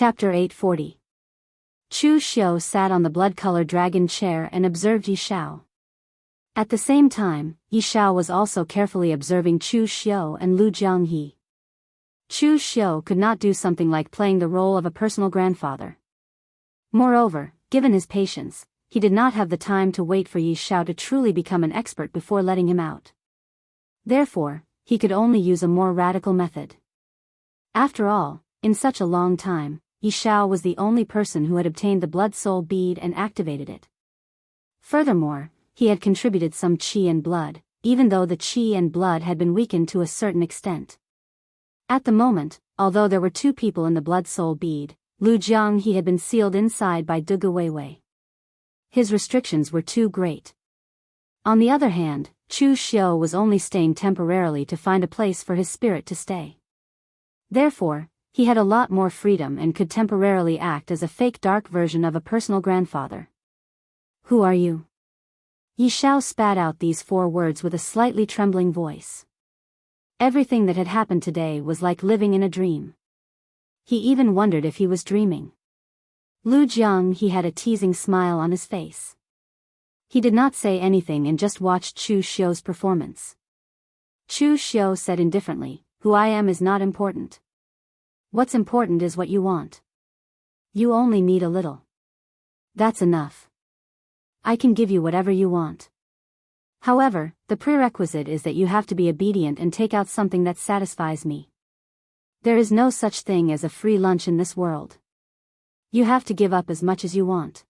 Chapter 840. Chu Xiu sat on the blood-colored dragon chair and observed Yi Xiao. At the same time, Yi Xiao was also carefully observing Chu Xiu and Lu Jianghe. Chu Xiu could not do something like playing the role of a personal grandfather. Moreover, given his patience, he did not have the time to wait for Yi Xiao to truly become an expert before letting him out. Therefore, he could only use a more radical method. After all, in such a long time, Yi Xiao was the only person who had obtained the blood-soul bead and activated it. Furthermore, he had contributed some qi and blood, even though the qi and blood had been weakened to a certain extent. At the moment, although there were 2 people in the blood-soul bead, Lu Jianghe had been sealed inside by Duge Weiwei. His restrictions were too great. On the other hand, Chu Xiu was only staying temporarily to find a place for his spirit to stay. Therefore, he had a lot more freedom and could temporarily act as a fake dark version of a personal grandfather. "Who are you?" Yi Xiao spat out these 4 words with a slightly trembling voice. Everything that had happened today was like living in a dream. He even wondered if he was dreaming. Lu Jianghe had a teasing smile on his face. He did not say anything and just watched Chu Xiu's performance. Chu Xiu said indifferently, "Who I am is not important. What's important is what you want. You only need a little. That's enough. I can give you whatever you want. However, the prerequisite is that you have to be obedient and take out something that satisfies me. There is no such thing as a free lunch in this world. You have to give up as much as you want."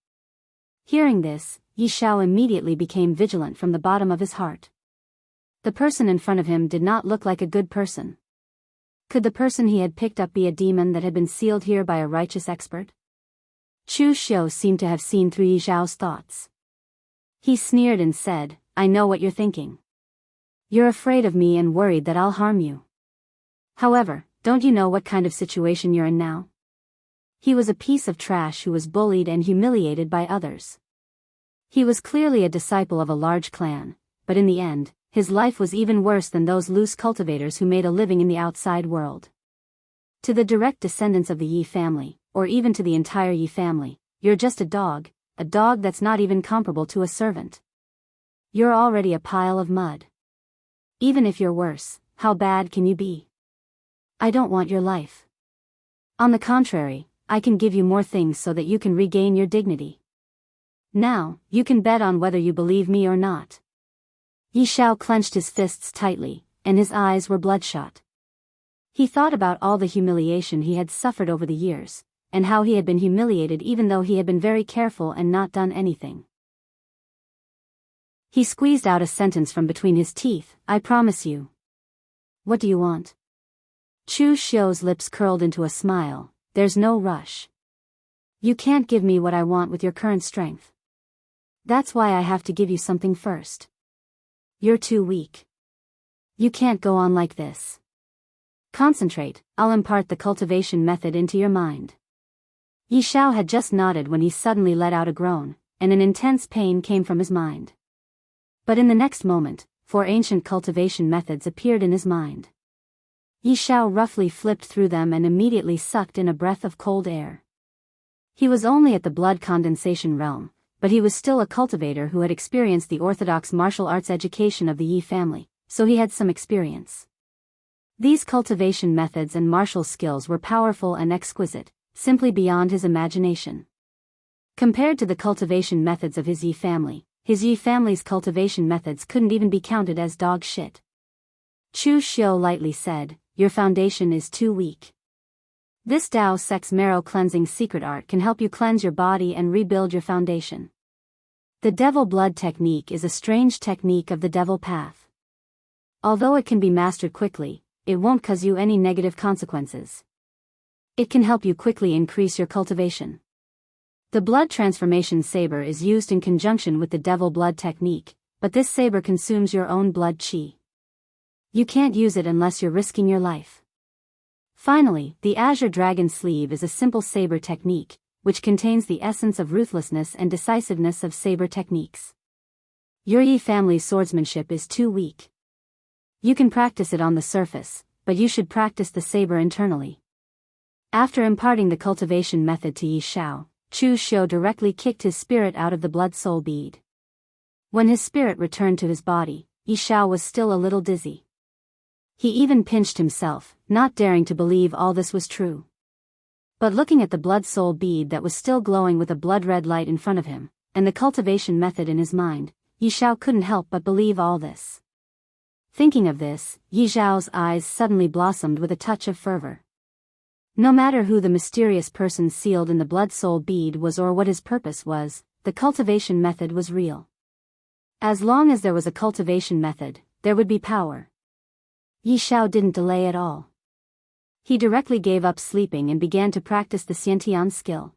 Hearing this, Yi Xiao immediately became vigilant from the bottom of his heart. The person in front of him did not look like a good person. Could the person he had picked up be a demon that had been sealed here by a righteous expert? Chu Xiu seemed to have seen through Yi Xiao's thoughts. He sneered and said, "I know what you're thinking. You're afraid of me and worried that I'll harm you. However, don't you know what kind of situation you're in now?" He was a piece of trash who was bullied and humiliated by others. He was clearly a disciple of a large clan, but in the end, his life was even worse than those loose cultivators who made a living in the outside world. To the direct descendants of the Yi family, or even to the entire Yi family, you're just a dog that's not even comparable to a servant. You're already a pile of mud. Even if you're worse, how bad can you be? I don't want your life. On the contrary, I can give you more things so that you can regain your dignity. Now, you can bet on whether you believe me or not." Yi Xiao clenched his fists tightly, and his eyes were bloodshot. He thought about all the humiliation he had suffered over the years, and how he had been humiliated even though he had been very careful and not done anything. He squeezed out a sentence from between his teeth, "I promise you." "What do you want?" Chu Xiu's lips curled into a smile, "There's no rush. You can't give me what I want with your current strength. That's why I have to give you something first. You're too weak. You can't go on like this. Concentrate, I'll impart the cultivation method into your mind." Yi Xiao had just nodded when he suddenly let out a groan, and an intense pain came from his mind. But in the next moment, 4 ancient cultivation methods appeared in his mind. Yi Xiao roughly flipped through them and immediately sucked in a breath of cold air. He was only at the blood condensation realm, but he was still a cultivator who had experienced the orthodox martial arts education of the Yi family, so he had some experience. These cultivation methods and martial skills were powerful and exquisite, simply beyond his imagination. Compared to the cultivation methods of his Yi family's cultivation methods couldn't even be counted as dog shit. Chu Xiu lightly said, "Your foundation is too weak. This Dao Sex Marrow Cleansing secret art can help you cleanse your body and rebuild your foundation. The Devil Blood technique is a strange technique of the Devil Path. Although it can be mastered quickly, it won't cause you any negative consequences. It can help you quickly increase your cultivation. The Blood Transformation Saber is used in conjunction with the Devil Blood technique, but this saber consumes your own blood qi. You can't use it unless you're risking your life. Finally, the Azure Dragon Sleeve is a simple saber technique, which contains the essence of ruthlessness and decisiveness of saber techniques. Your Yi family's swordsmanship is too weak. You can practice it on the surface, but you should practice the saber internally. After imparting the cultivation method to Yi Xiao, Chu Xiu directly kicked his spirit out of the blood soul bead. When his spirit returned to his body, Yi Xiao was still a little dizzy. He even pinched himself, not daring to believe all this was true. But looking at the blood soul bead that was still glowing with a blood-red light in front of him, and the cultivation method in his mind, Yi Xiao couldn't help but believe all this. Thinking of this, Yi Xiao's eyes suddenly blossomed with a touch of fervor. No matter who the mysterious person sealed in the blood soul bead was or what his purpose was, the cultivation method was real. As long as there was a cultivation method, there would be power. Yi Xiao didn't delay at all. He directly gave up sleeping and began to practice the Xiantian skill.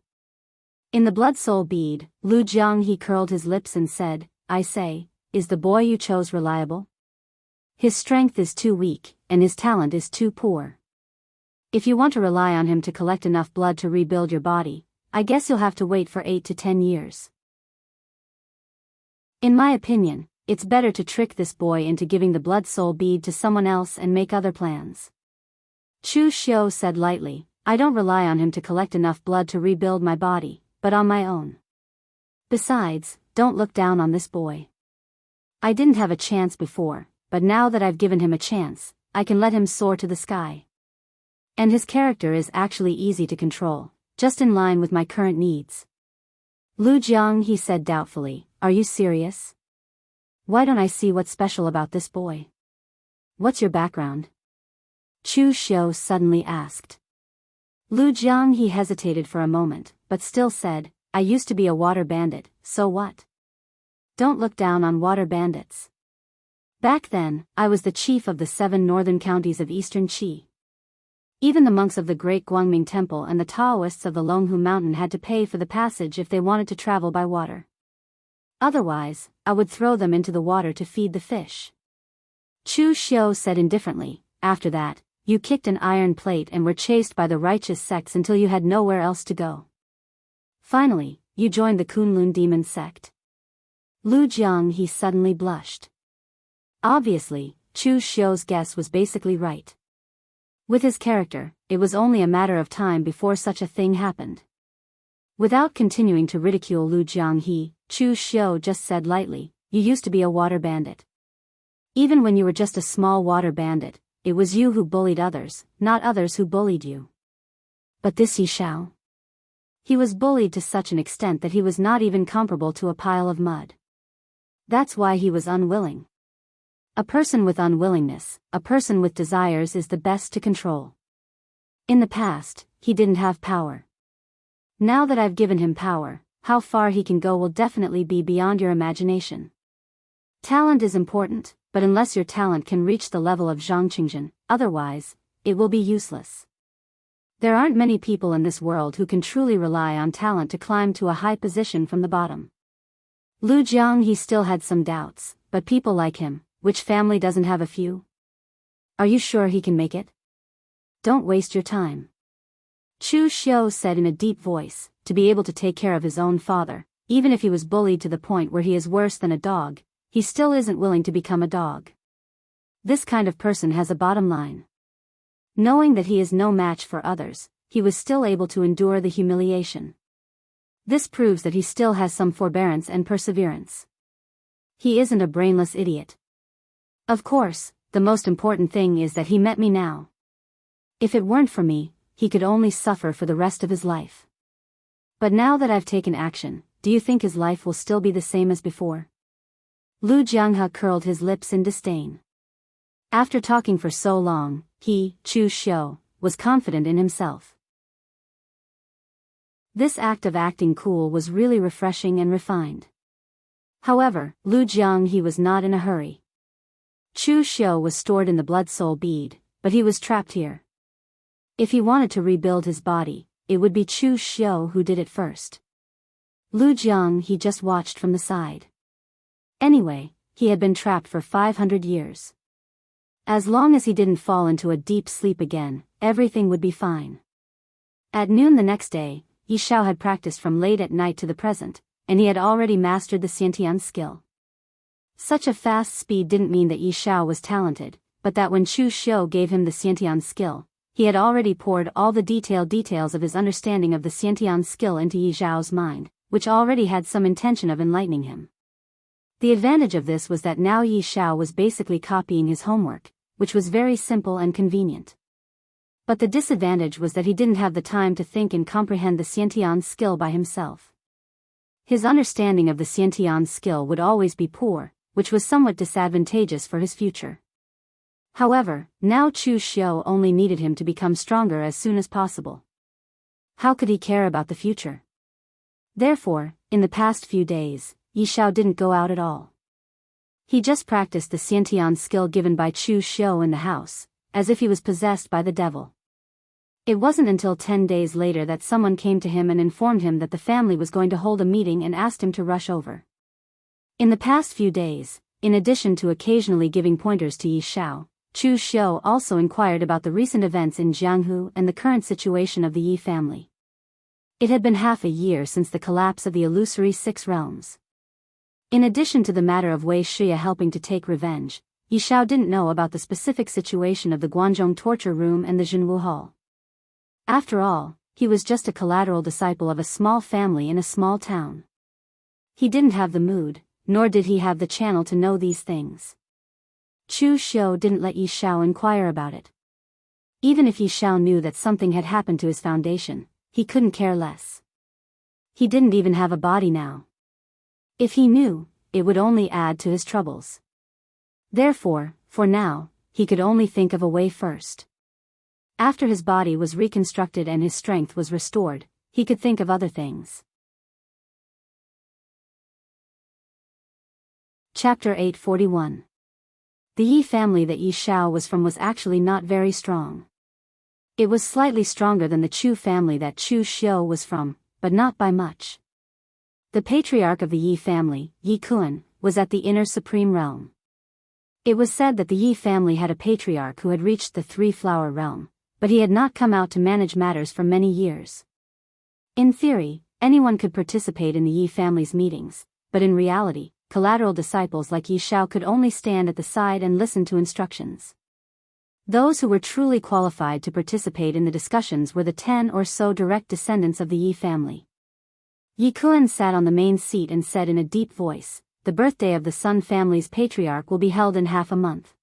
In the blood soul bead, Lu Jianghu curled his lips and said, "I say, is the boy you chose reliable? His strength is too weak, and his talent is too poor. If you want to rely on him to collect enough blood to rebuild your body, I guess you'll have to wait for 8 to 10 years. In my opinion, it's better to trick this boy into giving the blood soul bead to someone else and make other plans." Chu Xiu said lightly, "I don't rely on him to collect enough blood to rebuild my body, but on my own. Besides, don't look down on this boy. I didn't have a chance before, but now that I've given him a chance, I can let him soar to the sky. And his character is actually easy to control, just in line with my current needs." Lu Jiang, he said doubtfully, "Are you serious? Why don't I see what's special about this boy? What's your background?" Chu Xiu suddenly asked. Lu Jiang, he hesitated for a moment, but still said, "I used to be a water bandit, so what? Don't look down on water bandits. Back then, I was the chief of the 7 northern counties of eastern Qi. Even the monks of the Great Guangming Temple and the Daoists of the Longhu Mountain had to pay for the passage if they wanted to travel by water. Otherwise, I would throw them into the water to feed the fish." Chu Xiu said indifferently, "After that, you kicked an iron plate and were chased by the righteous sects until you had nowhere else to go. Finally, you joined the Kunlun demon sect." Lu Jiang, he suddenly blushed. Obviously, Chu Xiu's guess was basically right. With his character, it was only a matter of time before such a thing happened. Without continuing to ridicule Lu Jiang, Chu Xiu just said lightly, "You used to be a water bandit. Even when you were just a small water bandit, it was you who bullied others, not others who bullied you. But this Yi Xiao? He was bullied to such an extent that he was not even comparable to a pile of mud. That's why he was unwilling. A person with unwillingness, a person with desires is the best to control. In the past, he didn't have power. Now that I've given him power, how far he can go will definitely be beyond your imagination. Talent is important, but unless your talent can reach the level of Zhang Qingjin, otherwise, it will be useless. There aren't many people in this world who can truly rely on talent to climb to a high position from the bottom." Lu Jiang, he still had some doubts, but people like him, which family doesn't have a few? "Are you sure he can make it? Don't waste your time." Chu Xiu said in a deep voice, "To be able to take care of his own father, even if he was bullied to the point where he is worse than a dog, he still isn't willing to become a dog. This kind of person has a bottom line." Knowing that he is no match for others, he was still able to endure the humiliation. This proves that he still has some forbearance and perseverance. He isn't a brainless idiot. Of course, the most important thing is that he met me now. If it weren't for me, he could only suffer for the rest of his life. But now that I've taken action, do you think his life will still be the same as before?" Lu Jianghe curled his lips in disdain. After talking for so long, he, Chu Xiu, was confident in himself. This act of acting cool was really refreshing and refined. However, Lu Jianghe was not in a hurry. Chu Xiu was stored in the blood soul bead, but he was trapped here. If he wanted to rebuild his body, it would be Chu Xiu who did it first. Lu Jiang, he just watched from the side. Anyway, he had been trapped for 500 years. As long as he didn't fall into a deep sleep again, everything would be fine. At noon the next day, Yi Xiao had practiced from late at night to the present, and he had already mastered the Xiantian skill. Such a fast speed didn't mean that Yi Xiao was talented, but that when Chu Xiu gave him the Xiantian skill, he had already poured all the detailed details of his understanding of the Xiantian's skill into Yi Zhao's mind, which already had some intention of enlightening him. The advantage of this was that now Yi Zhao was basically copying his homework, which was very simple and convenient. But the disadvantage was that he didn't have the time to think and comprehend the Xiantian's skill by himself. His understanding of the Xiantian's skill would always be poor, which was somewhat disadvantageous for his future. However, now Chu Xiu only needed him to become stronger as soon as possible. How could he care about the future? Therefore, in the past few days, Yi Zhao didn't go out at all. He just practiced the Xiantian skill given by Chu Xiu in the house, as if he was possessed by the devil. It wasn't until 10 days later that someone came to him and informed him that the family was going to hold a meeting and asked him to rush over. In the past few days, in addition to occasionally giving pointers to Yi Zhao, Chu Xiu also inquired about the recent events in Jianghu and the current situation of the Yi family. It had been half a year since the collapse of the illusory Six Realms. In addition to the matter of Wei Shia helping to take revenge, Yi Zhao didn't know about the specific situation of the Guanzhong torture room and the Jinwu Hall. After all, he was just a collateral disciple of a small family in a small town. He didn't have the mood, nor did he have the channel to know these things. Chu Xiu didn't let Yi Zhao inquire about it. Even if Yi Zhao knew that something had happened to his foundation, he couldn't care less. He didn't even have a body now. If he knew, it would only add to his troubles. Therefore, for now, he could only think of a way first. After his body was reconstructed and his strength was restored, he could think of other things. Chapter 841. The Yi family that Yi Zhao was from was actually not very strong. It was slightly stronger than the Chu family that Chu Xiu was from, but not by much. The patriarch of the Yi family, Yi Kuan, was at the inner supreme realm. It was said that the Yi family had a patriarch who had reached the three-flower realm, but he had not come out to manage matters for many years. In theory, anyone could participate in the Yi family's meetings, but in reality, collateral disciples like Yi Zhao could only stand at the side and listen to instructions. Those who were truly qualified to participate in the discussions were the 10 or so direct descendants of the Yi family. Yi Kuan sat on the main seat and said in a deep voice, "The birthday of the Sun family's patriarch will be held in half a month.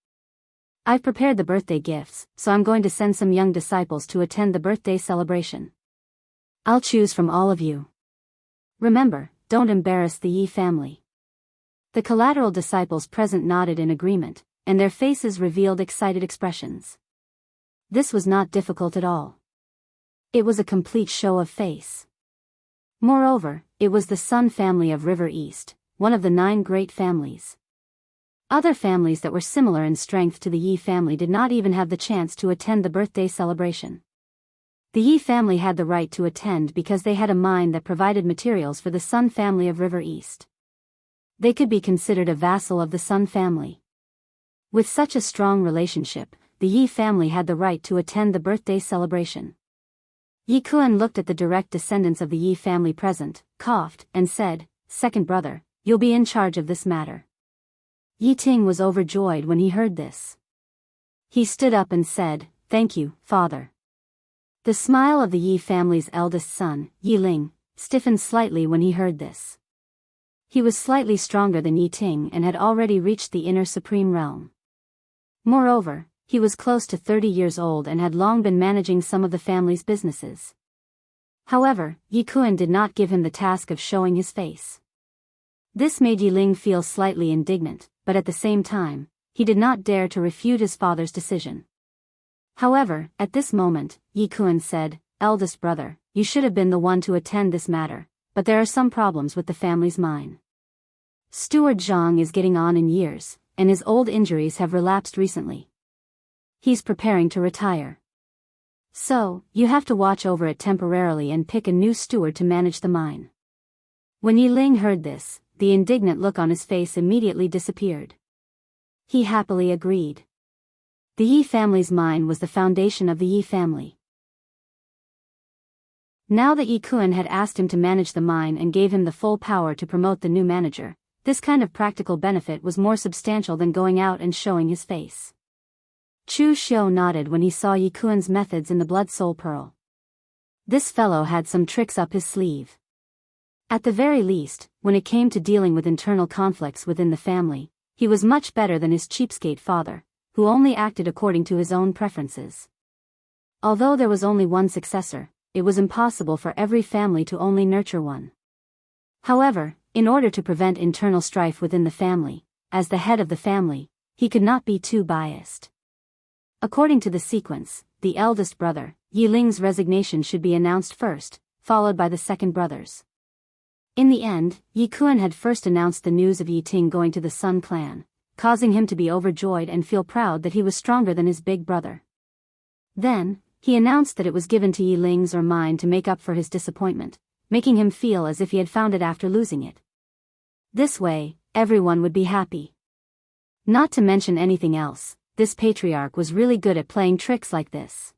I've prepared the birthday gifts, so I'm going to send some young disciples to attend the birthday celebration. I'll choose from all of you. Remember, don't embarrass the Yi family." The collateral disciples present nodded in agreement, and their faces revealed excited expressions. This was not difficult at all. It was a complete show of face. Moreover, it was the Sun family of River East, one of the 9 great families. Other families that were similar in strength to the Yi family did not even have the chance to attend the birthday celebration. The Yi family had the right to attend because they had a mine that provided materials for the Sun family of River East. They could be considered a vassal of the Sun family. With such a strong relationship, the Yi family had the right to attend the birthday celebration. Yi Kuan looked at the direct descendants of the Yi family present, coughed, and said, "Second brother, you'll be in charge of this matter." Yi Ting was overjoyed when he heard this. He stood up and said, "Thank you, father." The smile of the Yi family's eldest son, Yi Ling, stiffened slightly when he heard this. He was slightly stronger than Yi Ting and had already reached the inner supreme realm. Moreover, he was close to 30 years old and had long been managing some of the family's businesses. However, Yi Kuan did not give him the task of showing his face. This made Yi Ling feel slightly indignant, but at the same time, he did not dare to refute his father's decision. However, at this moment, Yi Kuan said, "Eldest brother, you should have been the one to attend this matter, but there are some problems with the family's mine. Steward Zhang is getting on in years, and his old injuries have relapsed recently. He's preparing to retire. So, you have to watch over it temporarily and pick a new steward to manage the mine." When Yi Ling heard this, the indignant look on his face immediately disappeared. He happily agreed. The Yi family's mine was the foundation of the Yi family. Now that Yi Kuan had asked him to manage the mine and gave him the full power to promote the new manager, this kind of practical benefit was more substantial than going out and showing his face. Chu Xiu nodded when he saw Yi Kuan's methods in the Blood Soul Pearl. This fellow had some tricks up his sleeve. At the very least, when it came to dealing with internal conflicts within the family, he was much better than his cheapskate father, who only acted according to his own preferences. Although there was only one successor, it was impossible for every family to only nurture one. However, in order to prevent internal strife within the family, as the head of the family, he could not be too biased. According to the sequence, the eldest brother, Yi Ling's resignation should be announced first, followed by the second brother's. In the end, Yi Kuan had first announced the news of Yi Ting going to the Sun clan, causing him to be overjoyed and feel proud that he was stronger than his big brother. Then, he announced that it was given to Yi Ling's or mind to make up for his disappointment, making him feel as if he had found it after losing it. This way, everyone would be happy. Not to mention anything else, this patriarch was really good at playing tricks like this.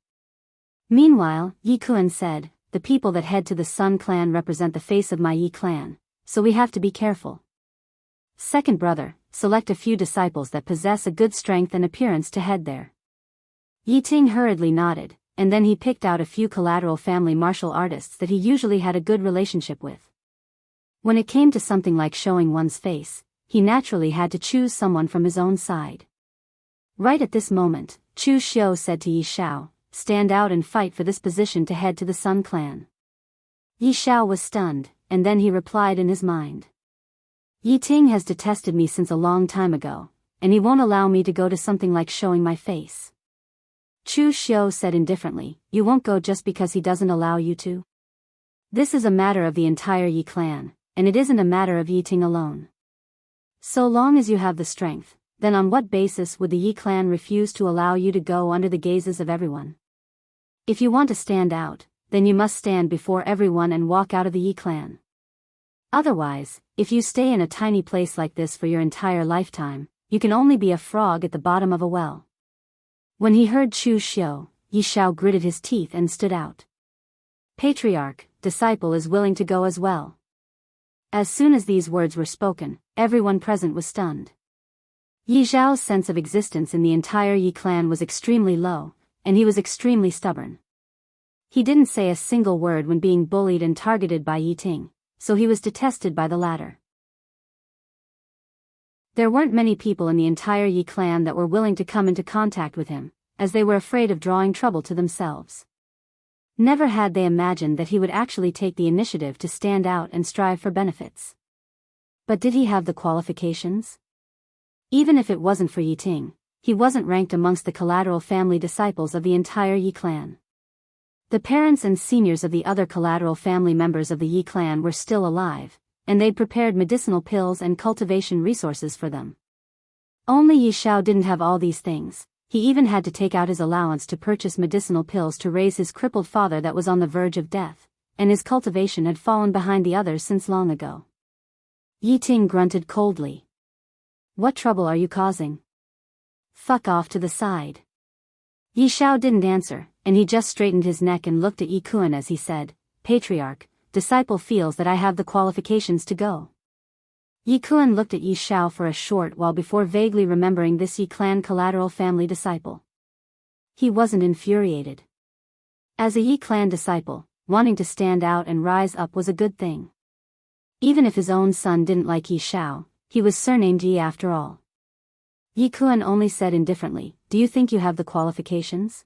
Meanwhile, Yi Kuan said, "The people that head to the Sun clan represent the face of my Yi clan, so we have to be careful. Second brother, select a few disciples that possess a good strength and appearance to head there." Yi Ting hurriedly nodded, and then he picked out a few collateral family martial artists that he usually had a good relationship with. When it came to something like showing one's face, he naturally had to choose someone from his own side. Right at this moment, Chu Xiu said to Yi Shao, "Stand out and fight for this position to head to the Sun clan." Yi Shao was stunned, and then he replied in his mind. "Yi Ting has detested me since a long time ago, and he won't allow me to go to something like showing my face." Chu Xiu said indifferently, "You won't go just because he doesn't allow you to? This is a matter of the entire Yi clan, and it isn't a matter of Yi Ting alone. So long as you have the strength, then on what basis would the Yi clan refuse to allow you to go under the gazes of everyone? If you want to stand out, then you must stand before everyone and walk out of the Yi clan. Otherwise, if you stay in a tiny place like this for your entire lifetime, you can only be a frog at the bottom of a well." When he heard Chu Xiu, Yi Shao gritted his teeth and stood out. "Patriarch, disciple is willing to go as well." As soon as these words were spoken, everyone present was stunned. Yi Zhao's sense of existence in the entire Yi clan was extremely low, and he was extremely stubborn. He didn't say a single word when being bullied and targeted by Yi Ting, so he was detested by the latter. There weren't many people in the entire Yi clan that were willing to come into contact with him, as they were afraid of drawing trouble to themselves. Never had they imagined that he would actually take the initiative to stand out and strive for benefits. But did he have the qualifications? Even if it wasn't for Yi Ting, he wasn't ranked amongst the collateral family disciples of the entire Yi clan. The parents and seniors of the other collateral family members of the Yi clan were still alive, and they'd prepared medicinal pills and cultivation resources for them. Only Yi Shao didn't have all these things. He even had to take out his allowance to purchase medicinal pills to raise his crippled father that was on the verge of death, and his cultivation had fallen behind the others since long ago. Yi Ting grunted coldly. "What trouble are you causing? Fuck off to the side." Yi Shao didn't answer, and he just straightened his neck and looked at Yi Kuan as he said, "Patriarch, disciple feels that I have the qualifications to go." Yi Kuan looked at Yi Shao for a short while before vaguely remembering this Yi clan collateral family disciple. He wasn't infuriated. As a Yi clan disciple, wanting to stand out and rise up was a good thing. Even if his own son didn't like Yi Shao, he was surnamed Yi after all. Yi Kuan only said indifferently, "Do you think you have the qualifications?"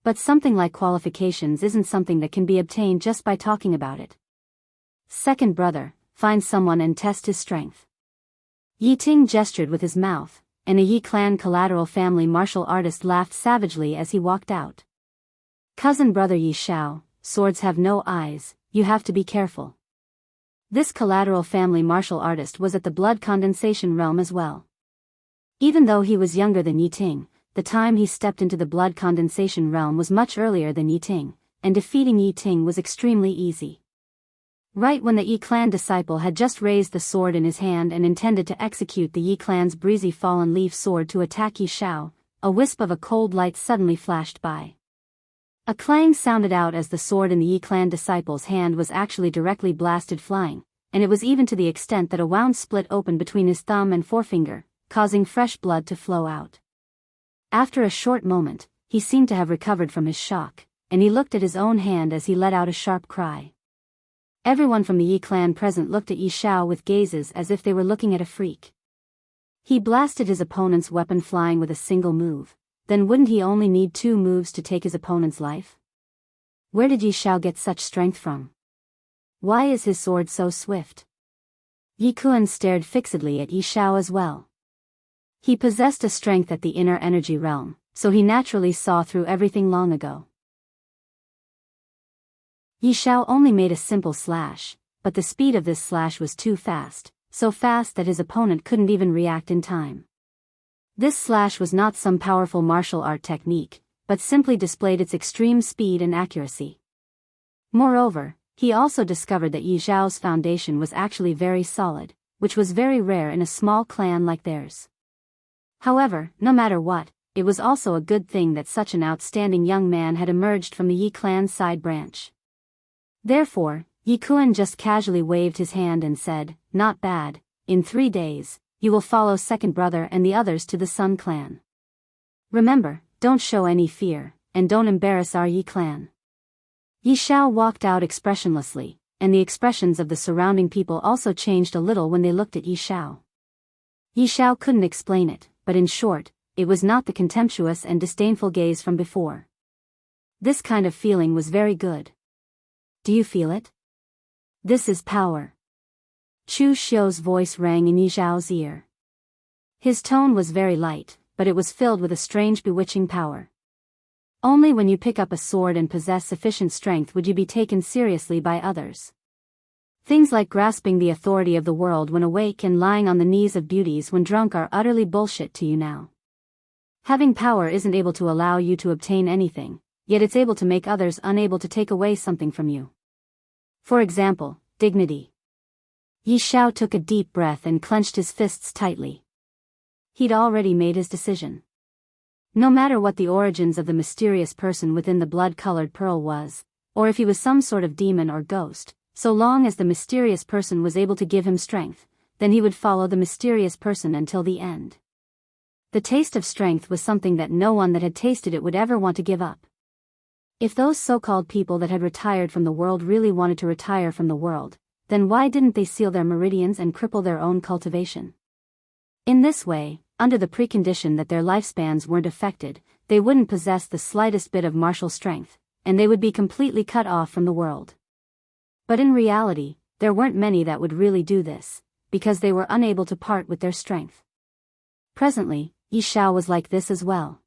But something like qualifications isn't something that can be obtained just by talking about it. "Second brother, find someone and test his strength." Yi Ting gestured with his mouth, and a Yi clan collateral family martial artist laughed savagely as he walked out. "Cousin brother Yi Shao, swords have no eyes, you have to be careful." This collateral family martial artist was at the blood condensation realm as well. Even though he was younger than Yi Ting, the time he stepped into the blood condensation realm was much earlier than Yi Ting, and defeating Yi Ting was extremely easy. Right when the Yi clan disciple had just raised the sword in his hand and intended to execute the Yi clan's breezy fallen leaf sword to attack Yi Shao, a wisp of a cold light suddenly flashed by. A clang sounded out as the sword in the Yi clan disciple's hand was actually directly blasted flying, and it was even to the extent that a wound split open between his thumb and forefinger, causing fresh blood to flow out. After a short moment, he seemed to have recovered from his shock, and he looked at his own hand as he let out a sharp cry. Everyone from the Yi clan present looked at Yi Xiao with gazes as if they were looking at a freak. He blasted his opponent's weapon flying with a single move. Then wouldn't he only need 2 moves to take his opponent's life? Where did Yi Xiao get such strength from? Why is his sword so swift? Yi Kuan stared fixedly at Yi Xiao as well. He possessed a strength at the inner energy realm, so he naturally saw through everything long ago. Yi Xiao only made a simple slash, but the speed of this slash was too fast, so fast that his opponent couldn't even react in time. This slash was not some powerful martial art technique, but simply displayed its extreme speed and accuracy. Moreover, he also discovered that Yi Xiao's foundation was actually very solid, which was very rare in a small clan like theirs. However, no matter what, it was also a good thing that such an outstanding young man had emerged from the Yi clan's side branch. Therefore, Yi Kuan just casually waved his hand and said, "Not bad, in 3 days, you will follow second brother and the others to the Sun clan. Remember, don't show any fear, and don't embarrass our Yi clan." Yi Xiao walked out expressionlessly, and the expressions of the surrounding people also changed a little when they looked at Yi Xiao. Yi Xiao couldn't explain it, but in short, it was not the contemptuous and disdainful gaze from before. This kind of feeling was very good. Do you feel it? This is power. Chu Xiu's voice rang in Yi Xiao's ear. His tone was very light, but it was filled with a strange bewitching power. Only when you pick up a sword and possess sufficient strength would you be taken seriously by others. Things like grasping the authority of the world when awake and lying on the knees of beauties when drunk are utterly bullshit to you now. Having power isn't able to allow you to obtain anything, yet it's able to make others unable to take away something from you. For example, dignity. Yi Xiao took a deep breath and clenched his fists tightly. He'd already made his decision. No matter what the origins of the mysterious person within the blood-colored pearl was, or if he was some sort of demon or ghost, so long as the mysterious person was able to give him strength, then he would follow the mysterious person until the end. The taste of strength was something that no one that had tasted it would ever want to give up. If those so-called people that had retired from the world really wanted to retire from the world, then why didn't they seal their meridians and cripple their own cultivation? In this way, under the precondition that their lifespans weren't affected, they wouldn't possess the slightest bit of martial strength, and they would be completely cut off from the world. But in reality, there weren't many that would really do this, because they were unable to part with their strength. Presently, Yi Xiao was like this as well.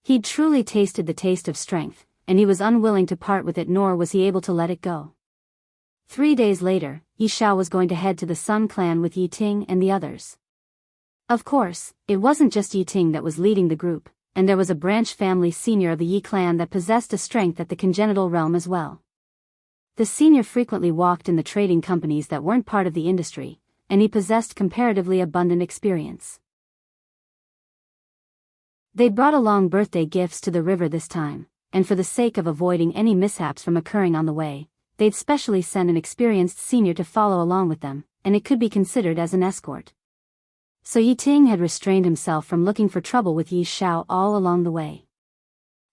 He'd truly tasted the taste of strength, and he was unwilling to part with it, nor was he able to let it go. 3 days later, Yi Xiao was going to head to the Sun clan with Yi Ting and the others. Of course, it wasn't just Yi Ting that was leading the group, and there was a branch family senior of the Yi clan that possessed a strength at the congenital realm as well. The senior frequently walked in the trading companies that weren't part of the industry, and he possessed comparatively abundant experience. They'd brought along birthday gifts to the river this time, and for the sake of avoiding any mishaps from occurring on the way, they'd specially sent an experienced senior to follow along with them, and it could be considered as an escort. So Yi Ting had restrained himself from looking for trouble with Yi Xiao all along the way.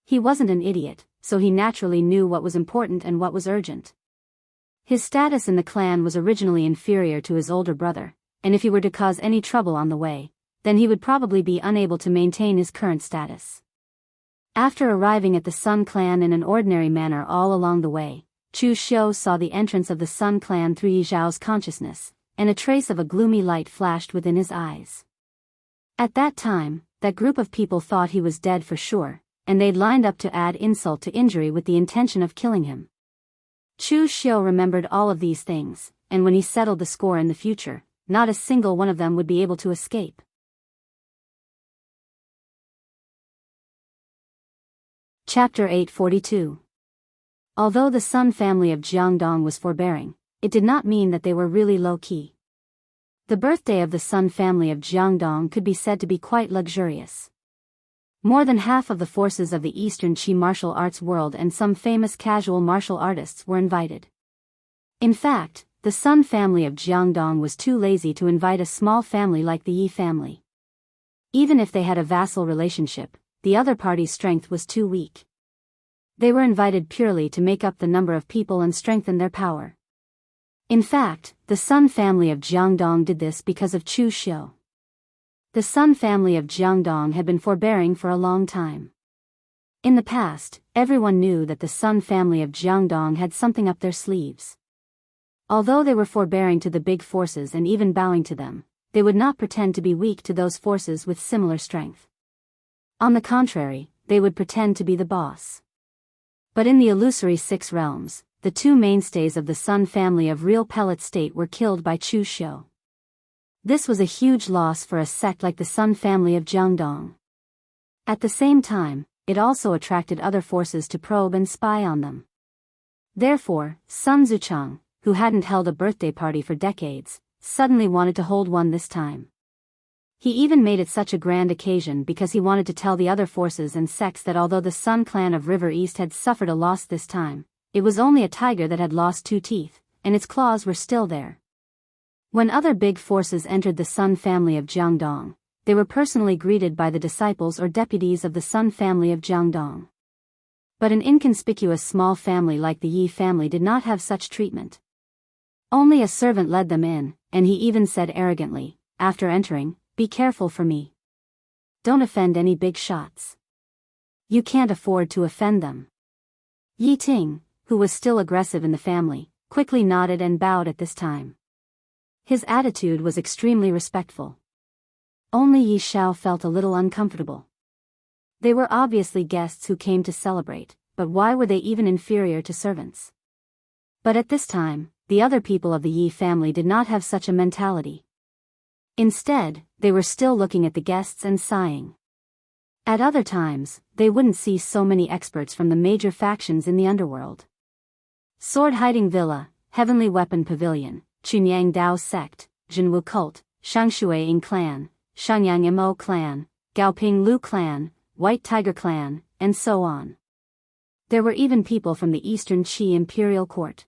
He wasn't an idiot, so he naturally knew what was important and what was urgent. His status in the clan was originally inferior to his older brother, and if he were to cause any trouble on the way, then he would probably be unable to maintain his current status. After arriving at the Sun clan in an ordinary manner all along the way, Chu Xiu saw the entrance of the Sun clan through Yi Xiao's consciousness, and a trace of a gloomy light flashed within his eyes. At that time, that group of people thought he was dead for sure, and they'd lined up to add insult to injury with the intention of killing him. Chu Xiu remembered all of these things, and when he settled the score in the future, not a single one of them would be able to escape. Chapter 842. Although the Sun family of Jiangdong was forbearing, it did not mean that they were really low-key. The birthday of the Sun family of Jiangdong could be said to be quite luxurious. More than half of the forces of the Eastern Qi martial arts world and some famous casual martial artists were invited. In fact, the Sun family of Jiangdong was too lazy to invite a small family like the Yi family. Even if they had a vassal relationship, the other party's strength was too weak. They were invited purely to make up the number of people and strengthen their power. In fact, the Sun family of Jiangdong did this because of Chu Xiu. The Sun family of Jiangdong had been forbearing for a long time. In the past, everyone knew that the Sun family of Jiangdong had something up their sleeves. Although they were forbearing to the big forces and even bowing to them, they would not pretend to be weak to those forces with similar strength. On the contrary, they would pretend to be the boss. But in the illusory Six Realms, the two mainstays of the Sun family of Real Pellet State were killed by Chu Xiu. This was a huge loss for a sect like the Sun family of Jiangdong. At the same time, it also attracted other forces to probe and spy on them. Therefore, Sun Zuchang, who hadn't held a birthday party for decades, suddenly wanted to hold one this time. He even made it such a grand occasion because he wanted to tell the other forces and sects that although the Sun clan of River East had suffered a loss this time, it was only a tiger that had lost 2 teeth, and its claws were still there. When other big forces entered the Sun family of Jiangdong, they were personally greeted by the disciples or deputies of the Sun family of Jiangdong. But an inconspicuous small family like the Yi family did not have such treatment. Only a servant led them in, and he even said arrogantly, after entering, "Be careful for me. Don't offend any big shots. You can't afford to offend them." Yi Ting, who was still aggressive in the family, quickly nodded and bowed at this time. His attitude was extremely respectful. Only Yi Xiao felt a little uncomfortable. They were obviously guests who came to celebrate, but why were they even inferior to servants? But at this time, the other people of the Yi family did not have such a mentality. Instead, they were still looking at the guests and sighing. At other times, they wouldn't see so many experts from the major factions in the underworld. Sword Hiding Villa, Heavenly Weapon Pavilion, Chunyang Dao Sect, Jianghu Cult, Shangshui Ying Clan, Shanyang Mo Clan, Gaoping Lu Clan, White Tiger Clan, and so on. There were even people from the Eastern Qi Imperial Court.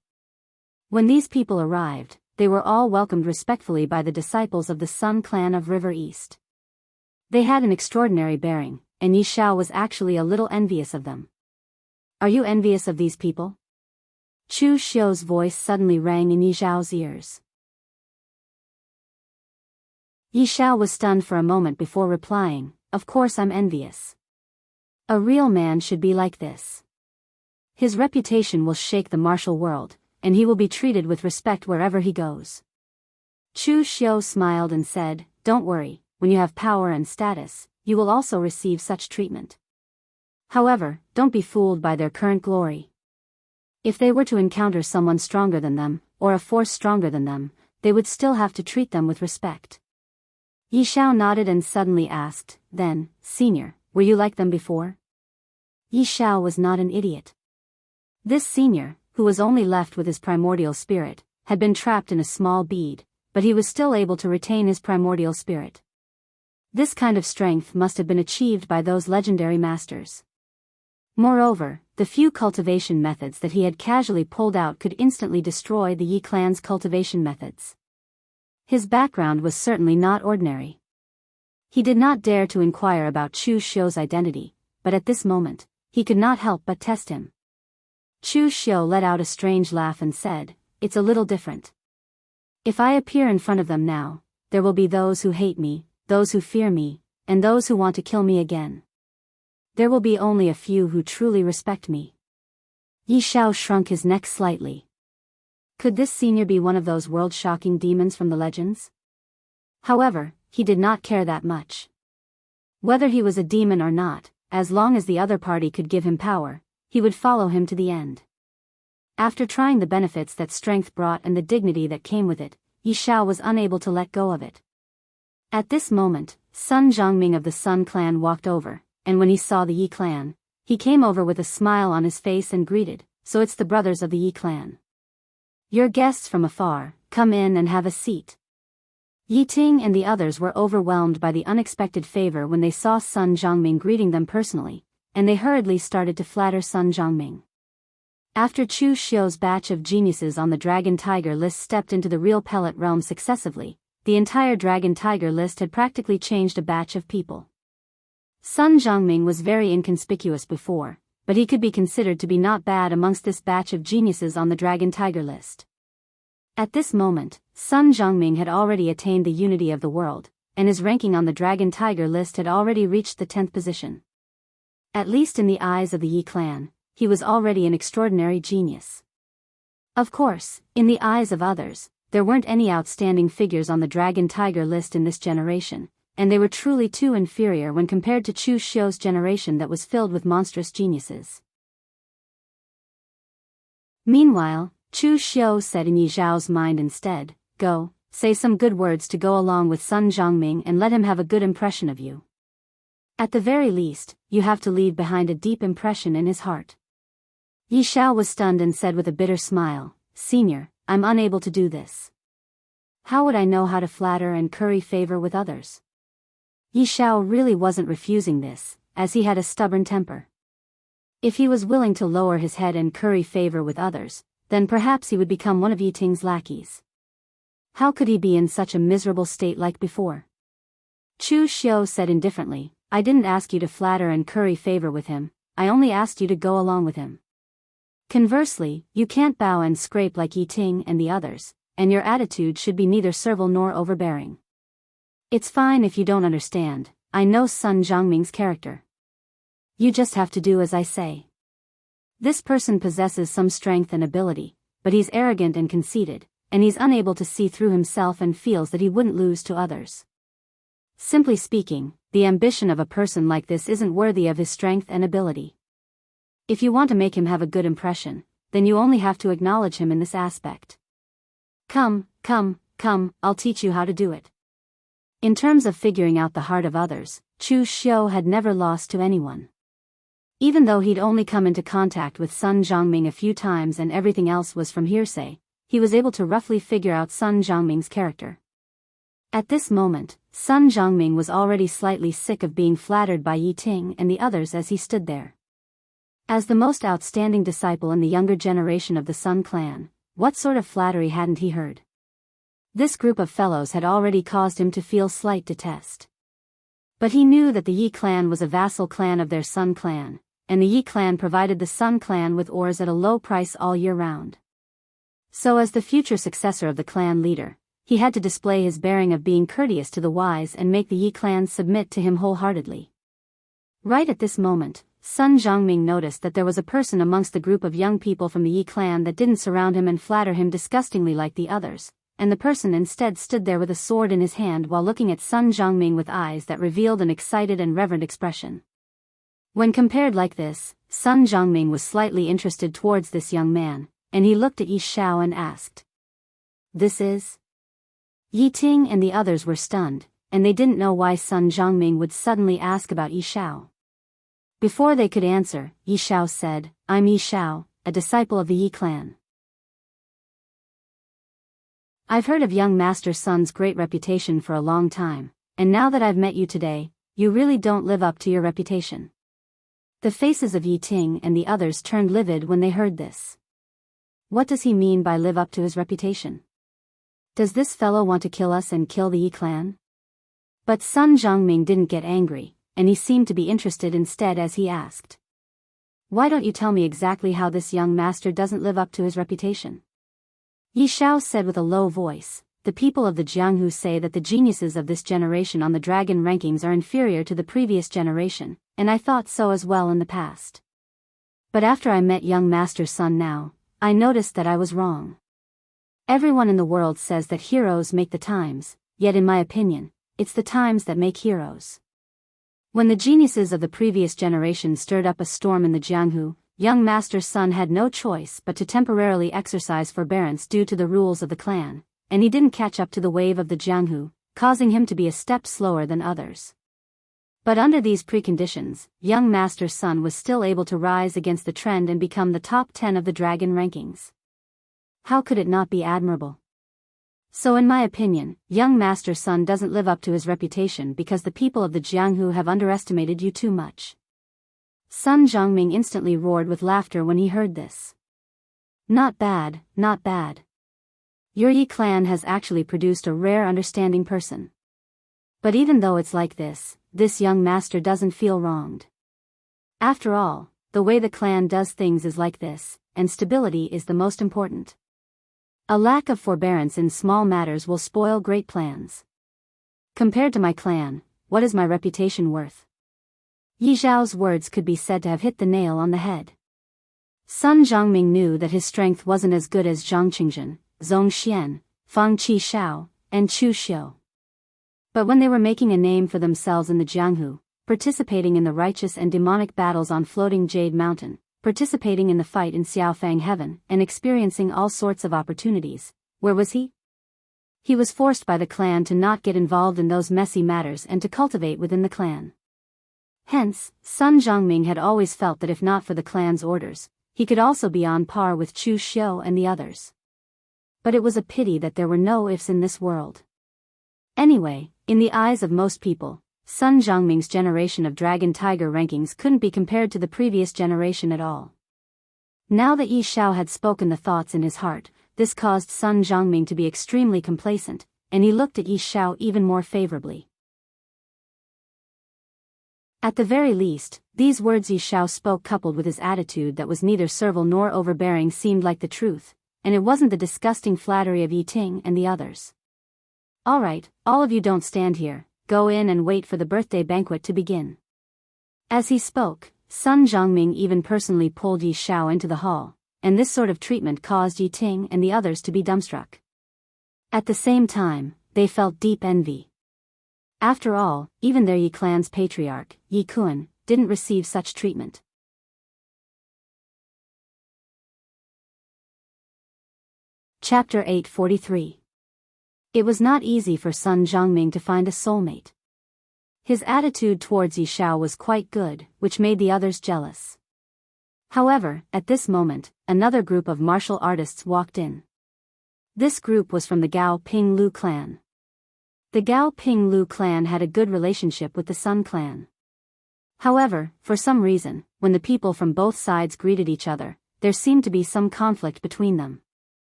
When these people arrived, they were all welcomed respectfully by the disciples of the Sun clan of River East. They had an extraordinary bearing, and Yi Xiao was actually a little envious of them. "Are you envious of these people?" Chu Xiu's voice suddenly rang in Yi Xiao's ears. Yi Xiao was stunned for a moment before replying, "Of course I'm envious. A real man should be like this. His reputation will shake the martial world, and he will be treated with respect wherever he goes." Chu Xiu smiled and said, "Don't worry, when you have power and status, you will also receive such treatment. However, don't be fooled by their current glory. If they were to encounter someone stronger than them, or a force stronger than them, they would still have to treat them with respect." Yi Xiao nodded and suddenly asked, "Then, senior, were you like them before?" Yi Xiao was not an idiot. This senior, who was only left with his primordial spirit, had been trapped in a small bead, but he was still able to retain his primordial spirit. This kind of strength must have been achieved by those legendary masters. Moreover, the few cultivation methods that he had casually pulled out could instantly destroy the Yi clan's cultivation methods. His background was certainly not ordinary. He did not dare to inquire about Chu Xiu's identity, but at this moment, he could not help but test him. Chu Xiu let out a strange laugh and said, "It's a little different. If I appear in front of them now, there will be those who hate me, those who fear me, and those who want to kill me again. There will be only a few who truly respect me." Yi Xiao shrunk his neck slightly. Could this senior be one of those world-shocking demons from the legends? However, he did not care that much. Whether he was a demon or not, as long as the other party could give him power, he would follow him to the end. After trying the benefits that strength brought and the dignity that came with it, Yi Xiao was unable to let go of it. At this moment, Sun Zhongming of the Sun clan walked over, and when he saw the Yi clan, he came over with a smile on his face and greeted, "So it's the brothers of the Yi clan. Your guests from afar, come in and have a seat." Yi Ting and the others were overwhelmed by the unexpected favor when they saw Sun Zhongming greeting them personally, and they hurriedly started to flatter Sun Zhongming. After Chu Xiu's batch of geniuses on the Dragon Tiger list stepped into the Real Pellet realm successively, the entire dragon tiger list had practically changed a batch of people. Sun Zhongming was very inconspicuous before, but he could be considered to be not bad amongst this batch of geniuses on the dragon tiger list. At this moment, Sun Zhongming had already attained the unity of the world, and his ranking on the dragon tiger list had already reached the 10th position. At least in the eyes of the Yi clan, he was already an extraordinary genius. Of course, in the eyes of others, there weren't any outstanding figures on the dragon tiger list in this generation, and they were truly too inferior when compared to Chu Xiu's generation that was filled with monstrous geniuses. Meanwhile, Chu Xiu said in Yi Zhao's mind instead, "Go, say some good words to go along with Sun Zhongming and let him have a good impression of you. At the very least, you have to leave behind a deep impression in his heart." Yi Zhao was stunned and said with a bitter smile, "Senior, I'm unable to do this. How would I know how to flatter and curry favor with others?" Yi Zhao really wasn't refusing this, as he had a stubborn temper. If he was willing to lower his head and curry favor with others, then perhaps he would become one of Yi Ting's lackeys. How could he be in such a miserable state like before? Chu Xiu said indifferently, "I didn't ask you to flatter and curry favor with him, I only asked you to go along with him. Conversely, you can't bow and scrape like Yi Ting and the others, and your attitude should be neither servile nor overbearing. It's fine if you don't understand, I know Sun Zhongming's character. You just have to do as I say. This person possesses some strength and ability, but he's arrogant and conceited, and he's unable to see through himself and feels that he wouldn't lose to others. Simply speaking, the ambition of a person like this isn't worthy of his strength and ability. If you want to make him have a good impression, then you only have to acknowledge him in this aspect. Come, I'll teach you how to do it." In terms of figuring out the heart of others, Chu Xiu had never lost to anyone. Even though he'd only come into contact with Sun Zhongming a few times and everything else was from hearsay, he was able to roughly figure out Sun Zhongming's character. At this moment, Sun Zhongming was already slightly sick of being flattered by Yi Ting and the others as he stood there. As the most outstanding disciple in the younger generation of the Sun clan, what sort of flattery hadn't he heard? This group of fellows had already caused him to feel slight detest. But he knew that the Yi clan was a vassal clan of their Sun clan, and the Yi clan provided the Sun clan with ores at a low price all year round. So as the future successor of the clan leader, he had to display his bearing of being courteous to the wise and make the Yi clan submit to him wholeheartedly. Right at this moment, Sun Zhongming noticed that there was a person amongst the group of young people from the Yi clan that didn't surround him and flatter him disgustingly like the others, and the person instead stood there with a sword in his hand while looking at Sun Zhongming with eyes that revealed an excited and reverent expression. When compared like this, Sun Zhongming was slightly interested towards this young man, and he looked at Yi Zhao and asked, "This is?" Yi Ting and the others were stunned, and they didn't know why Sun Zhongming would suddenly ask about Yi Zhao. Before they could answer, Yi Zhao said, "I'm Yi Zhao, a disciple of the Yi clan. I've heard of young Master Sun's great reputation for a long time, and now that I've met you today, you really don't live up to your reputation." The faces of Yi Ting and the others turned livid when they heard this. What does he mean by live up to his reputation? Does this fellow want to kill us and kill the Yi clan? But Sun Zhongming didn't get angry, and he seemed to be interested instead as he asked, "Why don't you tell me exactly how this young master doesn't live up to his reputation?" Yi Zhao said with a low voice, "The people of the Jianghu say that the geniuses of this generation on the dragon rankings are inferior to the previous generation, and I thought so as well in the past. But after I met young Master Sun now, I noticed that I was wrong. Everyone in the world says that heroes make the times, yet in my opinion, it's the times that make heroes. When the geniuses of the previous generation stirred up a storm in the Jianghu, young Master Sun had no choice but to temporarily exercise forbearance due to the rules of the clan, and he didn't catch up to the wave of the Jianghu, causing him to be a step slower than others. But under these preconditions, young Master Sun was still able to rise against the trend and become the top 10 of the dragon rankings. How could it not be admirable? So in my opinion, young Master Sun doesn't live up to his reputation because the people of the Jianghu have underestimated you too much." Sun Zhongming instantly roared with laughter when he heard this. Not bad, not bad. Your Yi clan has actually produced a rare understanding person. But even though it's like this young master doesn't feel wronged. After all, the way the clan does things is like this, and stability is the most important. A lack of forbearance in small matters will spoil great plans. Compared to my clan, what is my reputation worth? Yi Zhao's words could be said to have hit the nail on the head. Sun Zhongming knew that his strength wasn't as good as Zhang Qingzhen, Zhong Xian, Fang Qishao, and Chu Xiu. But when they were making a name for themselves in the Jianghu, participating in the righteous and demonic battles on floating Jade Mountain, participating in the fight in Xiaofang Heaven, and experiencing all sorts of opportunities, where was he? He was forced by the clan to not get involved in those messy matters and to cultivate within the clan. Hence, Sun Zhongming had always felt that if not for the clan's orders, he could also be on par with Chu Xiu and the others. But it was a pity that there were no ifs in this world. Anyway, in the eyes of most people, Sun Zhongming's generation of Dragon Tiger rankings couldn't be compared to the previous generation at all. Now that Yi Xiao had spoken the thoughts in his heart, this caused Sun Zhongming to be extremely complacent, and he looked at Yi Xiao even more favorably. At the very least, these words Yi Xiao spoke coupled with his attitude that was neither servile nor overbearing seemed like the truth, and it wasn't the disgusting flattery of Yi Ting and the others. Alright, all of you don't stand here, go in and wait for the birthday banquet to begin. As he spoke, Sun Zhongming even personally pulled Yi Xiao into the hall, and this sort of treatment caused Yi Ting and the others to be dumbstruck. At the same time, they felt deep envy. After all, even their Yi clan's patriarch, Yi Kun, didn't receive such treatment. Chapter 843. It was not easy for Sun Zhongming to find a soulmate. His attitude towards Yi Xiao was quite good, which made the others jealous. However, at this moment, another group of martial artists walked in. This group was from the Gao Ping Lu clan. The Gao Ping Lu clan had a good relationship with the Sun clan. However, for some reason, when the people from both sides greeted each other, there seemed to be some conflict between them.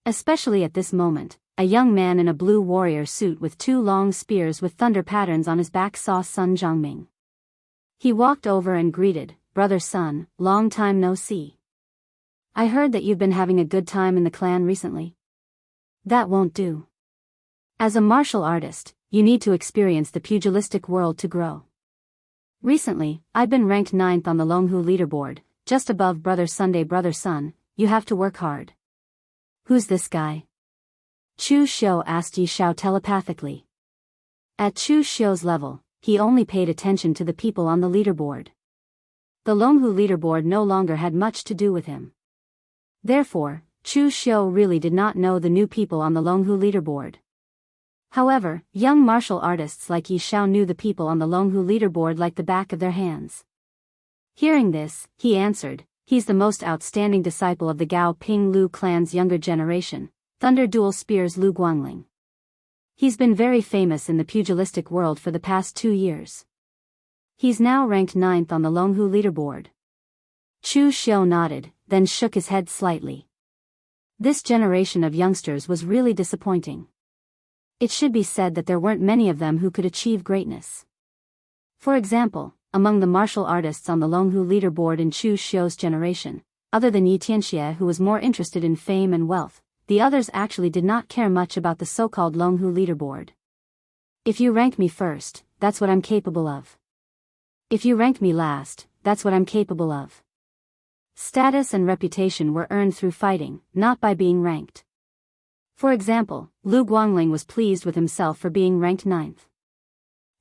Especially at this moment, a young man in a blue warrior suit with 2 long spears with thunder patterns on his back saw Sun Zhongming. He walked over and greeted, "Brother Sun, long time no see. I heard that you've been having a good time in the clan recently." "That won't do. As a martial artist, you need to experience the pugilistic world to grow. Recently, I've been ranked 9th on the Longhu leaderboard, just above Brother Sunday. Brother Sun, you have to work hard." "Who's this guy?" Chu Xiu asked Yi Xiao telepathically. At Chu Xiu's level, he only paid attention to the people on the leaderboard. The Longhu leaderboard no longer had much to do with him. Therefore, Chu Xiu really did not know the new people on the Longhu leaderboard. However, young martial artists like Yi Xiao knew the people on the Longhu leaderboard like the back of their hands. Hearing this, he answered, "He's the most outstanding disciple of the Gao Ping Lu clan's younger generation, Thunder Dual Spears Lu Guangling. He's been very famous in the pugilistic world for the past 2 years. He's now ranked 9th on the Longhu leaderboard." Chu Xiu nodded, then shook his head slightly. This generation of youngsters was really disappointing. It should be said that there weren't many of them who could achieve greatness. For example, among the martial artists on the Longhu leaderboard in Chu Xiu's generation, other than Yi Tianxia, who was more interested in fame and wealth, the others actually did not care much about the so-called Longhu leaderboard. "If you rank me first, that's what I'm capable of. If you rank me last, that's what I'm capable of." Status and reputation were earned through fighting, not by being ranked. For example, Lu Guangling was pleased with himself for being ranked 9th.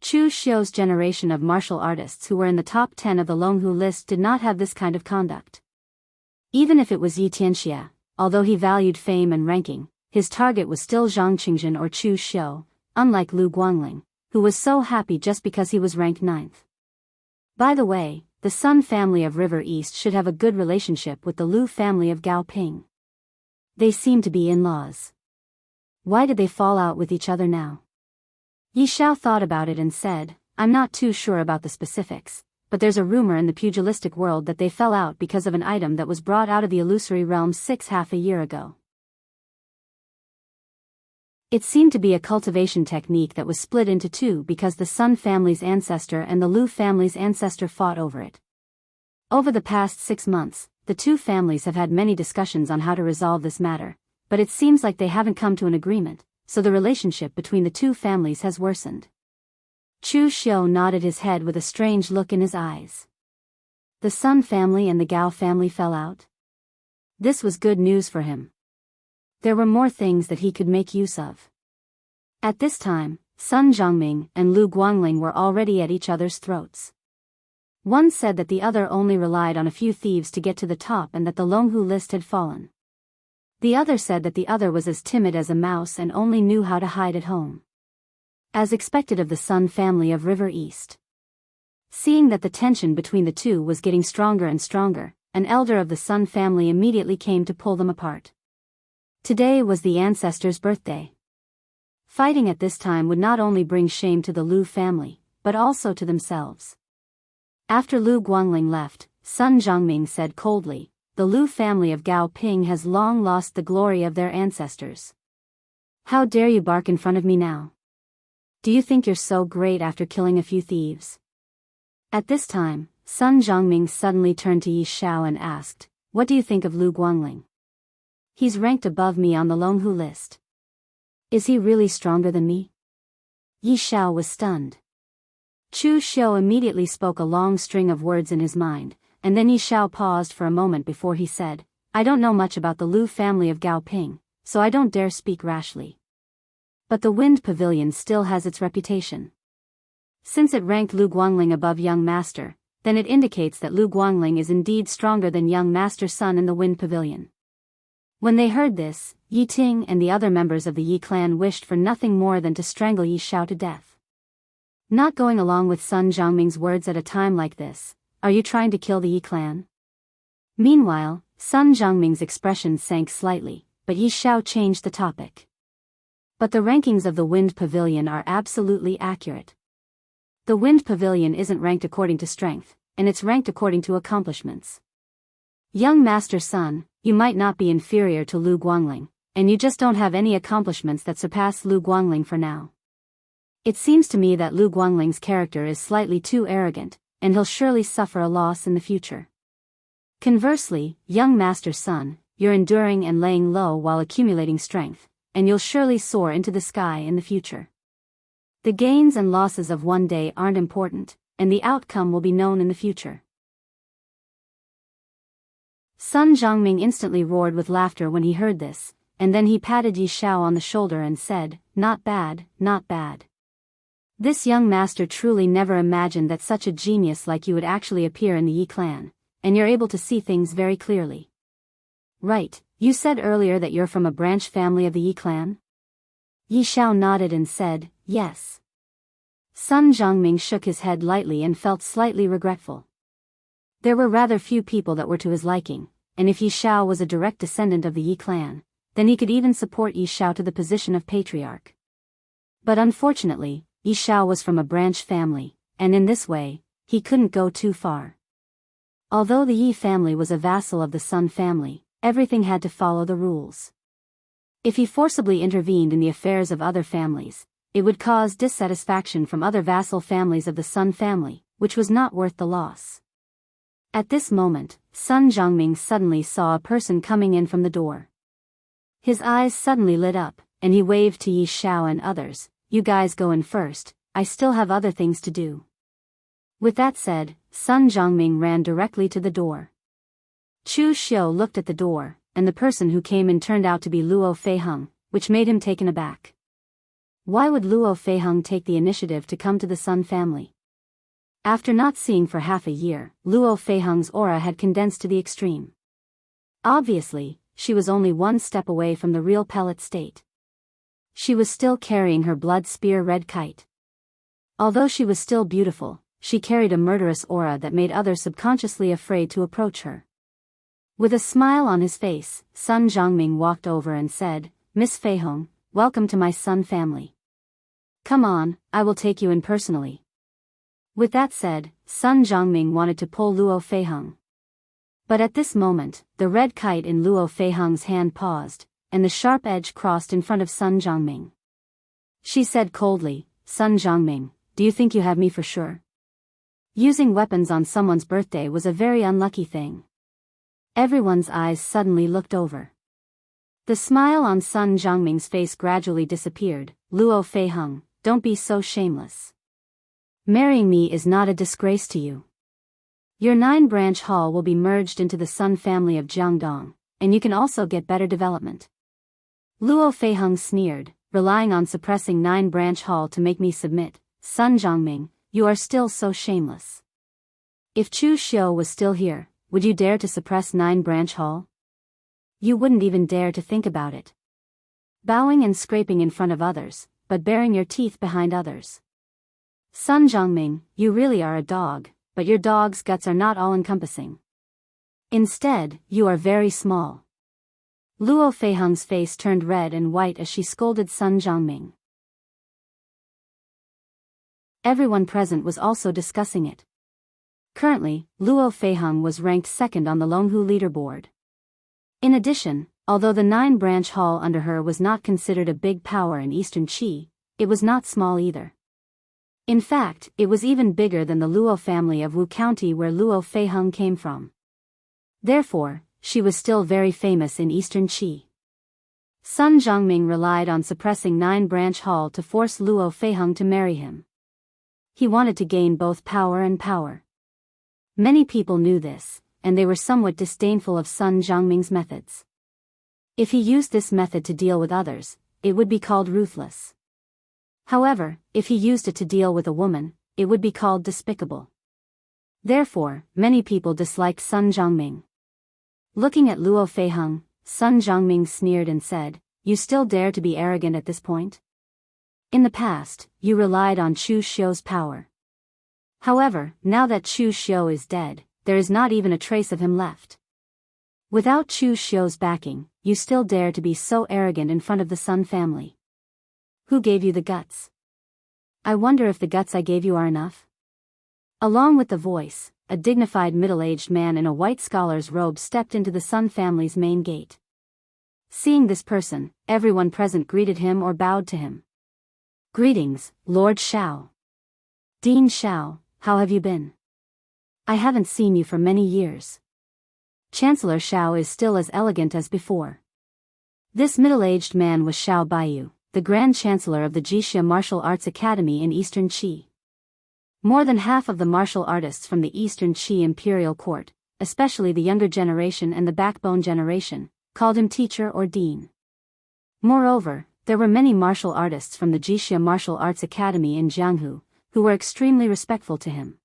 Chu Xiu's generation of martial artists who were in the top 10 of the Longhu list did not have this kind of conduct. Even if it was Yi Tianxia, although he valued fame and ranking, his target was still Zhang Qingzhen or Chu Xiu, unlike Lu Guangling, who was so happy just because he was ranked 9th. By the way, the Sun family of River East should have a good relationship with the Lu family of Gao Ping. They seem to be in-laws. Why did they fall out with each other now? Yi Xiao thought about it and said, "I'm not too sure about the specifics, but there's a rumor in the pugilistic world that they fell out because of an item that was brought out of the illusory realm half a year ago." It seemed to be a cultivation technique that was split into two because the Sun family's ancestor and the Lu family's ancestor fought over it. Over the past 6 months, the two families have had many discussions on how to resolve this matter, but it seems like they haven't come to an agreement, so the relationship between the two families has worsened. Chu Xiu nodded his head with a strange look in his eyes. The Sun family and the Gao family fell out. This was good news for him. There were more things that he could make use of. At this time, Sun Zhongming and Lu Guangling were already at each other's throats. One said that the other only relied on a few thieves to get to the top and that the Longhu list had fallen. The other said that the other was as timid as a mouse and only knew how to hide at home. As expected of the Sun family of River East. Seeing that the tension between the two was getting stronger and stronger, an elder of the Sun family immediately came to pull them apart. Today was the ancestor's birthday. Fighting at this time would not only bring shame to the Lu family, but also to themselves. After Lu Guangling left, Sun Zhongming said coldly, "The Lu family of Gao Ping has long lost the glory of their ancestors. How dare you bark in front of me now? Do you think you're so great after killing a few thieves?" At this time, Sun Zhongming suddenly turned to Yi Xiao and asked, "What do you think of Lu Guangling? He's ranked above me on the Longhu list. Is he really stronger than me?" Yi Xiao was stunned. Chu Xiu immediately spoke a long string of words in his mind, and then Yi Xiao paused for a moment before he said, "I don't know much about the Lu family of Gao Ping, so I don't dare speak rashly. But the Wind Pavilion still has its reputation. Since it ranked Lu Guangling above Young Master, then it indicates that Lu Guangling is indeed stronger than Young Master Sun in the Wind Pavilion." When they heard this, Yi Ting and the other members of the Yi clan wished for nothing more than to strangle Yi Xiao to death. Not going along with Sun Zhongming's words at a time like this, "Are you trying to kill the Yi clan?" Meanwhile, Sun Zhongming's expression sank slightly, but Yi Xiao changed the topic. "But the rankings of the Wind Pavilion are absolutely accurate. The Wind Pavilion isn't ranked according to strength, and it's ranked according to accomplishments. Young Master Sun, you might not be inferior to Lu Guangling, and you just don't have any accomplishments that surpass Lu Guangling for now. It seems to me that Lu Guangling's character is slightly too arrogant, and he'll surely suffer a loss in the future. Conversely, Young Master Sun, you're enduring and laying low while accumulating strength, and you'll surely soar into the sky in the future. The gains and losses of one day aren't important, and the outcome will be known in the future." Sun Zhongming instantly roared with laughter when he heard this, and then he patted Yi Xiao on the shoulder and said, "Not bad, not bad. This young master truly never imagined that such a genius like you would actually appear in the Yi clan, and you're able to see things very clearly. Right, you said earlier that you're from a branch family of the Yi clan?" Yi Xiao nodded and said, "Yes." Sun Zhongming shook his head lightly and felt slightly regretful. There were rather few people that were to his liking, and if Yi Xiao was a direct descendant of the Yi clan, then he could even support Yi Xiao to the position of patriarch. But unfortunately, Yi Xiao was from a branch family, and in this way, he couldn't go too far. Although the Yi family was a vassal of the Sun family, everything had to follow the rules. If he forcibly intervened in the affairs of other families, it would cause dissatisfaction from other vassal families of the Sun family, which was not worth the loss. At this moment, Sun Zhongming suddenly saw a person coming in from the door. His eyes suddenly lit up, and he waved to Yi Xiao and others, "You guys go in first, I still have other things to do." With that said, Sun Zhongming ran directly to the door. Chu Xiu looked at the door, and the person who came in turned out to be Luo Feiheng, which made him taken aback. Why would Luo Feiheng take the initiative to come to the Sun family? After not seeing for half a year, Luo Feiheng's aura had condensed to the extreme. Obviously, she was only one step away from the real pellet state. She was still carrying her blood spear red kite. Although she was still beautiful, she carried a murderous aura that made others subconsciously afraid to approach her. With a smile on his face, Sun Zhongming walked over and said, "Miss Feiheng, welcome to my Sun family. Come on, I will take you in personally." With that said, Sun Zhongming wanted to pull Luo Feiheng. But at this moment, the red kite in Luo Feiheng's hand paused, and the sharp edge crossed in front of Sun Zhongming. She said coldly, Sun Zhongming, do you think you have me for sure? Using weapons on someone's birthday was a very unlucky thing. Everyone's eyes suddenly looked over. The smile on Sun Zhongming's face gradually disappeared. Luo Feiheng, don't be so shameless. Marrying me is not a disgrace to you. Your 9-branch hall will be merged into the Sun family of Jiangdong, and you can also get better development. Luo Feiheng sneered, relying on suppressing 9-branch hall to make me submit. Sun Zhongming, you are still so shameless. If Chu Xiu was still here, would you dare to suppress 9-branch hall? You wouldn't even dare to think about it. Bowing and scraping in front of others, but baring your teeth behind others. Sun Zhongming, you really are a dog, but your dog's guts are not all-encompassing. Instead, you are very small. Luo Feiheng's face turned red and white as she scolded Sun Zhongming. Everyone present was also discussing it. Currently, Luo Feiheng was ranked second on the Longhu leaderboard. In addition, although the 9-branch hall under her was not considered a big power in Eastern Qi, it was not small either. In fact, it was even bigger than the Luo family of Wu County where Luo Feiheng came from. Therefore, she was still very famous in Eastern Qi. Sun Zhongming relied on suppressing 9-branch hall to force Luo Feiheng to marry him. He wanted to gain both power and power. Many people knew this, and they were somewhat disdainful of Sun Zhongming's methods. If he used this method to deal with others, it would be called ruthless. However, if he used it to deal with a woman, it would be called despicable. Therefore, many people disliked Sun Zhongming. Looking at Luo Feiheng, Sun Zhongming sneered and said, you still dare to be arrogant at this point? In the past, you relied on Chu Xiu's power. However, now that Chu Xiu is dead, there is not even a trace of him left. Without Chu Xiu's backing, you still dare to be so arrogant in front of the Sun family. Who gave you the guts? I wonder if the guts I gave you are enough? Along with the voice, a dignified middle-aged man in a white scholar's robe stepped into the Sun family's main gate. Seeing this person, everyone present greeted him or bowed to him. Greetings, Lord Xiao. Dean Xiao, how have you been? I haven't seen you for many years. Chancellor Xiao is still as elegant as before. This middle-aged man was Xiao Baiyu, the Grand Chancellor of the Jixia Martial Arts Academy in Eastern Qi. More than half of the martial artists from the Eastern Qi Imperial Court, especially the younger generation and the backbone generation, called him teacher or dean. Moreover, there were many martial artists from the Jixia Martial Arts Academy in Jianghu, who were extremely respectful to him.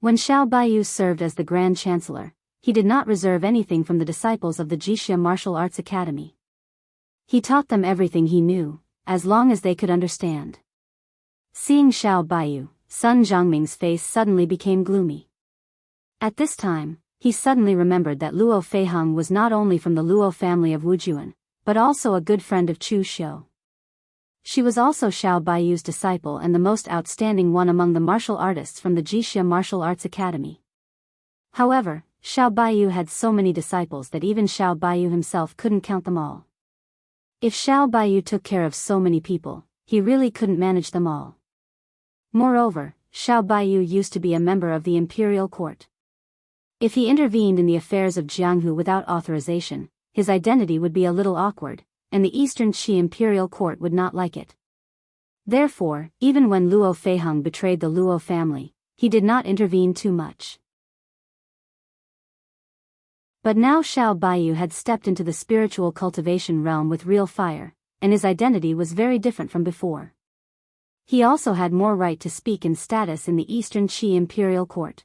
When Xiao Baiyu served as the Grand Chancellor, he did not reserve anything from the disciples of the Jixia Martial Arts Academy. He taught them everything he knew, as long as they could understand. Seeing Xiao Baiyu, Sun Zhongming's face suddenly became gloomy. At this time, he suddenly remembered that Luo Feiheng was not only from the Luo family of Wujuan, but also a good friend of Chu Xiu. She was also Xiao Baiyu's disciple and the most outstanding one among the martial artists from the Jixia Martial Arts Academy. However, Xiao Baiyu had so many disciples that even Xiao Baiyu himself couldn't count them all. If Xiao Baiyu took care of so many people, he really couldn't manage them all. Moreover, Xiao Baiyu used to be a member of the imperial court. If he intervened in the affairs of Jianghu without authorization, his identity would be a little awkward, and the Eastern Qi imperial court would not like it. Therefore, even when Luo Feiheng betrayed the Luo family, he did not intervene too much. But now Xiao Baiyu had stepped into the spiritual cultivation realm with real fire, and his identity was very different from before. He also had more right to speak and status in the Eastern Qi imperial court.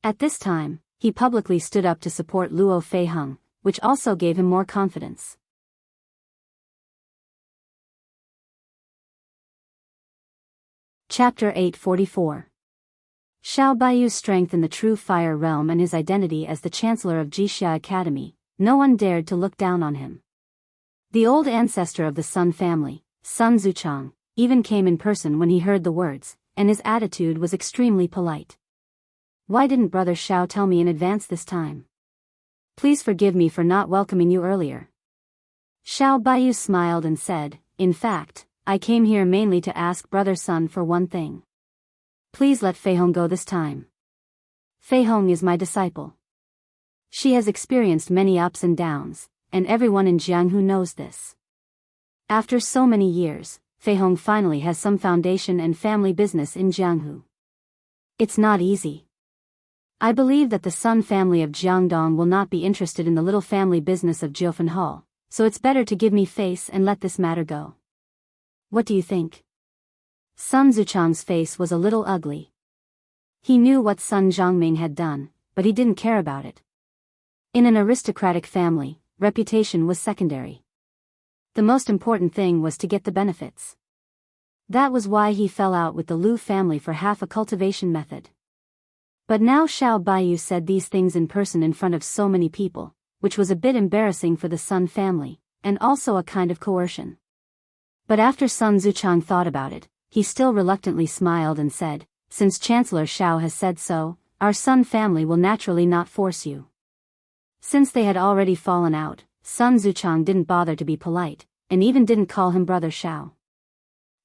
At this time, he publicly stood up to support Luo Feiheng, which also gave him more confidence. Chapter 844. Xiao Baiyu's strength in the true fire realm and his identity as the Chancellor of Jixia Academy, no one dared to look down on him. The old ancestor of the Sun family, Sun Zuchang, even came in person when he heard the words, and his attitude was extremely polite. Why didn't Brother Xiao tell me in advance this time? Please forgive me for not welcoming you earlier. Xiao Baiyu smiled and said, in fact, I came here mainly to ask Brother Sun for one thing. Please let Fei Hong go this time. Fei Hong is my disciple. She has experienced many ups and downs, and everyone in Jianghu knows this. After so many years, Fei Hong finally has some foundation and family business in Jianghu. It's not easy. I believe that the Sun family of Jiangdong will not be interested in the little family business of Jiufen Hall, so it's better to give me face and let this matter go. What do you think? Sun Zuchang's face was a little ugly. He knew what Sun Zhongming had done, but he didn't care about it. In an aristocratic family, reputation was secondary. The most important thing was to get the benefits. That was why he fell out with the Lu family for half a cultivation method. But now Xiao Baiyu said these things in person in front of so many people, which was a bit embarrassing for the Sun family, and also a kind of coercion. But after Sun Zuchang thought about it, he still reluctantly smiled and said, since Chancellor Xiao has said so, our Sun family will naturally not force you. Since they had already fallen out, Sun Zuchang didn't bother to be polite, and even didn't call him Brother Xiao.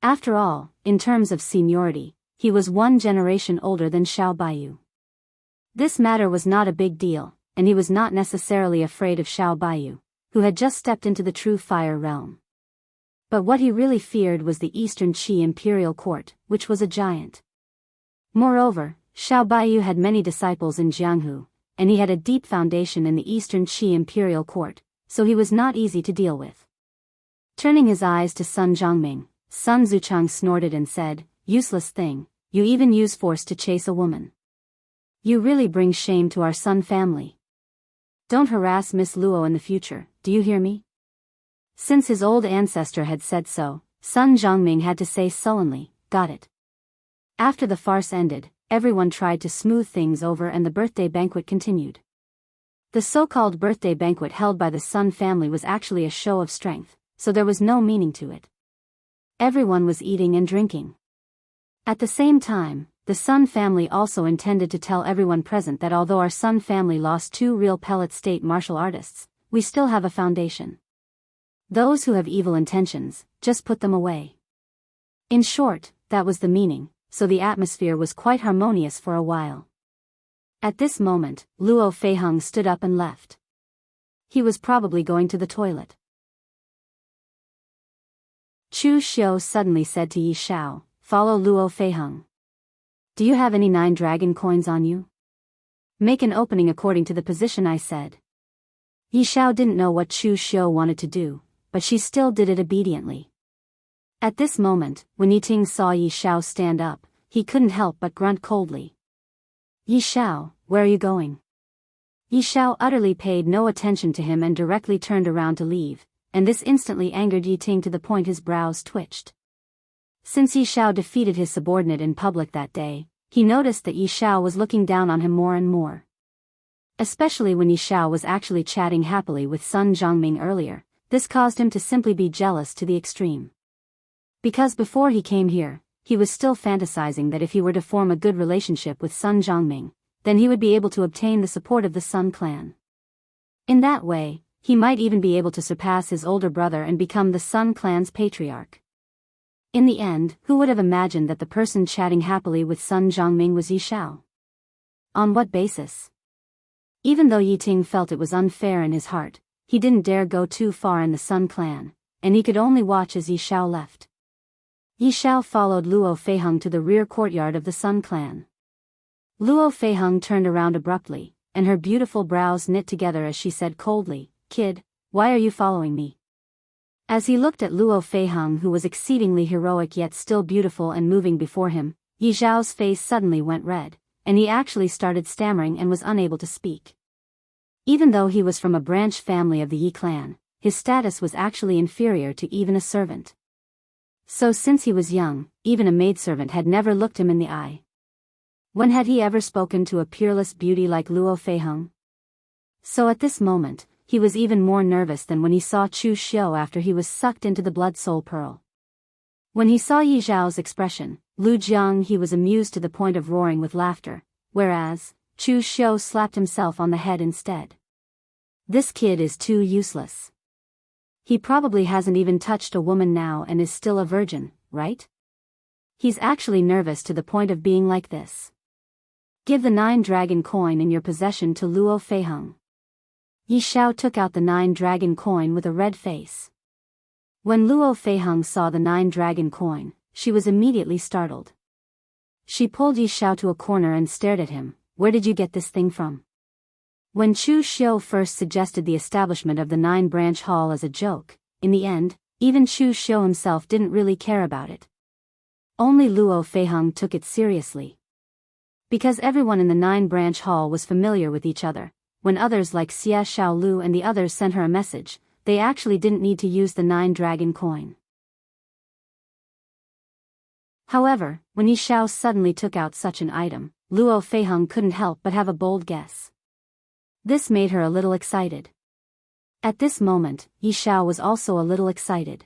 After all, in terms of seniority, he was one generation older than Xiao Baiyu. This matter was not a big deal, and he was not necessarily afraid of Xiao Baiyu, who had just stepped into the true fire realm. But what he really feared was the Eastern Qi imperial court, which was a giant. Moreover, Xiao Baiyu had many disciples in Jianghu, and he had a deep foundation in the Eastern Qi imperial court, so he was not easy to deal with. Turning his eyes to Sun Zhongming, Sun Zuchang snorted and said, useless thing, you even use force to chase a woman. You really bring shame to our Sun family. Don't harass Miss Luo in the future, do you hear me? Since his old ancestor had said so, Sun Zhongming had to say sullenly, got it. After the farce ended, everyone tried to smooth things over and the birthday banquet continued. The so-called birthday banquet held by the Sun family was actually a show of strength, so there was no meaning to it. Everyone was eating and drinking. At the same time, the Sun family also intended to tell everyone present that although our Sun family lost 2 real pellet state martial artists, we still have a foundation. Those who have evil intentions, just put them away. In short, that was the meaning, so the atmosphere was quite harmonious for a while. At this moment, Luo Feiheng stood up and left. He was probably going to the toilet. Chu Xiu suddenly said to Yi Shao, follow Luo Feiheng. Do you have any 9 dragon coins on you? Make an opening according to the position I said. Yi Shao didn't know what Chu Xiu wanted to do, but she still did it obediently. At this moment, when Yiting saw Yi Shao stand up, he couldn't help but grunt coldly. Yi Shao, where are you going? Yi Shao utterly paid no attention to him and directly turned around to leave, and this instantly angered Yiting to the point his brows twitched. Since Yi Shao defeated his subordinate in public that day, he noticed that Yi Shao was looking down on him more and more. Especially when Yi Shao was actually chatting happily with Sun Zhongming earlier, this caused him to simply be jealous to the extreme. Because before he came here, he was still fantasizing that if he were to form a good relationship with Sun Zhongming, then he would be able to obtain the support of the Sun clan. In that way, he might even be able to surpass his older brother and become the Sun clan's patriarch. In the end, who would have imagined that the person chatting happily with Sun Zhongming was Yi Shao? On what basis? Even though Yiting felt it was unfair in his heart, he didn't dare go too far in the Sun clan, and he could only watch as Yi Shao left. Yi Shao followed Luo Feiheng to the rear courtyard of the Sun clan. Luo Feiheng turned around abruptly, and her beautiful brows knit together as she said coldly, "Kid, why are you following me?" As he looked at Luo Feiheng, who was exceedingly heroic yet still beautiful and moving before him, Yi Zhao's face suddenly went red, and he actually started stammering and was unable to speak. Even though he was from a branch family of the Yi clan, his status was actually inferior to even a servant. So since he was young, even a maidservant had never looked him in the eye. When had he ever spoken to a peerless beauty like Luo Feiheng? So at this moment, he was even more nervous than when he saw Chu Xiu after he was sucked into the blood soul pearl. When he saw Yi Zhao's expression, Lu Jiang he was amused to the point of roaring with laughter, whereas, Chu Xiu slapped himself on the head instead. This kid is too useless. He probably hasn't even touched a woman now and is still a virgin, right? He's actually nervous to the point of being like this. Give the 9-dragon coin in your possession to Luo Feiheng. Yi Xiao took out the 9-dragon coin with a red face. When Luo Feiheng saw the 9-dragon coin, she was immediately startled. She pulled Yi Xiao to a corner and stared at him. Where did you get this thing from? When Chu Xiu first suggested the establishment of the 9-branch hall as a joke, in the end, even Chu Xiu himself didn't really care about it. Only Luo Feiheng took it seriously. Because everyone in the 9-branch hall was familiar with each other, when others like Xia Xiaolu and the others sent her a message, they actually didn't need to use the 9-dragon coin. However, when Yi Xiao suddenly took out such an item, Luo Feiheng couldn't help but have a bold guess. This made her a little excited. At this moment, Yi Xiao was also a little excited.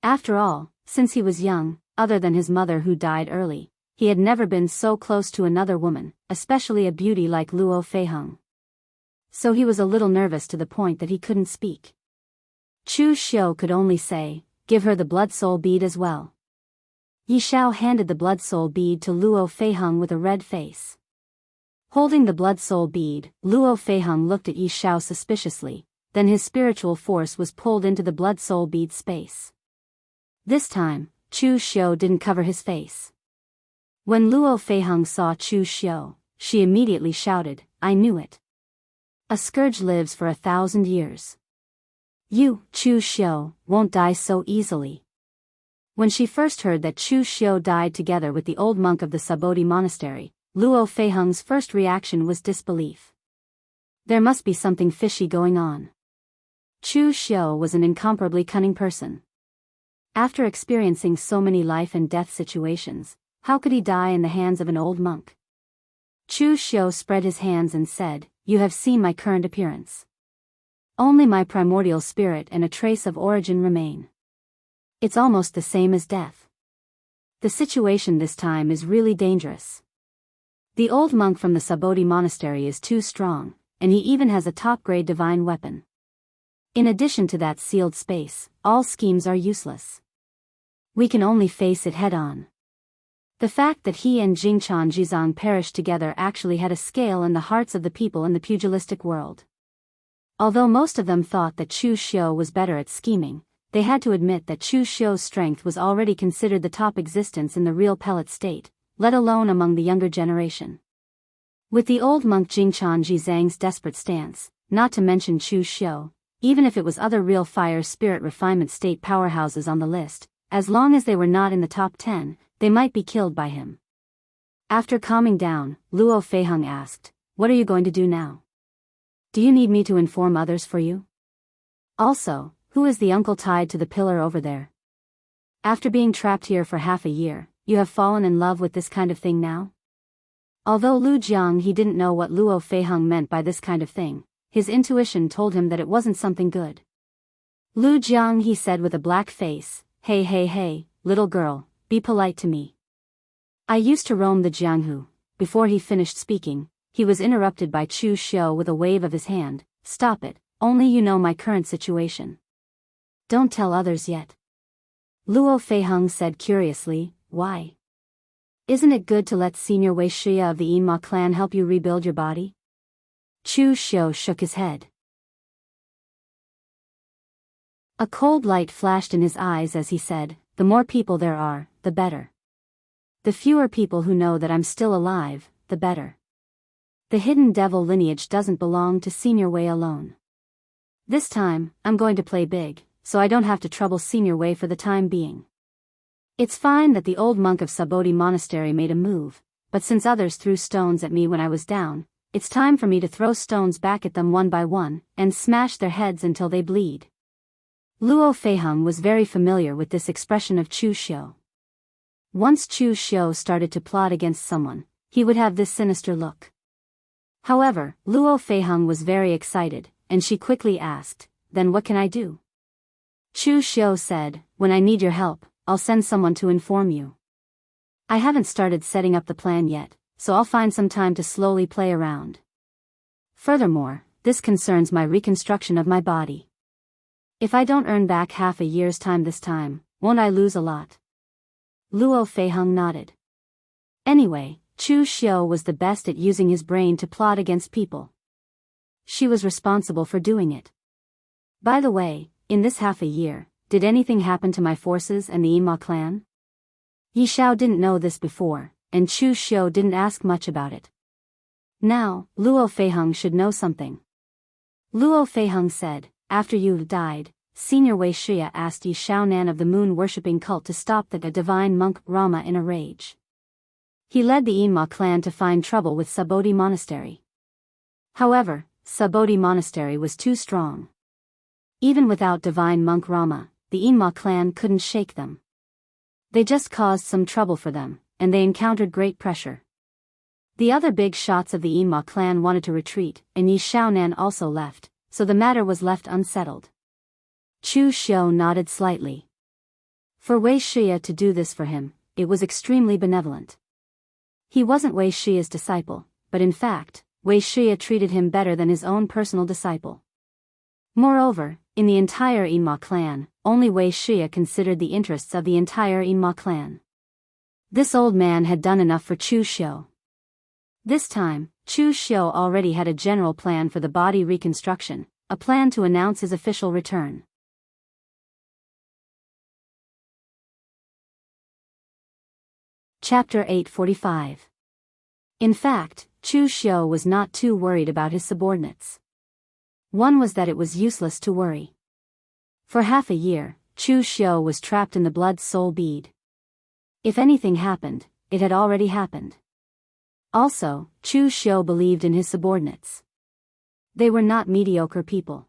After all, since he was young, other than his mother who died early, he had never been so close to another woman, especially a beauty like Luo Feiheng. So he was a little nervous to the point that he couldn't speak. Chu Xiu could only say, "Give her the blood soul bead as well." Yi Xiao handed the blood soul bead to Luo Feiheng with a red face. Holding the blood soul bead, Luo Feiheng looked at Yi Xiao suspiciously, then his spiritual force was pulled into the blood soul bead space. This time, Chu Xiu didn't cover his face. When Luo Feiheng saw Chu Xiu, she immediately shouted, "I knew it. A scourge lives for 1,000 years. You, Chu Xiu, won't die so easily." When she first heard that Chu Xiu died together with the old monk of the Sabodi monastery, Luo Feiheng's first reaction was disbelief. There must be something fishy going on. Chu Xiu was an incomparably cunning person. After experiencing so many life and death situations, how could he die in the hands of an old monk? Chu Xiu spread his hands and said, "You have seen my current appearance. Only my primordial spirit and a trace of origin remain. It's almost the same as death. The situation this time is really dangerous. The old monk from the Sabodi monastery is too strong, and he even has a top-grade divine weapon. In addition to that sealed space, all schemes are useless. We can only face it head-on." The fact that he and Jingchan Jizang perished together actually had a scale in the hearts of the people in the pugilistic world. Although most of them thought that Chu Xiu was better at scheming, they had to admit that Chu Xiu's strength was already considered the top existence in the real pellet state, let alone among the younger generation. With the old monk Jingchan Jizang's desperate stance, not to mention Chu Xiu, even if it was other real fire spirit refinement state powerhouses on the list, as long as they were not in the top 10, they might be killed by him. After calming down, Luo Feiheng asked, "What are you going to do now? Do you need me to inform others for you? Also, who is the uncle tied to the pillar over there? After being trapped here for half a year, you have fallen in love with this kind of thing now?" Although Lu Jiang he didn't know what Luo Feiheng meant by this kind of thing, his intuition told him that it wasn't something good. "Lu Jiang," he said with a black face, hey, little girl, be polite to me. I used to roam the Jianghu." Before he finished speaking, he was interrupted by Chu Xiu with a wave of his hand. "Stop it, only you know my current situation. Don't tell others yet." Luo Feiheng said curiously, "Why? Isn't it good to let Senior Wei Shia of the Yinma clan help you rebuild your body?" Chu Xiu shook his head. A cold light flashed in his eyes as he said, "The more people there are, the better. The fewer people who know that I'm still alive, the better. The hidden devil lineage doesn't belong to Senior Wei alone. This time, I'm going to play big, so I don't have to trouble Senior Wei for the time being. It's fine that the old monk of Sabodi Monastery made a move, but since others threw stones at me when I was down, it's time for me to throw stones back at them one by one, and smash their heads until they bleed." Luo Feiheng was very familiar with this expression of Chu Xiu. Once Chu Xiu started to plot against someone, he would have this sinister look. However, Luo Feiheng was very excited, and she quickly asked, "Then what can I do?" Chu Xiu said, "When I need your help, I'll send someone to inform you. I haven't started setting up the plan yet, so I'll find some time to slowly play around. Furthermore, this concerns my reconstruction of my body. If I don't earn back half a year's time this time, won't I lose a lot? Luo Feiheng nodded. Anyway, Chu Xiu was the best at using his brain to plot against people. She was responsible for doing it. By the way, in this half a year, did anything happen to my forces and the Yinma clan? Yi Xiao didn't know this before, and Chu Xiu didn't ask much about it. Now, Luo Feiheng should know something. Luo Feiheng said, after you died, Senior Wei Shia asked Yi Xiaonan of the moon-worshipping cult to stop the divine monk Rama in a rage. He led the Yinma clan to find trouble with Sabodhi Monastery. However, Sabodhi Monastery was too strong. Even without divine monk Rama, the Yinma clan couldn't shake them. They just caused some trouble for them, and they encountered great pressure. The other big shots of the Yinma clan wanted to retreat, and Yi Xiaonan also left, so the matter was left unsettled. Chu Xiu nodded slightly. For Wei Shia to do this for him, it was extremely benevolent. He wasn't Wei Shia's disciple, but in fact, Wei Shia treated him better than his own personal disciple. Moreover, in the entire Yinma clan, only Wei Shia considered the interests of the entire Yinma clan. This old man had done enough for Chu Xiu. This time, Chu Xiu already had a general plan for the body reconstruction, a plan to announce his official return. Chapter 845. In fact, Chu Xiu was not too worried about his subordinates. One was that it was useless to worry. For half a year, Chu Xiu was trapped in the blood-soul bead. If anything happened, it had already happened. Also, Chu Xiu believed in his subordinates. They were not mediocre people.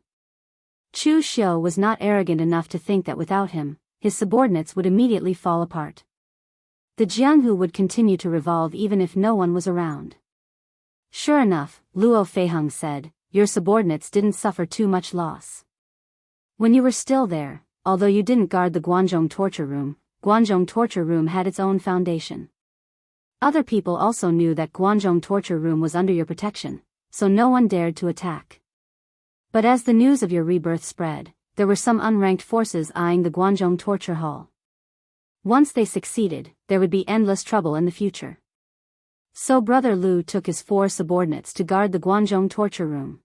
Chu Xiu was not arrogant enough to think that without him, his subordinates would immediately fall apart. The Jianghu would continue to revolve even if no one was around. Sure enough, Luo Feiheng said, your subordinates didn't suffer too much loss. When you were still there, although you didn't guard the Guanzhong torture room had its own foundation. Other people also knew that Guanzhong torture room was under your protection, so no one dared to attack. But as the news of your rebirth spread, there were some unranked forces eyeing the Guanzhong torture hall. Once they succeeded, there would be endless trouble in the future. So Brother Lu took his 4 subordinates to guard the Guanzhong torture room.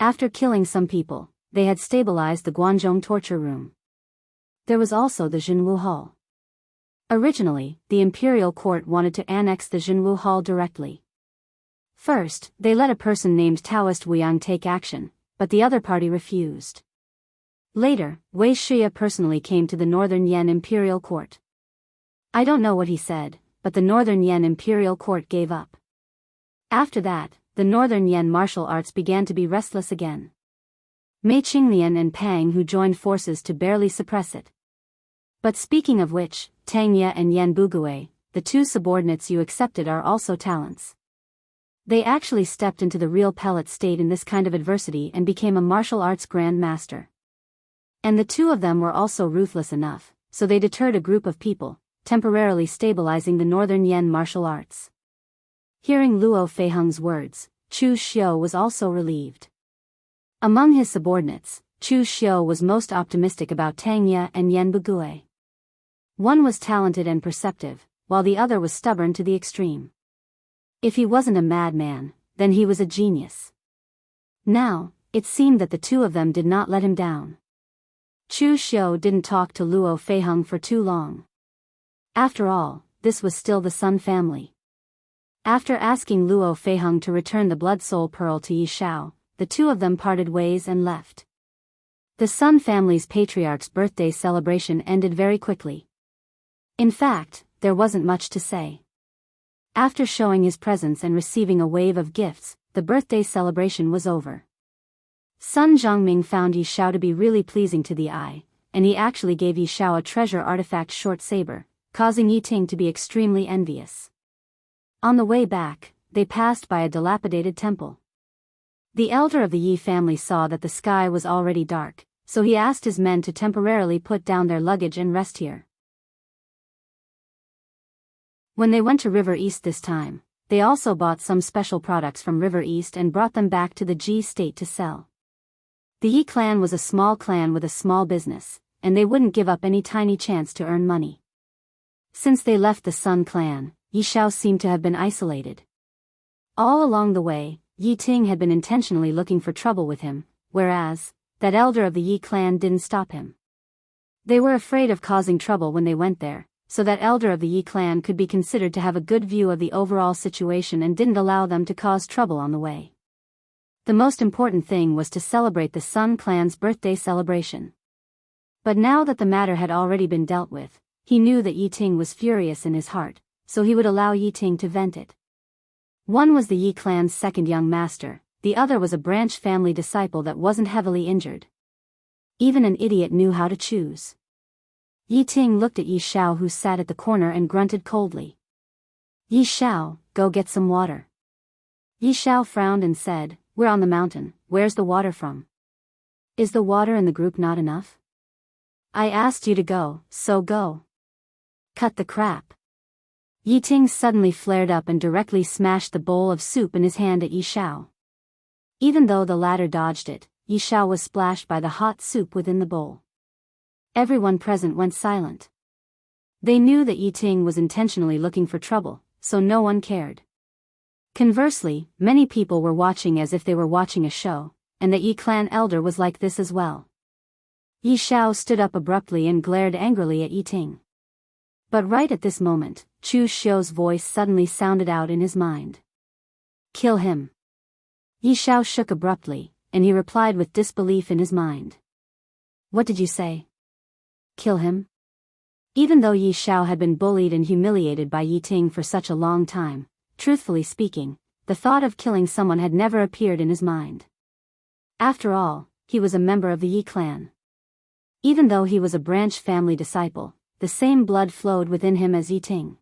After killing some people, they had stabilized the Guanzhong torture room. There was also the Jianghu hall. Originally, the imperial court wanted to annex the Jianghu hall directly. First, they let a person named Daoist Wuyang take action, but the other party refused. Later, Wei Shia personally came to the Northern Yan Imperial Court. I don't know what he said, but the Northern Yan Imperial Court gave up. After that, the Northern Yan martial arts began to be restless again. Mei Qinglian and Pang Hu joined forces to barely suppress it. But speaking of which, Tang Ye and Yan Bugui, the 2 subordinates you accepted, are also talents. They actually stepped into the real pellet state in this kind of adversity and became a martial arts grand master. And the 2 of them were also ruthless enough, so they deterred a group of people, temporarily stabilizing the Northern Yan martial arts. Hearing Luo Feiheng's words, Chu Xiu was also relieved. Among his subordinates, Chu Xiu was most optimistic about Tang Ye and Yan Bugui. One was talented and perceptive, while the other was stubborn to the extreme. If he wasn't a madman, then he was a genius. Now, it seemed that the 2 of them did not let him down. Chu Xiu didn't talk to Luo Feiheng for too long. After all, this was still the Sun family. After asking Luo Feiheng to return the Blood Soul Pearl to Yi Xiao, the 2 of them parted ways and left. The Sun family's patriarch's birthday celebration ended very quickly. In fact, there wasn't much to say. After showing his presence and receiving a wave of gifts, the birthday celebration was over. Sun Zhongming found Yi Xiao to be really pleasing to the eye, and he actually gave Yi Xiao a treasure artifact short saber, causing Yi Ting to be extremely envious. On the way back, they passed by a dilapidated temple. The elder of the Yi family saw that the sky was already dark, so he asked his men to temporarily put down their luggage and rest here. When they went to River East this time, they also bought some special products from River East and brought them back to the Ji state to sell. The Yi clan was a small clan with a small business, and they wouldn't give up any tiny chance to earn money. Since they left the Sun clan, Yi Xiao seemed to have been isolated. All along the way, Yi Ting had been intentionally looking for trouble with him, whereas, that elder of the Yi clan didn't stop him. They were afraid of causing trouble when they went there, so that elder of the Yi clan could be considered to have a good view of the overall situation and didn't allow them to cause trouble on the way. The most important thing was to celebrate the Sun clan's birthday celebration. But now that the matter had already been dealt with, he knew that Yi Ting was furious in his heart, so he would allow Yi Ting to vent it. One was the Yi clan's second young master, the other was a branch family disciple that wasn't heavily injured. Even an idiot knew how to choose. Yi Ting looked at Yi Xiao, who sat at the corner, and grunted coldly. "Yi Xiao, go get some water." Yi Xiao frowned and said, "We're on the mountain, where's the water from? Is the water in the group not enough? I asked you to go, so go. Cut the crap." Yi Ting suddenly flared up and directly smashed the bowl of soup in his hand at Yi Xiao. Even though the latter dodged it, Yi Xiao was splashed by the hot soup within the bowl. Everyone present went silent. They knew that Yi Ting was intentionally looking for trouble, so no one cared. Conversely, many people were watching as if they were watching a show, and the Yi clan elder was like this as well. Yi Xiao stood up abruptly and glared angrily at Yi Ting. But right at this moment, Chu Xiu's voice suddenly sounded out in his mind. "Kill him." Yi Xiao shook abruptly, and he replied with disbelief in his mind. "What did you say? Kill him?" Even though Yi Xiao had been bullied and humiliated by Yi Ting for such a long time, truthfully speaking, the thought of killing someone had never appeared in his mind. After all, he was a member of the Yi clan. Even though he was a branch family disciple, the same blood flowed within him as Yi Ting.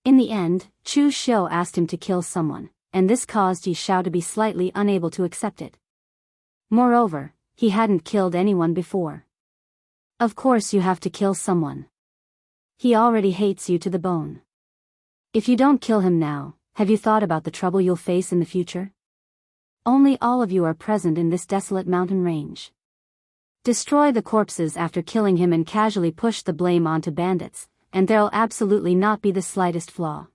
In the end, Chu Xiu asked him to kill someone, and this caused Yi Xiao to be slightly unable to accept it. Moreover, he hadn't killed anyone before. Of course you have to kill someone. He already hates you to the bone. If you don't kill him now, have you thought about the trouble you'll face in the future? Only all of you are present in this desolate mountain range. Destroy the corpses after killing him and casually push the blame onto bandits, and there'll absolutely not be the slightest flaw.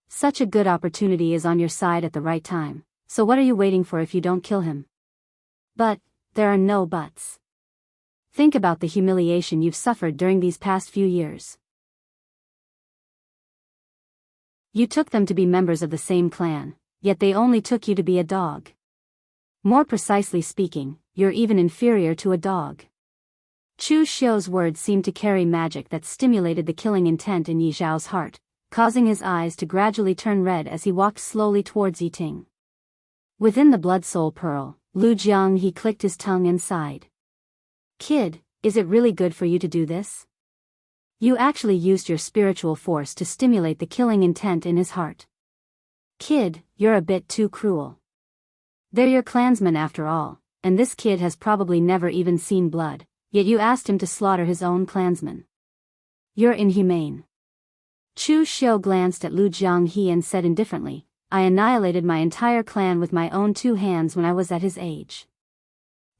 Such a good opportunity is on your side at the right time, so what are you waiting for if you don't kill him? But, there are no buts. Think about the humiliation you've suffered during these past few years. You took them to be members of the same clan, yet they only took you to be a dog. More precisely speaking, you're even inferior to a dog. Chu Xiu's words seemed to carry magic that stimulated the killing intent in Yi Xiao's heart, causing his eyes to gradually turn red as he walked slowly towards Yi Ting. Within the blood soul pearl, Lu Jianghu clicked his tongue and sighed. "Kid, is it really good for you to do this? You actually used your spiritual force to stimulate the killing intent in his heart. Kid, you're a bit too cruel. They're your clansmen after all, and this kid has probably never even seen blood, yet you asked him to slaughter his own clansmen. You're inhumane." Chu Xiu glanced at Lu Jianghu and said indifferently, "I annihilated my entire clan with my own 2 hands when I was at his age."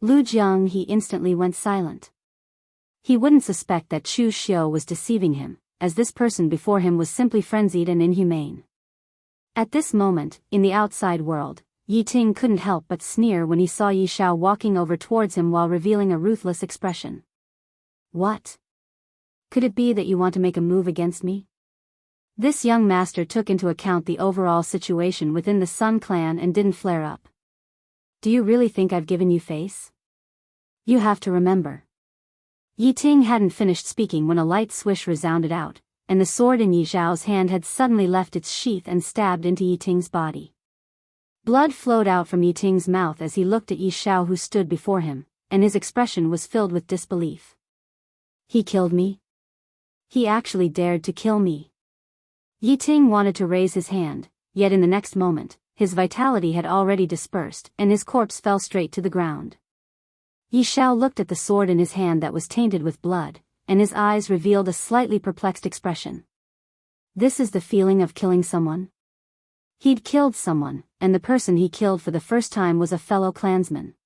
Lu Jianghu instantly went silent. He wouldn't suspect that Chu Xiu was deceiving him, as this person before him was simply frenzied and inhumane. At this moment, in the outside world, Yi Ting couldn't help but sneer when he saw Yi Xiao walking over towards him while revealing a ruthless expression. "What? Could it be that you want to make a move against me?" This young master took into account the overall situation within the Sun clan and didn't flare up. "Do you really think I've given you face? You have to remember." Yi Ting hadn't finished speaking when a light swish resounded out, and the sword in Yi Xiao's hand had suddenly left its sheath and stabbed into Yi Ting's body. Blood flowed out from Yi Ting's mouth as he looked at Yi Xiao, who stood before him, and his expression was filled with disbelief. "He killed me? He actually dared to kill me." Yi Ting wanted to raise his hand, yet in the next moment, his vitality had already dispersed and his corpse fell straight to the ground. Yi Xiao looked at the sword in his hand that was tainted with blood, and his eyes revealed a slightly perplexed expression. This is the feeling of killing someone? He'd killed someone, and the person he killed for the first time was a fellow clansman.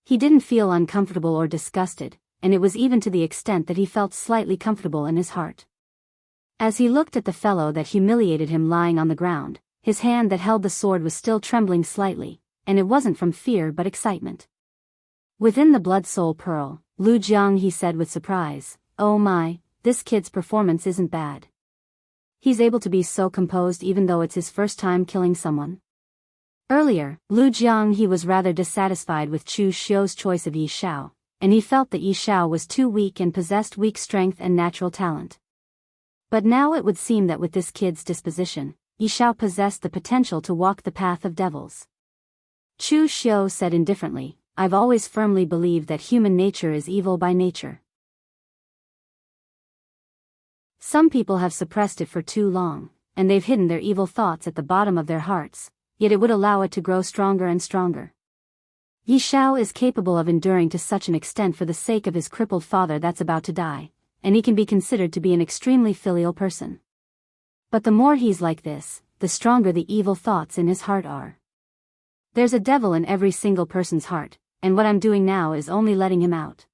He didn't feel uncomfortable or disgusted, and it was even to the extent that he felt slightly comfortable in his heart. As he looked at the fellow that humiliated him lying on the ground, his hand that held the sword was still trembling slightly, and it wasn't from fear but excitement. Within the blood soul pearl, Lu Jiang, he said with surprise, "Oh my, this kid's performance isn't bad. He's able to be so composed even though it's his first time killing someone." Earlier, Lu Jiang he was rather dissatisfied with Chu Xiu's choice of Yi Xiao, and he felt that Yi Xiao was too weak and possessed weak strength and natural talent. But now it would seem that with this kid's disposition, Yi Xiao possessed the potential to walk the path of devils. Chu Xiu said indifferently, "I've always firmly believed that human nature is evil by nature. Some people have suppressed it for too long, and they've hidden their evil thoughts at the bottom of their hearts, yet it would allow it to grow stronger and stronger. Yi Xiao is capable of enduring to such an extent for the sake of his crippled father that's about to die, and he can be considered to be an extremely filial person. But the more he's like this, the stronger the evil thoughts in his heart are. There's a devil in every single person's heart, and what I'm doing now is only letting him out."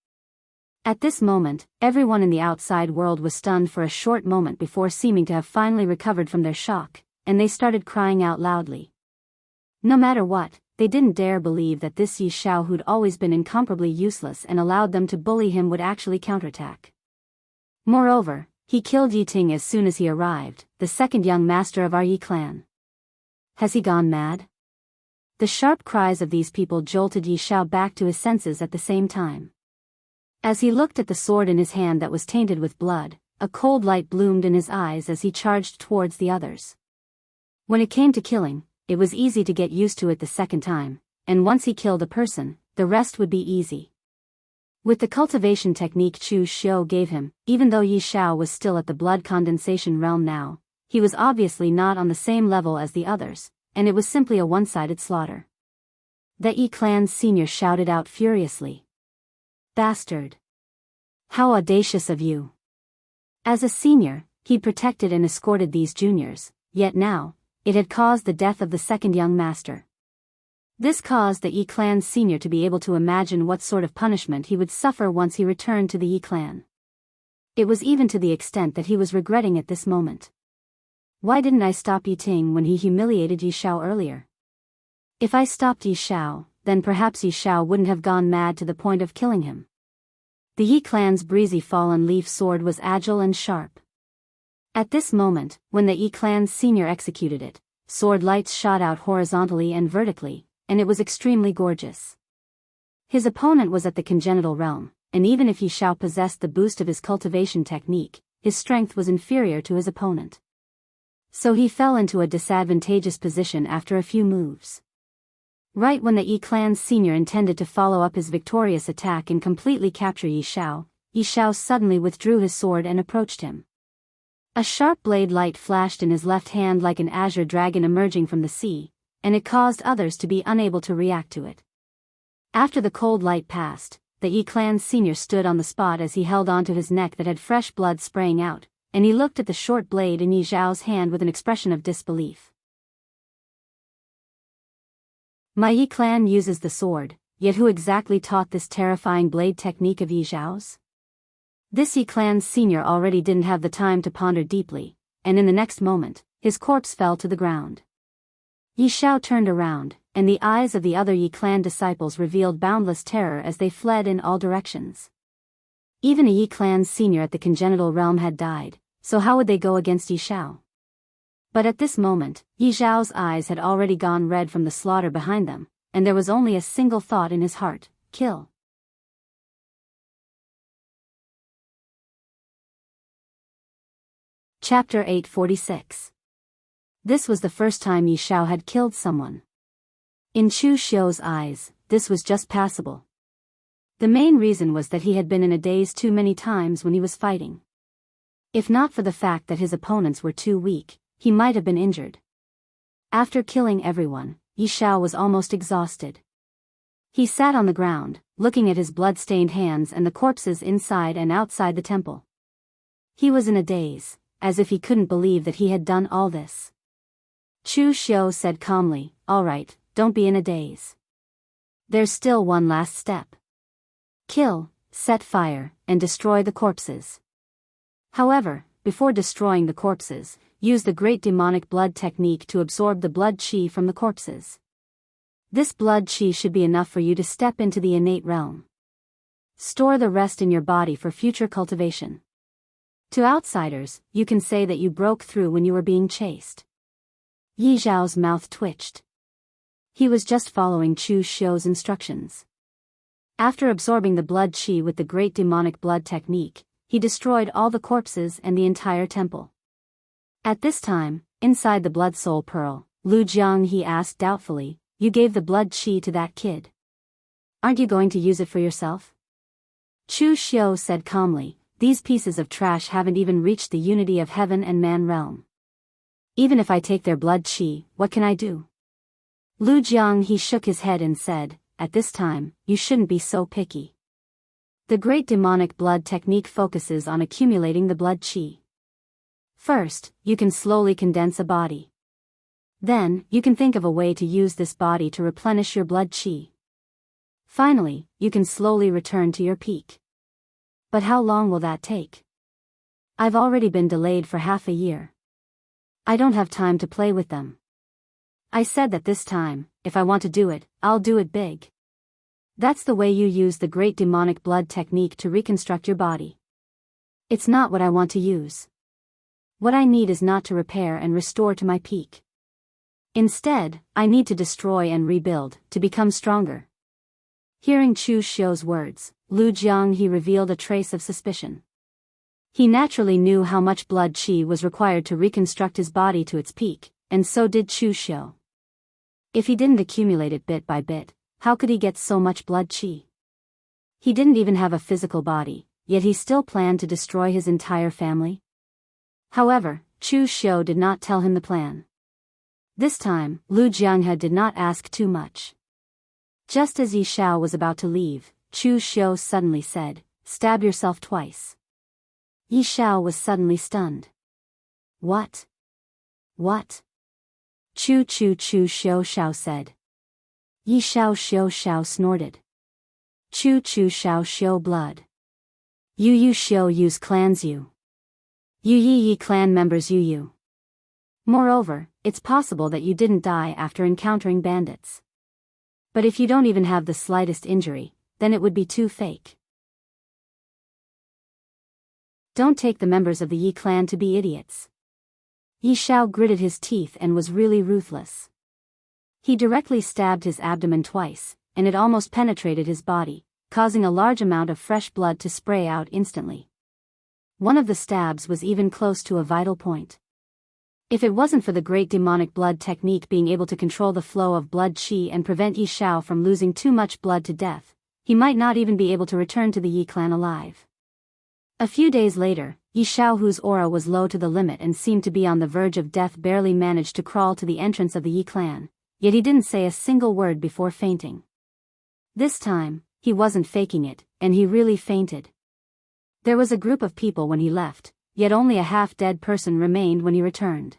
At this moment, everyone in the outside world was stunned for a short moment before seeming to have finally recovered from their shock, and they started crying out loudly. No matter what, they didn't dare believe that this Yi Xiao who'd always been incomparably useless and allowed them to bully him would actually counterattack. Moreover, he killed Yi Ting as soon as he arrived, the second young master of our Yi clan. Has he gone mad? The sharp cries of these people jolted Yi Xiao back to his senses at the same time. As he looked at the sword in his hand that was tainted with blood, a cold light bloomed in his eyes as he charged towards the others. When it came to killing, it was easy to get used to it the second time, and once he killed a person, the rest would be easy. With the cultivation technique Chu Xiu gave him, even though Yi Xiao was still at the blood condensation realm now, he was obviously not on the same level as the others, and it was simply a one-sided slaughter. The Yi clan's senior shouted out furiously. "Bastard! How audacious of you!" As a senior, he protected and escorted these juniors, yet now, it had caused the death of the second young master. This caused the Yi clan's senior to be able to imagine what sort of punishment he would suffer once he returned to the Yi clan. It was even to the extent that he was regretting at this moment. Why didn't I stop Yi Ting when he humiliated Yi Xiao earlier? If I stopped Yi Xiao, then perhaps Yi Xiao wouldn't have gone mad to the point of killing him. The Yi clan's breezy fallen leaf sword was agile and sharp. At this moment, when the Yi clan's senior executed it, sword lights shot out horizontally and vertically, and it was extremely gorgeous. His opponent was at the congenital realm, and even if Yi Xiao possessed the boost of his cultivation technique, his strength was inferior to his opponent. So he fell into a disadvantageous position after a few moves. Right when the Yi clan's senior intended to follow up his victorious attack and completely capture Yi Xiao suddenly withdrew his sword and approached him. A sharp blade light flashed in his left hand like an azure dragon emerging from the sea, and it caused others to be unable to react to it. After the cold light passed, the Yi clan's senior stood on the spot as he held onto his neck that had fresh blood spraying out, and he looked at the short blade in Yi Xiao's hand with an expression of disbelief. My Yi clan uses the sword, yet who exactly taught this terrifying blade technique of Yi Xiao's? This Yi clan's senior already didn't have the time to ponder deeply, and in the next moment, his corpse fell to the ground. Yi Xiao turned around, and the eyes of the other Yi clan disciples revealed boundless terror as they fled in all directions. Even a Yi clan's senior at the congenital realm had died, so how would they go against Yi Xiao? But at this moment, Yi Xiao's eyes had already gone red from the slaughter behind them, and there was only a single thought in his heart: kill. Chapter 846. This was the first time Yi Xiao had killed someone. In Chu Xiu's eyes, this was just passable. The main reason was that he had been in a daze too many times when he was fighting. If not for the fact that his opponents were too weak, he might have been injured. After killing everyone, Yi Xiao was almost exhausted. He sat on the ground, looking at his blood-stained hands and the corpses inside and outside the temple. He was in a daze, as if he couldn't believe that he had done all this. Chu Xiu said calmly, "All right, don't be in a daze. There's still one last step. Kill, set fire, and destroy the corpses. However, before destroying the corpses, use the great demonic blood technique to absorb the blood chi from the corpses. This blood chi should be enough for you to step into the innate realm. Store the rest in your body for future cultivation. To outsiders, you can say that you broke through when you were being chased. Yi Zhao's mouth twitched. He was just following Chu Xiu's instructions. After absorbing the blood chi with the great demonic blood technique, he destroyed all the corpses and the entire temple. At this time, inside the blood soul pearl, Lu Jianghu asked doubtfully, "You gave the blood chi to that kid. Aren't you going to use it for yourself?" Chu Xiu said calmly, "These pieces of trash haven't even reached the unity of heaven and man realm. Even if I take their blood chi, what can I do?" Lu Jianghu shook his head and said, "At this time, you shouldn't be so picky. The great demonic blood technique focuses on accumulating the blood chi. First, you can slowly condense a body. Then, you can think of a way to use this body to replenish your blood chi. Finally, you can slowly return to your peak. But how long will that take? I've already been delayed for half a year. I don't have time to play with them. I said that this time, if I want to do it, I'll do it big. That's the way you use the great demonic blood technique to reconstruct your body. It's not what I want to use. What I need is not to repair and restore to my peak. Instead, I need to destroy and rebuild, to become stronger." Hearing Chu Xiu's words, Lu Jianghu revealed a trace of suspicion. He naturally knew how much blood chi was required to reconstruct his body to its peak, and so did Chu Xiu. If he didn't accumulate it bit by bit, how could he get so much blood chi? He didn't even have a physical body, yet he still planned to destroy his entire family. However, Chu Xiu did not tell him the plan. This time, Lu Jianghu did not ask too much. Just as Yi Xiao was about to leave, Chu Xiu suddenly said, "Stab yourself twice." Yi Xiao was suddenly stunned. What? What? Chu Xiu Xiao said. Yi Xiao snorted. Chu Xiao blood. Yu Xiu use clans Yu. Yu Yi clan members Yu. Moreover, it's possible that you didn't die after encountering bandits. But if you don't even have the slightest injury, then it would be too fake. Don't take the members of the Yi clan to be idiots. Yi Xiao gritted his teeth and was really ruthless. He directly stabbed his abdomen twice, and it almost penetrated his body, causing a large amount of fresh blood to spray out instantly. One of the stabs was even close to a vital point. If it wasn't for the great demonic blood technique being able to control the flow of blood chi and prevent Yi Xiao from losing too much blood to death, he might not even be able to return to the Yi clan alive. A few days later, Yi Xiao, whose aura was low to the limit and seemed to be on the verge of death, barely managed to crawl to the entrance of the Yi clan, yet he didn't say a single word before fainting. This time, he wasn't faking it, and he really fainted. There was a group of people when he left, yet only a half-dead person remained when he returned.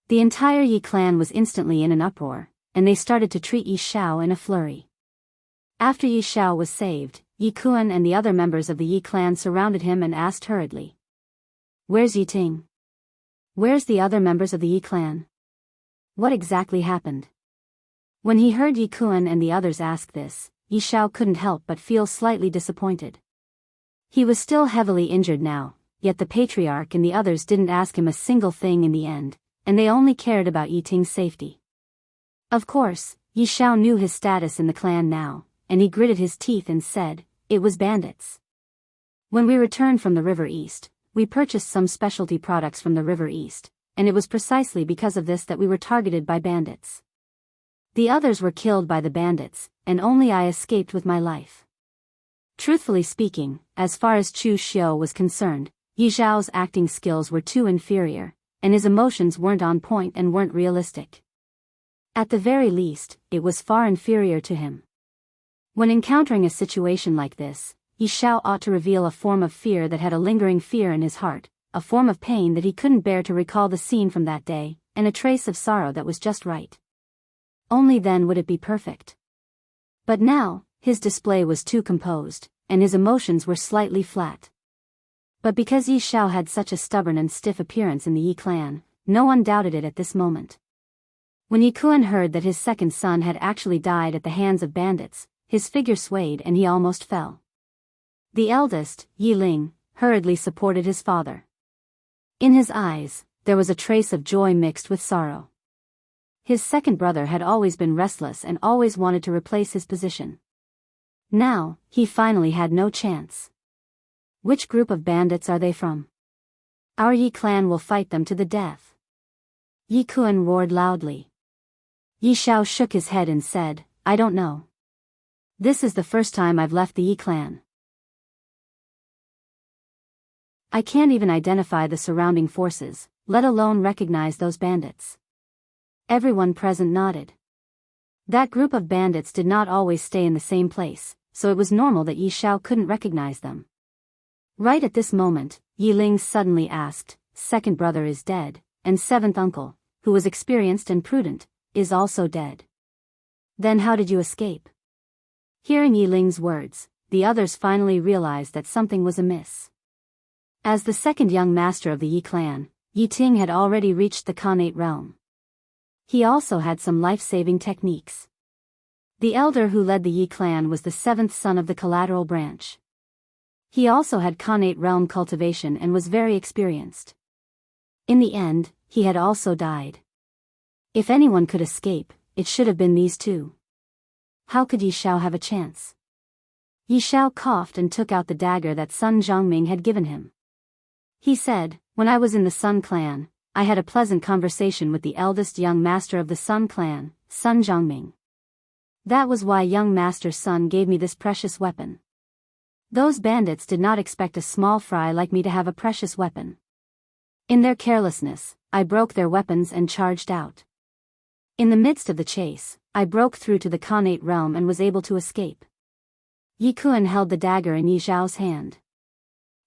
The entire Yi clan was instantly in an uproar, and they started to treat Yi Xiao in a flurry. After Yi Xiao was saved, Yi Kuan and the other members of the Yi clan surrounded him and asked hurriedly, "Where's Yi Ting? Where's the other members of the Yi clan? What exactly happened?" When he heard Yi Kuan and the others ask this, Yi Xiao couldn't help but feel slightly disappointed. He was still heavily injured now, yet the patriarch and the others didn't ask him a single thing in the end, and they only cared about Yi Ting's safety. Of course, Yi Xiao knew his status in the clan now, and he gritted his teeth and said, "It was bandits. When we returned from the River East, we purchased some specialty products from the River East, and it was precisely because of this that we were targeted by bandits. The others were killed by the bandits, and only I escaped with my life." Truthfully speaking, as far as Chu Xiu was concerned, Yi Zhao's acting skills were too inferior, and his emotions weren't on point and weren't realistic. At the very least, it was far inferior to him. When encountering a situation like this, Yi Xiao ought to reveal a form of fear that had a lingering fear in his heart, a form of pain that he couldn't bear to recall the scene from that day, and a trace of sorrow that was just right. Only then would it be perfect. But now, his display was too composed, and his emotions were slightly flat. But because Yi Xiao had such a stubborn and stiff appearance in the Yi clan, no one doubted it at this moment. When Yi Kuan heard that his second son had actually died at the hands of bandits, his figure swayed and he almost fell. The eldest, Yi Ling, hurriedly supported his father. In his eyes, there was a trace of joy mixed with sorrow. His second brother had always been restless and always wanted to replace his position. Now, he finally had no chance. Which group of bandits are they from? Our Yi clan will fight them to the death. Yi Kuan roared loudly. Yi Xiao shook his head and said, I don't know. This is the first time I've left the Yi clan. I can't even identify the surrounding forces, let alone recognize those bandits. Everyone present nodded. That group of bandits did not always stay in the same place, so it was normal that Yi Xiao couldn't recognize them. Right at this moment, Yi Ling suddenly asked, second brother is dead, and seventh uncle, who was experienced and prudent, is also dead. Then how did you escape? Hearing Yi Ling's words, the others finally realized that something was amiss. As the second young master of the Yi clan, Yi Ting had already reached the Khanate realm. He also had some life-saving techniques. The elder who led the Yi clan was the seventh son of the collateral branch. He also had Khanate realm cultivation and was very experienced. In the end, he had also died. If anyone could escape, it should have been these two. How could Yi Xiao have a chance? Yi Xiao coughed and took out the dagger that Sun Zhongming had given him. He said, when I was in the Sun clan, I had a pleasant conversation with the eldest young master of the Sun clan, Sun Zhongming. That was why young master Sun gave me this precious weapon. Those bandits did not expect a small fry like me to have a precious weapon. In their carelessness, I broke their weapons and charged out. In the midst of the chase, I broke through to the Khanate realm and was able to escape. Yi Kuan held the dagger in Yi Xiao's hand.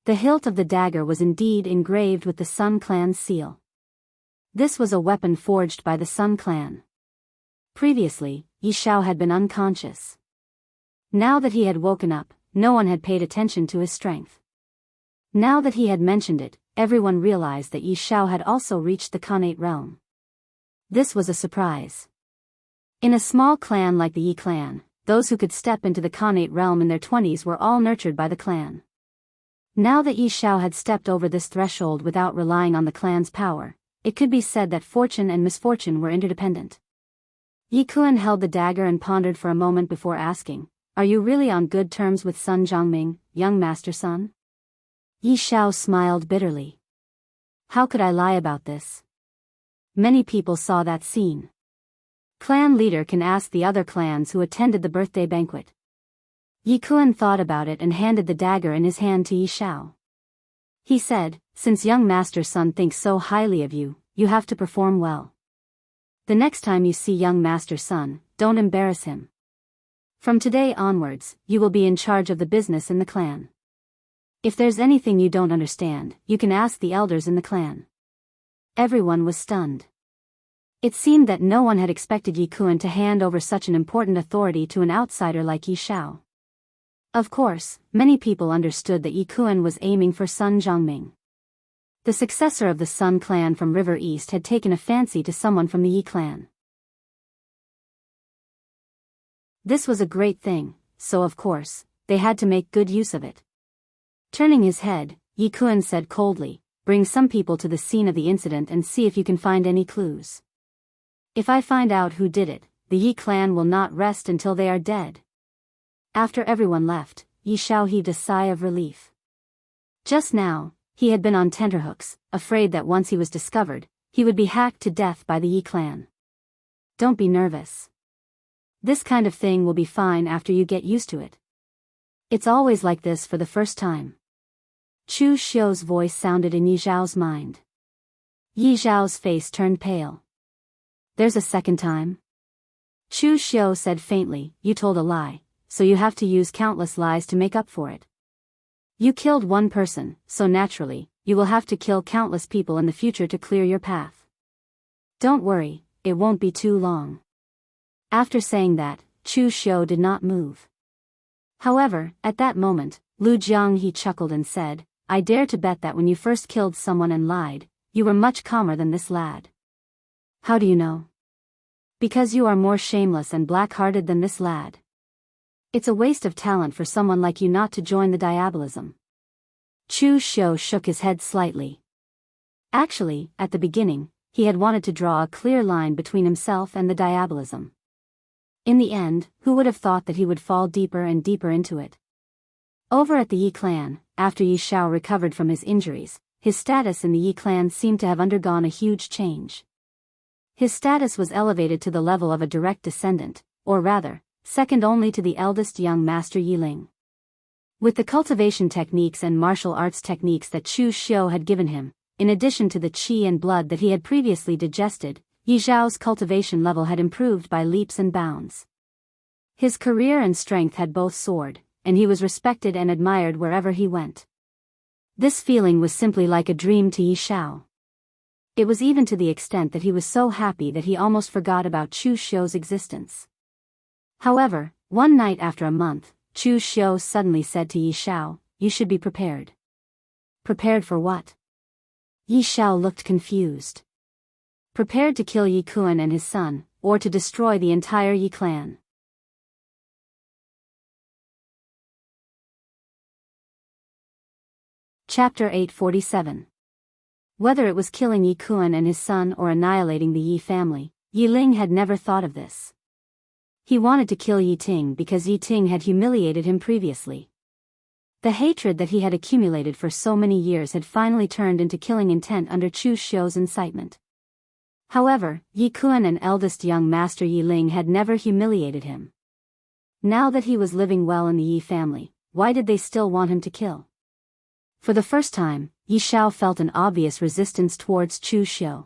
The hilt of the dagger was indeed engraved with the Sun clan's seal. This was a weapon forged by the Sun clan. Previously, Yi Xiao had been unconscious. Now that he had woken up, no one had paid attention to his strength. Now that he had mentioned it, everyone realized that Yi Xiao had also reached the Khanate realm. This was a surprise. In a small clan like the Yi clan, those who could step into the Khanate realm in their 20s were all nurtured by the clan. Now that Yi Xiao had stepped over this threshold without relying on the clan's power, it could be said that fortune and misfortune were interdependent. Yi Kuan held the dagger and pondered for a moment before asking, are you really on good terms with Sun Zhongming, young master Sun? Yi Xiao smiled bitterly. How could I lie about this? Many people saw that scene. Clan leader can ask the other clans who attended the birthday banquet. Yi Kuan thought about it and handed the dagger in his hand to Yi Xiao. He said, since young master Sun thinks so highly of you, you have to perform well. The next time you see young master Sun, don't embarrass him. From today onwards, you will be in charge of the business in the clan. If there's anything you don't understand, you can ask the elders in the clan. Everyone was stunned. It seemed that no one had expected Yi Kuan to hand over such an important authority to an outsider like Yi Xiao. Of course, many people understood that Yi Kuan was aiming for Sun Zhongming. The successor of the Sun clan from River East had taken a fancy to someone from the Yi clan. This was a great thing, so of course, they had to make good use of it. Turning his head, Yi Kuan said coldly, bring some people to the scene of the incident and see if you can find any clues. If I find out who did it, the Yi clan will not rest until they are dead. After everyone left, Yi Xiao heaved a sigh of relief. Just now, he had been on tenterhooks, afraid that once he was discovered, he would be hacked to death by the Yi clan. Don't be nervous. This kind of thing will be fine after you get used to it. It's always like this for the first time. Chu Xiu's voice sounded in Yi Zhao's mind. Yi Zhao's face turned pale. There's a second time? Chu Xiu said faintly, you told a lie, so you have to use countless lies to make up for it. You killed one person, so naturally, you will have to kill countless people in the future to clear your path. Don't worry, it won't be too long. After saying that, Chu Xiu did not move. However, at that moment, Lu Jianghu chuckled and said, I dare to bet that when you first killed someone and lied, you were much calmer than this lad. How do you know? Because you are more shameless and black-hearted than this lad. It's a waste of talent for someone like you not to join the diabolism. Chu Xiu shook his head slightly. Actually, at the beginning, he had wanted to draw a clear line between himself and the diabolism. In the end, who would have thought that he would fall deeper and deeper into it? Over at the Yi clan, after Yi Xiao recovered from his injuries, his status in the Yi clan seemed to have undergone a huge change. His status was elevated to the level of a direct descendant, or rather, second only to the eldest young master Yi Ling. With the cultivation techniques and martial arts techniques that Chu Xiu had given him, in addition to the qi and blood that he had previously digested, Yi Zhao's cultivation level had improved by leaps and bounds. His career and strength had both soared, and he was respected and admired wherever he went. This feeling was simply like a dream to Yi Xiao. It was even to the extent that he was so happy that he almost forgot about Chu Xiu's existence. However, one night after a month, Chu Xiu suddenly said to Yi Xiao, you should be prepared. Prepared for what? Yi Xiao looked confused. Prepared to kill Yi Kuan and his son, or to destroy the entire Yi clan. Chapter 847. Whether it was killing Yi Kuan and his son or annihilating the Yi family, Yi Ling had never thought of this. He wanted to kill Yi Ting because Yi Ting had humiliated him previously. The hatred that he had accumulated for so many years had finally turned into killing intent under Chu Xiu's incitement. However, Yi Kuan and eldest young master Yi Ling had never humiliated him. Now that he was living well in the Yi family, why did they still want him to kill? For the first time, Yi Xiao felt an obvious resistance towards Chu Xiu.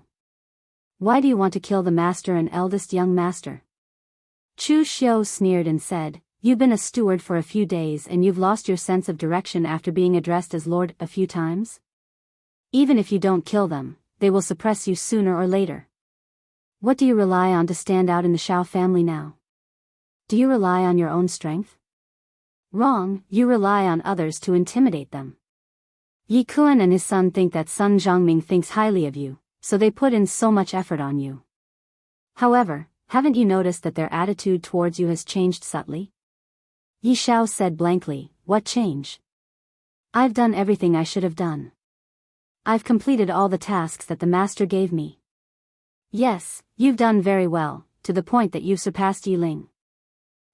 Why do you want to kill the master and eldest young master? Chu Xiu sneered and said, you've been a steward for a few days and you've lost your sense of direction after being addressed as Lord a few times? Even if you don't kill them, they will suppress you sooner or later. What do you rely on to stand out in the Xiao family now? Do you rely on your own strength? Wrong, you rely on others to intimidate them. Yi Kuan and his son think that Sun Zhongming thinks highly of you, so they put in so much effort on you. However, haven't you noticed that their attitude towards you has changed subtly? Yi Xiao said blankly, what change? I've done everything I should have done. I've completed all the tasks that the master gave me. Yes, you've done very well, to the point that you've surpassed Yi Ling.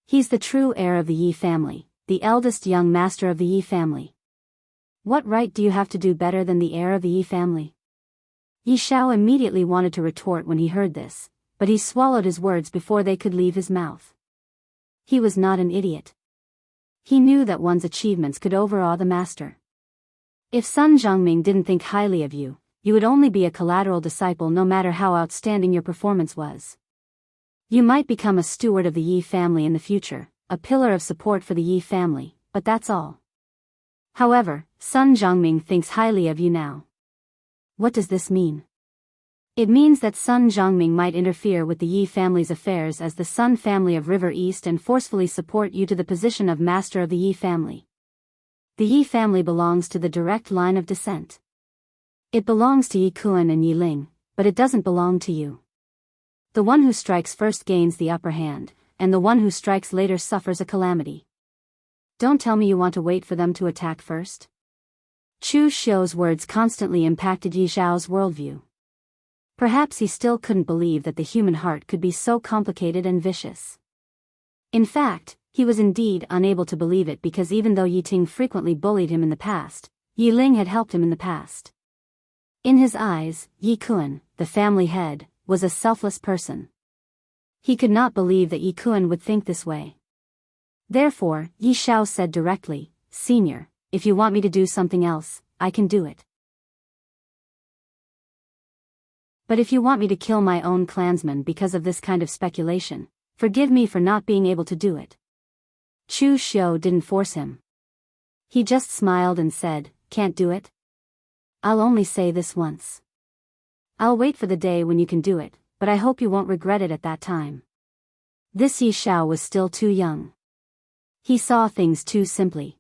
He's the true heir of the Yi family, the eldest young master of the Yi family. What right do you have to do better than the heir of the Yi family? Yi Xiao immediately wanted to retort when he heard this, but he swallowed his words before they could leave his mouth. He was not an idiot. He knew that one's achievements could overawe the master. If Sun Zhongming didn't think highly of you, you would only be a collateral disciple no matter how outstanding your performance was. You might become a steward of the Yi family in the future, a pillar of support for the Yi family, but that's all. However, Sun Zhongming thinks highly of you now. What does this mean? It means that Sun Zhongming might interfere with the Yi family's affairs as the Sun family of River East and forcefully support you to the position of master of the Yi family. The Yi family belongs to the direct line of descent. It belongs to Yi Kuan and Yi Ling, but it doesn't belong to you. The one who strikes first gains the upper hand, and the one who strikes later suffers a calamity. Don't tell me you want to wait for them to attack first. Chu Xiu's words constantly impacted Yi Zhao's worldview. Perhaps he still couldn't believe that the human heart could be so complicated and vicious. In fact, he was indeed unable to believe it because even though Yi Ting frequently bullied him in the past, Yi Ling had helped him in the past. In his eyes, Yi Kuan, the family head, was a selfless person. He could not believe that Yi Kuan would think this way. Therefore, Yi Xiao said directly, Senior, if you want me to do something else, I can do it. But if you want me to kill my own clansmen because of this kind of speculation, forgive me for not being able to do it. Chu Xiu didn't force him. He just smiled and said, can't do it? I'll only say this once. I'll wait for the day when you can do it, but I hope you won't regret it at that time. This Yi Xiao was still too young. He saw things too simply.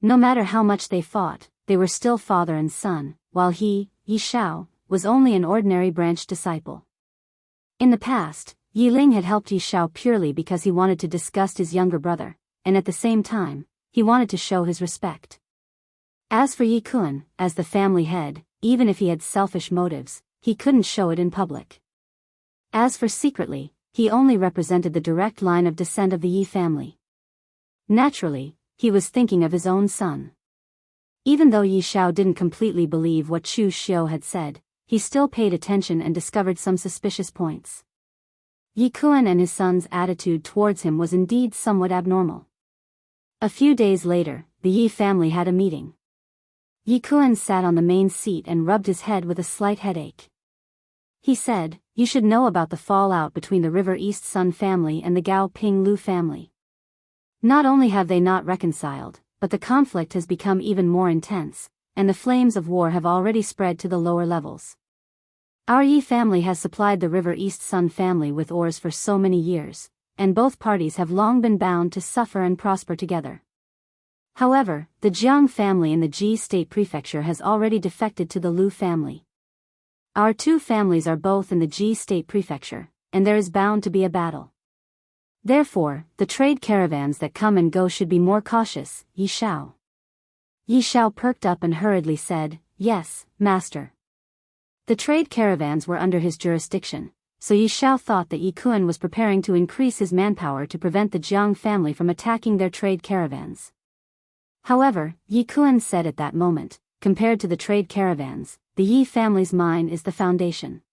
No matter how much they fought, they were still father and son, while he, Yi Xiao, was only an ordinary branch disciple. In the past, Yi Ling had helped Yi Xiao purely because he wanted to disgust his younger brother, and at the same time, he wanted to show his respect. As for Yi Kun, as the family head, even if he had selfish motives, he couldn't show it in public. As for secretly, he only represented the direct line of descent of the Yi family. Naturally, he was thinking of his own son. Even though Yi Xiao didn't completely believe what Chu Xiu had said, he still paid attention and discovered some suspicious points. Yi Kun and his son's attitude towards him was indeed somewhat abnormal. A few days later, the Yi family had a meeting. Yi Kun sat on the main seat and rubbed his head with a slight headache. He said, "You should know about the fallout between the River East Sun family and the Gao Ping Lu family. Not only have they not reconciled, but the conflict has become even more intense, and the flames of war have already spread to the lower levels. Our Yi family has supplied the River East Sun family with ores for so many years, and both parties have long been bound to suffer and prosper together. However, the Jiang family in the Ji State Prefecture has already defected to the Lu family. Our two families are both in the Ji State Prefecture, and there is bound to be a battle. Therefore, the trade caravans that come and go should be more cautious, Yi Xiao." Yi Xiao perked up and hurriedly said, "Yes, master." The trade caravans were under his jurisdiction, so Yi Xiao thought that Yi Kun was preparing to increase his manpower to prevent the Jiang family from attacking their trade caravans. However, Yi Kun said at that moment, compared to the trade caravans, the Yi family's mine is the foundation.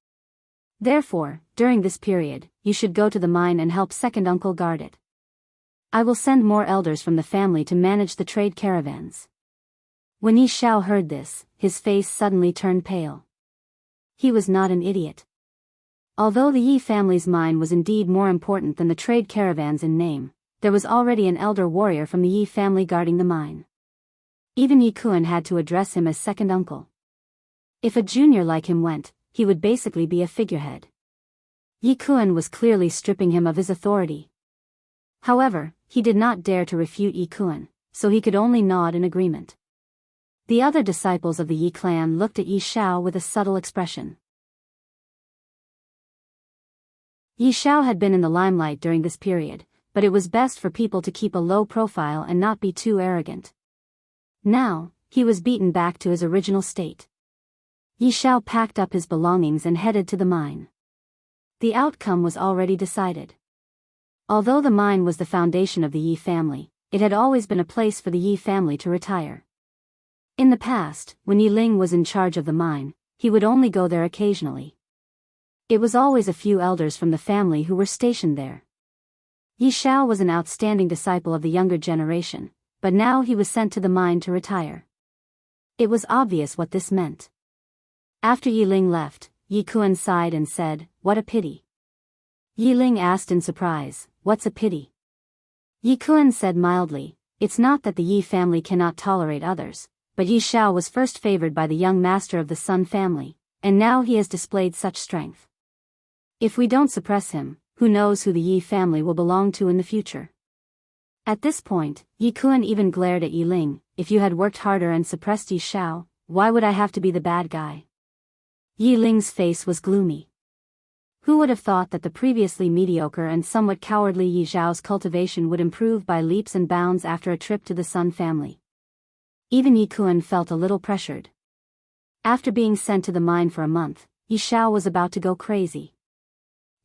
Therefore, during this period, you should go to the mine and help second uncle guard it. I will send more elders from the family to manage the trade caravans." When Yi Xiao heard this, his face suddenly turned pale. He was not an idiot. Although the Yi family's mine was indeed more important than the trade caravans in name, there was already an elder warrior from the Yi family guarding the mine. Even Yi Kun had to address him as second uncle. If a junior like him went, he would basically be a figurehead. Yi Kun was clearly stripping him of his authority. However, he did not dare to refute Yi Kun, so he could only nod in agreement. The other disciples of the Yi clan looked at Yi Xiao with a subtle expression. Yi Xiao had been in the limelight during this period, but it was best for people to keep a low profile and not be too arrogant. Now, he was beaten back to his original state. Yi Xiao packed up his belongings and headed to the mine. The outcome was already decided. Although the mine was the foundation of the Yi family, it had always been a place for the Yi family to retire. In the past, when Yi Ling was in charge of the mine, he would only go there occasionally. It was always a few elders from the family who were stationed there. Yi Xiao was an outstanding disciple of the younger generation, but now he was sent to the mine to retire. It was obvious what this meant. After Yi Ling left, Yi Kun sighed and said, "What a pity." Yi Ling asked in surprise, "What's a pity?" Yi Kun said mildly, "It's not that the Yi family cannot tolerate others, but Yi Xiao was first favored by the young master of the Sun family, and now he has displayed such strength. If we don't suppress him, who knows who the Yi family will belong to in the future." At this point, Yi Kun even glared at Yi Ling, "If you had worked harder and suppressed Yi Xiao, why would I have to be the bad guy?" Yi Ling's face was gloomy. Who would have thought that the previously mediocre and somewhat cowardly Yi Xiao's cultivation would improve by leaps and bounds after a trip to the Sun family? Even Yi Kun felt a little pressured. After being sent to the mine for a month, Yi Xiao was about to go crazy.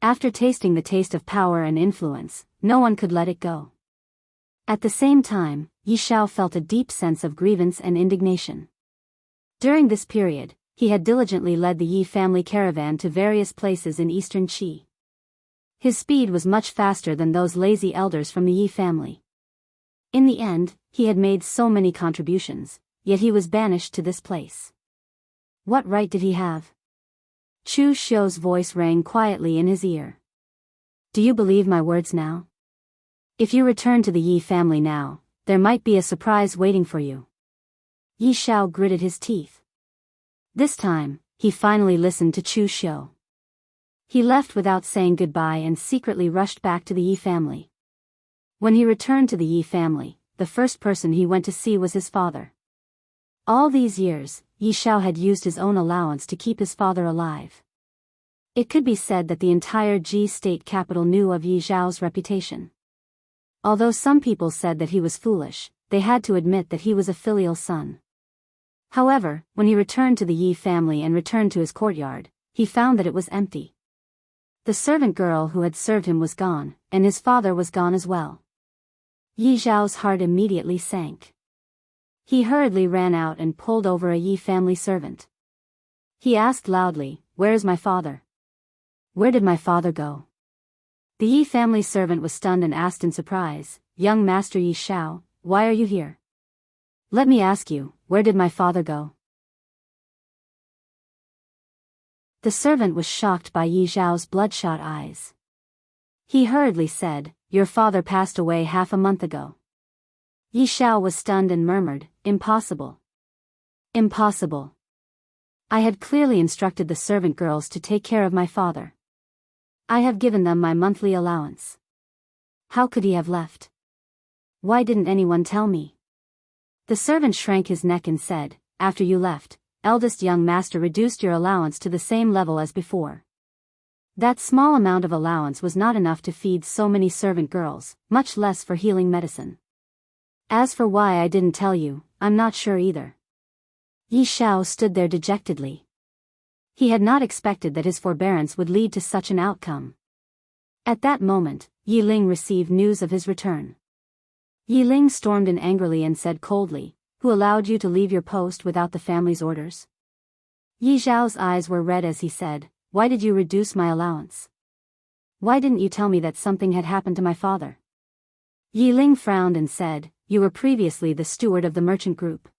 After tasting the taste of power and influence, no one could let it go. At the same time, Yi Xiao felt a deep sense of grievance and indignation. During this period, he had diligently led the Yi family caravan to various places in eastern Qi. His speed was much faster than those lazy elders from the Yi family. In the end, he had made so many contributions, yet he was banished to this place. What right did he have? Chu Xiu's voice rang quietly in his ear. "Do you believe my words now? If you return to the Yi family now, there might be a surprise waiting for you." Yi Xiao gritted his teeth. This time, he finally listened to Chu Xiu. He left without saying goodbye and secretly rushed back to the Yi family. When he returned to the Yi family, the first person he went to see was his father. All these years, Yi Xiao had used his own allowance to keep his father alive. It could be said that the entire Ji state capital knew of Yi Xiao's reputation. Although some people said that he was foolish, they had to admit that he was a filial son. However, when he returned to the Yi family and returned to his courtyard, he found that it was empty. The servant girl who had served him was gone, and his father was gone as well. Yi Xiao's heart immediately sank. He hurriedly ran out and pulled over a Yi family servant. He asked loudly, "Where is my father? Where did my father go?" The Yi family servant was stunned and asked in surprise, "Young Master Yi Xiao, why are you here? Let me ask you, where did my father go?" The servant was shocked by Yi Xiao's bloodshot eyes. He hurriedly said, "Your father passed away half a month ago." Yi Xiao was stunned and murmured, "Impossible. Impossible. I had clearly instructed the servant girls to take care of my father. I have given them my monthly allowance. How could he have left? Why didn't anyone tell me?" The servant shrank his neck and said, "After you left, eldest young master reduced your allowance to the same level as before. That small amount of allowance was not enough to feed so many servant girls, much less for healing medicine. As for why I didn't tell you, I'm not sure either." Yi Xiao stood there dejectedly. He had not expected that his forbearance would lead to such an outcome. At that moment, Yi Ling received news of his return. Yi Ling stormed in angrily and said coldly, "Who allowed you to leave your post without the family's orders?" Yi Xiao's eyes were red as he said, "Why did you reduce my allowance? Why didn't you tell me that something had happened to my father?" Yi Ling frowned and said, "You were previously the steward of the merchant group.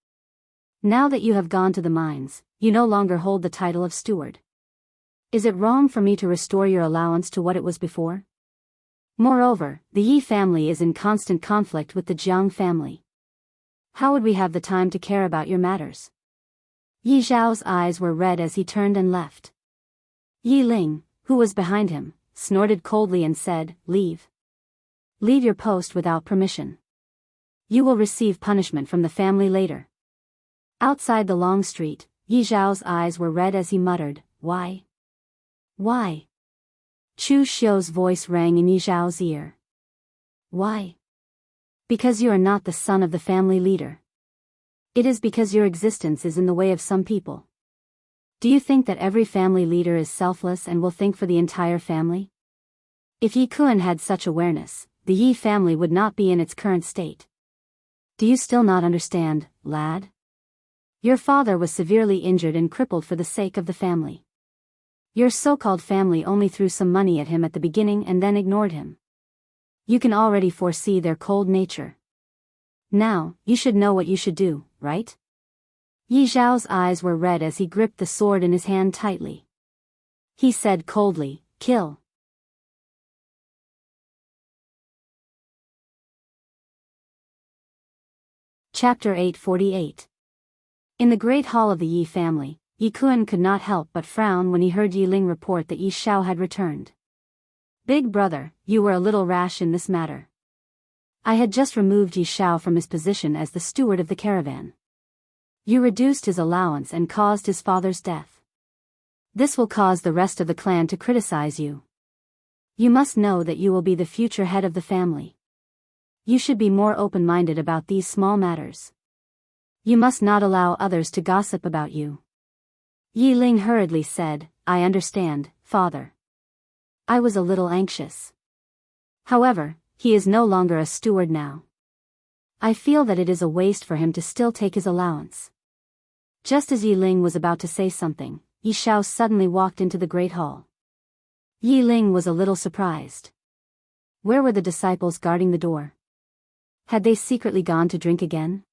Now that you have gone to the mines, you no longer hold the title of steward. Is it wrong for me to restore your allowance to what it was before? Moreover, the Yi family is in constant conflict with the Jiang family. How would we have the time to care about your matters?" Yi Xiao's eyes were red as he turned and left. Yi Ling, who was behind him, snorted coldly and said, "Leave. Leave your post without permission. You will receive punishment from the family later." Outside the long street, Yi Xiao's eyes were red as he muttered, "Why? Why?" Chu Xiu's voice rang in Yi Xiao's ear. "Why? Because you are not the son of the family leader. It is because your existence is in the way of some people. Do you think that every family leader is selfless and will think for the entire family? If Yi Kun had such awareness, the Yi family would not be in its current state. Do you still not understand, lad? Your father was severely injured and crippled for the sake of the family. Your so-called family only threw some money at him at the beginning and then ignored him. You can already foresee their cold nature. Now, you should know what you should do, right?" Yi Xiao's eyes were red as he gripped the sword in his hand tightly. He said coldly, "Kill." Chapter 848. In the great hall of the Yi family, Yi Kun could not help but frown when he heard Yi Ling report that Yi Xiao had returned. "Big brother, you were a little rash in this matter. I had just removed Yi Xiao from his position as the steward of the caravan. You reduced his allowance and caused his father's death. This will cause the rest of the clan to criticize you. You must know that you will be the future head of the family. You should be more open-minded about these small matters. You must not allow others to gossip about you." Yi Ling hurriedly said, "I understand, father. I was a little anxious. However, he is no longer a steward now. I feel that it is a waste for him to still take his allowance." Just as Yi Ling was about to say something, Yi Xiao suddenly walked into the great hall. Yi Ling was a little surprised. Where were the disciples guarding the door? Had they secretly gone to drink again?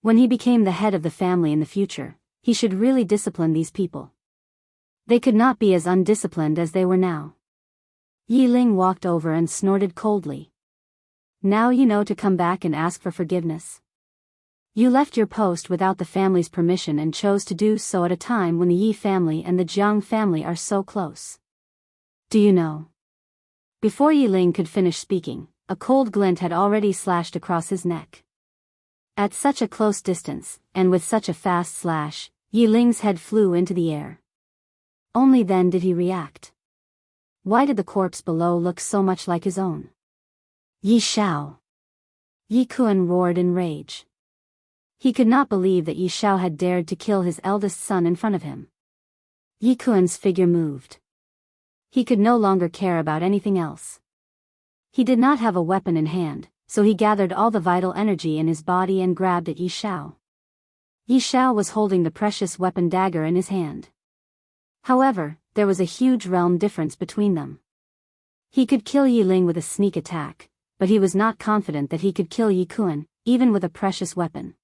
When he became the head of the family in the future, he should really discipline these people. They could not be as undisciplined as they were now. Yi Ling walked over and snorted coldly. "Now you know to come back and ask for forgiveness. You left your post without the family's permission and chose to do so at a time when the Yi family and the Jiang family are so close. Do you know? Before Yi Ling could finish speaking, a cold glint had already slashed across his neck. At such a close distance, and with such a fast slash, Yi Ling's head flew into the air. Only then did he react. Why did the corpse below look so much like his own? Yi Xiao! Yi Kun roared in rage. He could not believe that Yi Xiao had dared to kill his eldest son in front of him. Yi Kun's figure moved. He could no longer care about anything else. He did not have a weapon in hand, so he gathered all the vital energy in his body and grabbed at Yi Xiao. Yi Xiao was holding the precious weapon dagger in his hand. However, there was a huge realm difference between them. He could kill Yi Ling with a sneak attack, but he was not confident that he could kill Yi Kun, even with a precious weapon.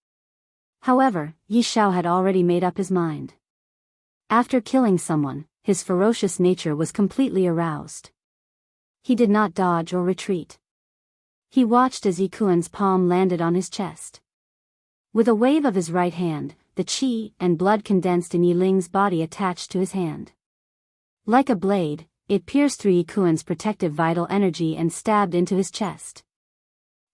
However, Yi Xiao had already made up his mind. After killing someone, his ferocious nature was completely aroused. He did not dodge or retreat. He watched as Yi Kun's palm landed on his chest. With a wave of his right hand, the qi and blood condensed in Yi Ling's body attached to his hand. Like a blade, it pierced through Yi Kun's protective vital energy and stabbed into his chest.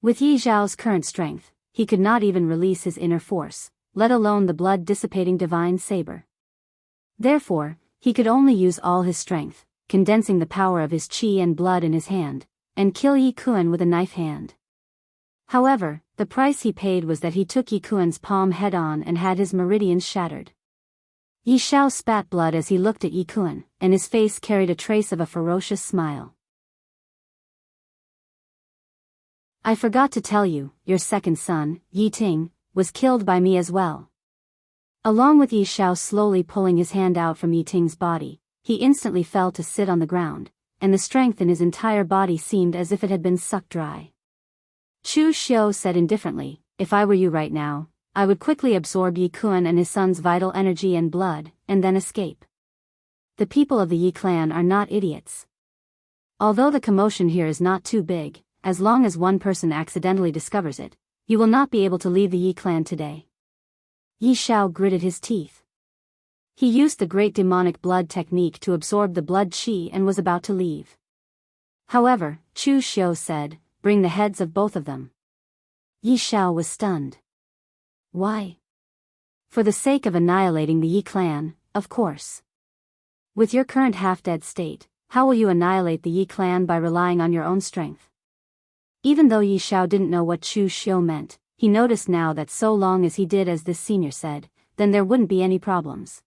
With Yi Xiao's current strength, he could not even release his inner force, let alone the blood-dissipating divine saber. Therefore, he could only use all his strength, condensing the power of his qi and blood in his hand, and kill Yi Kun with a knife hand. However, the price he paid was that he took Yi Kun's palm head-on and had his meridians shattered. Yi Xiao spat blood as he looked at Yi Kun, and his face carried a trace of a ferocious smile. I forgot to tell you, your second son, Yi Ting, was killed by me as well. Along with Yi Xiao slowly pulling his hand out from Yi Ting's body, he instantly fell to sit on the ground, and the strength in his entire body seemed as if it had been sucked dry. Chu Xiu said indifferently, if I were you right now, I would quickly absorb Yi Kun and his son's vital energy and blood, and then escape. The people of the Yi clan are not idiots. Although the commotion here is not too big, as long as one person accidentally discovers it, you will not be able to leave the Yi clan today. Yi Xiao gritted his teeth. He used the great demonic blood technique to absorb the blood qi and was about to leave. However, Chu Xiu said, bring the heads of both of them. Yi Xiao was stunned. Why? For the sake of annihilating the Yi clan, of course. With your current half-dead state, how will you annihilate the Yi clan by relying on your own strength? Even though Yi Xiao didn't know what Chu Xiu meant, he noticed now that so long as he did as this senior said, then there wouldn't be any problems.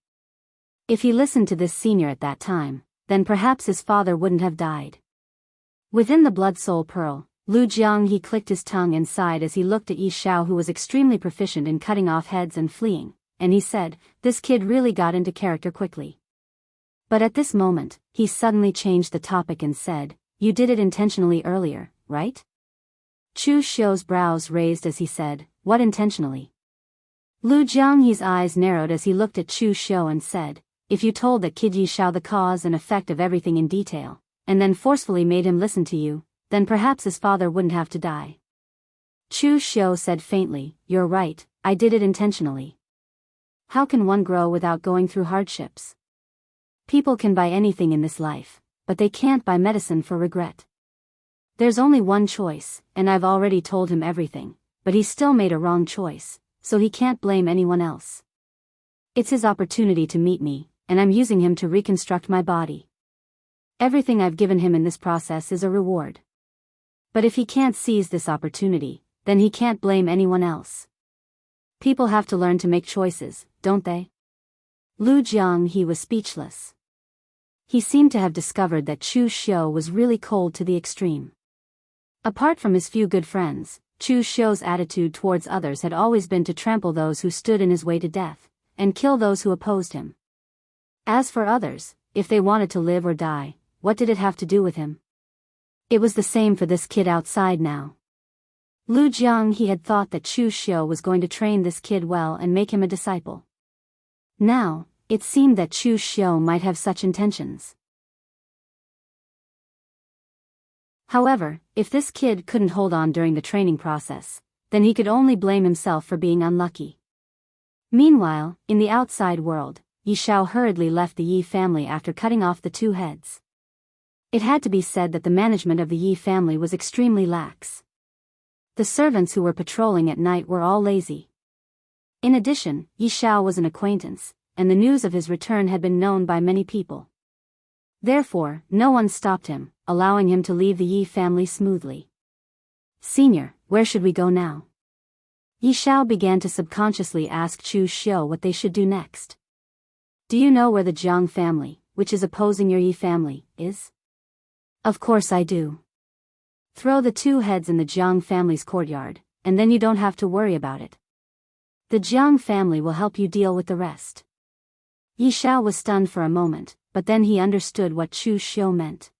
If he listened to this senior at that time, then perhaps his father wouldn't have died. Within the blood soul pearl, Lu Jianghu clicked his tongue and sighed as he looked at Yi Xiao, who was extremely proficient in cutting off heads and fleeing, and he said, this kid really got into character quickly. But at this moment, he suddenly changed the topic and said, you did it intentionally earlier, right? Chu Xiu's brows raised as he said, what intentionally? Lu Jianghu's eyes narrowed as he looked at Chu Xiu and said, if you told that kid Yi Xiao the cause and effect of everything in detail, and then forcefully made him listen to you, then perhaps his father wouldn't have to die. Chu Xiu said faintly, you're right, I did it intentionally. How can one grow without going through hardships? People can buy anything in this life, but they can't buy medicine for regret. There's only one choice, and I've already told him everything, but he still made a wrong choice, so he can't blame anyone else. It's his opportunity to meet me, and I'm using him to reconstruct my body. Everything I've given him in this process is a reward. But if he can't seize this opportunity, then he can't blame anyone else. People have to learn to make choices, don't they? Lu Jianghu was speechless. He seemed to have discovered that Chu Xiu was really cold to the extreme. Apart from his few good friends, Chu Xiu's attitude towards others had always been to trample those who stood in his way to death, and kill those who opposed him. As for others, if they wanted to live or die, what did it have to do with him? It was the same for this kid outside now. Lu Jianghu had thought that Chu Xiu was going to train this kid well and make him a disciple. Now, it seemed that Chu Xiu might have such intentions. However, if this kid couldn't hold on during the training process, then he could only blame himself for being unlucky. Meanwhile, in the outside world, Yi Xiao hurriedly left the Yi family after cutting off the two heads. It had to be said that the management of the Yi family was extremely lax. The servants who were patrolling at night were all lazy. In addition, Yi Xiao was an acquaintance, and the news of his return had been known by many people. Therefore, no one stopped him, allowing him to leave the Yi family smoothly. "Senior, where should we go now?" Yi Xiao began to subconsciously ask Chu Xiu what they should do next. "Do you know where the Jiang family, which is opposing your Yi family, is?" "Of course I do. Throw the two heads in the Jiang family's courtyard, and then you don't have to worry about it. The Jiang family will help you deal with the rest." Yi Xiao was stunned for a moment, but then he understood what Chu Xiu meant.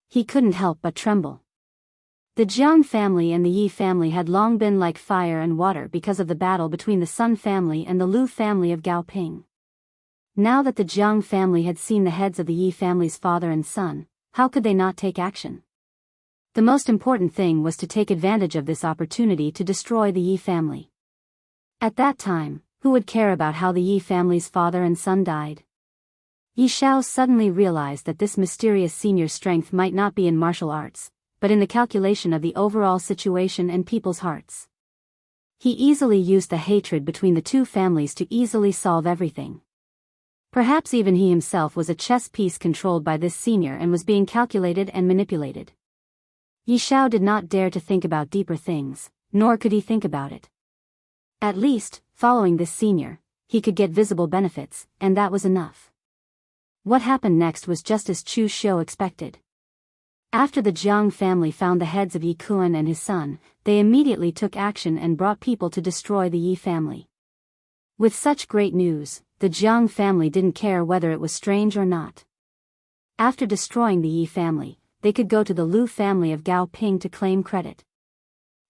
He couldn't help but tremble. The Jiang family and the Yi family had long been like fire and water because of the battle between the Sun family and the Lu family of Gaoping. Now that the Jiang family had seen the heads of the Yi family's father and son, how could they not take action? The most important thing was to take advantage of this opportunity to destroy the Yi family. At that time, who would care about how the Yi family's father and son died? Yi Xiao suddenly realized that this mysterious senior's strength might not be in martial arts, but in the calculation of the overall situation and people's hearts. He easily used the hatred between the two families to easily solve everything. Perhaps even he himself was a chess piece controlled by this senior and was being calculated and manipulated. Yi Xiao did not dare to think about deeper things, nor could he think about it. At least, following this senior, he could get visible benefits, and that was enough. What happened next was just as Chu Xiu expected. After the Jiang family found the heads of Yi Kuan and his son, they immediately took action and brought people to destroy the Yi family. With such great news, the Jiang family didn't care whether it was strange or not. After destroying the Yi family, they could go to the Lu family of Gaoping to claim credit.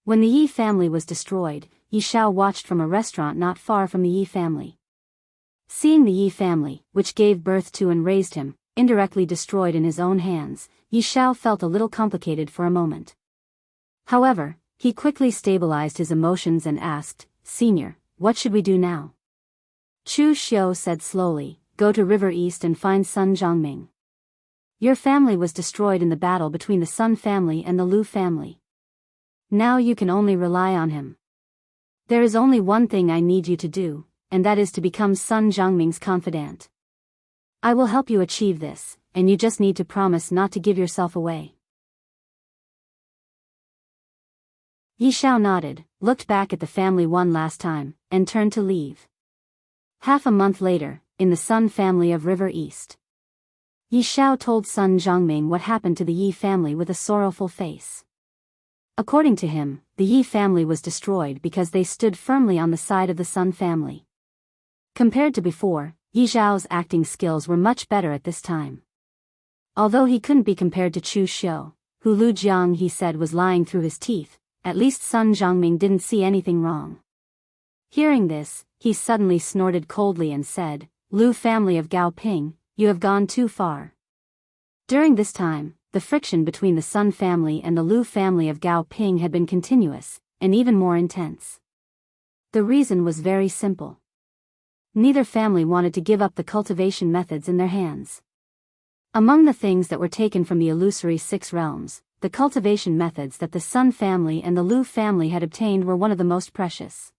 When the Yi family was destroyed, Yi Xiao watched from a restaurant not far from the Yi family. Seeing the Yi family, which gave birth to and raised him, indirectly destroyed in his own hands, Yi Xiao felt a little complicated for a moment. However, he quickly stabilized his emotions and asked, "Senior, what should we do now?" Chu Xiu said slowly, "Go to River East and find Sun Zhongming. Your family was destroyed in the battle between the Sun family and the Lu family. Now you can only rely on him. There is only one thing I need you to do, and that is to become Sun Zhongming's confidant. I will help you achieve this, and you just need to promise not to give yourself away." Yi Xiao nodded, looked back at the family one last time, and turned to leave. Half a month later, in the Sun family of River East, Yi Xiao told Sun Zhongming what happened to the Yi family with a sorrowful face. According to him, the Yi family was destroyed because they stood firmly on the side of the Sun family. Compared to before, Yi Xiao's acting skills were much better at this time. Although he couldn't be compared to Chu Xiu, who Lu Jiang he said was lying through his teeth, at least Sun Zhongming didn't see anything wrong. Hearing this, he suddenly snorted coldly and said, "Lu family of Gaoping, you have gone too far." During this time, the friction between the Sun family and the Lu family of Gaoping had been continuous, and even more intense. The reason was very simple. Neither family wanted to give up the cultivation methods in their hands. Among the things that were taken from the illusory six realms, the cultivation methods that the Sun family and the Lu family had obtained were one of the most precious.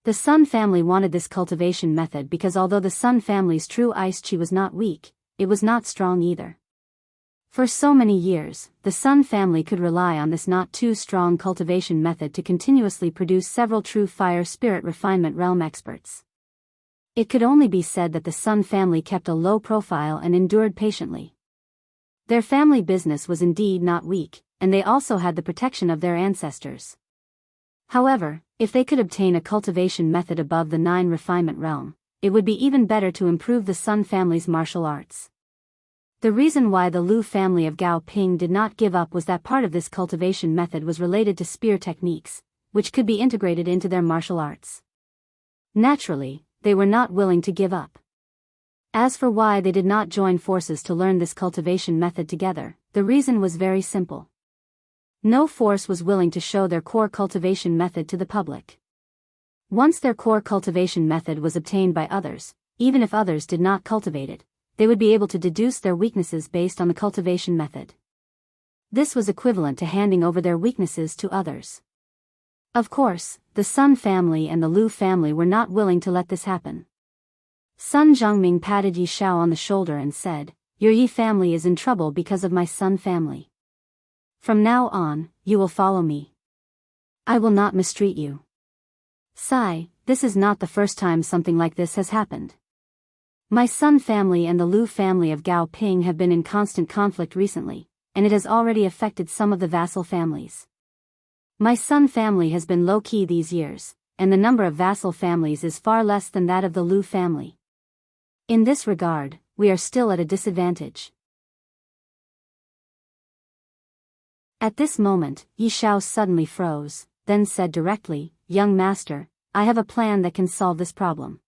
The Sun family wanted this cultivation method because although the Sun family's true ice chi was not weak, it was not strong either. For so many years, the Sun family could rely on this not too strong cultivation method to continuously produce several true fire spirit refinement realm experts. It could only be said that the Sun family kept a low profile and endured patiently. Their family business was indeed not weak, and they also had the protection of their ancestors. However, if they could obtain a cultivation method above the 9 refinement realm, it would be even better to improve the Sun family's martial arts. The reason why the Lu family of Gaoping did not give up was that part of this cultivation method was related to spear techniques, which could be integrated into their martial arts. Naturally, they were not willing to give up. As for why they did not join forces to learn this cultivation method together, the reason was very simple. No force was willing to show their core cultivation method to the public. Once their core cultivation method was obtained by others, even if others did not cultivate it, they would be able to deduce their weaknesses based on the cultivation method. This was equivalent to handing over their weaknesses to others. Of course, the Sun family and the Lu family were not willing to let this happen. Sun Zhongming patted Yi Xiao on the shoulder and said, "Your Yi family is in trouble because of my Sun family. From now on, you will follow me. I will not mistreat you." Sigh, this is not the first time something like this has happened. My Sun family and the Lu family of Gao Ping have been in constant conflict recently, and it has already affected some of the vassal families. My Sun family has been low-key these years, and the number of vassal families is far less than that of the Lu family. In this regard, we are still at a disadvantage. At this moment, Yi Xiao suddenly froze, then said directly, "Young master, I have a plan that can solve this problem."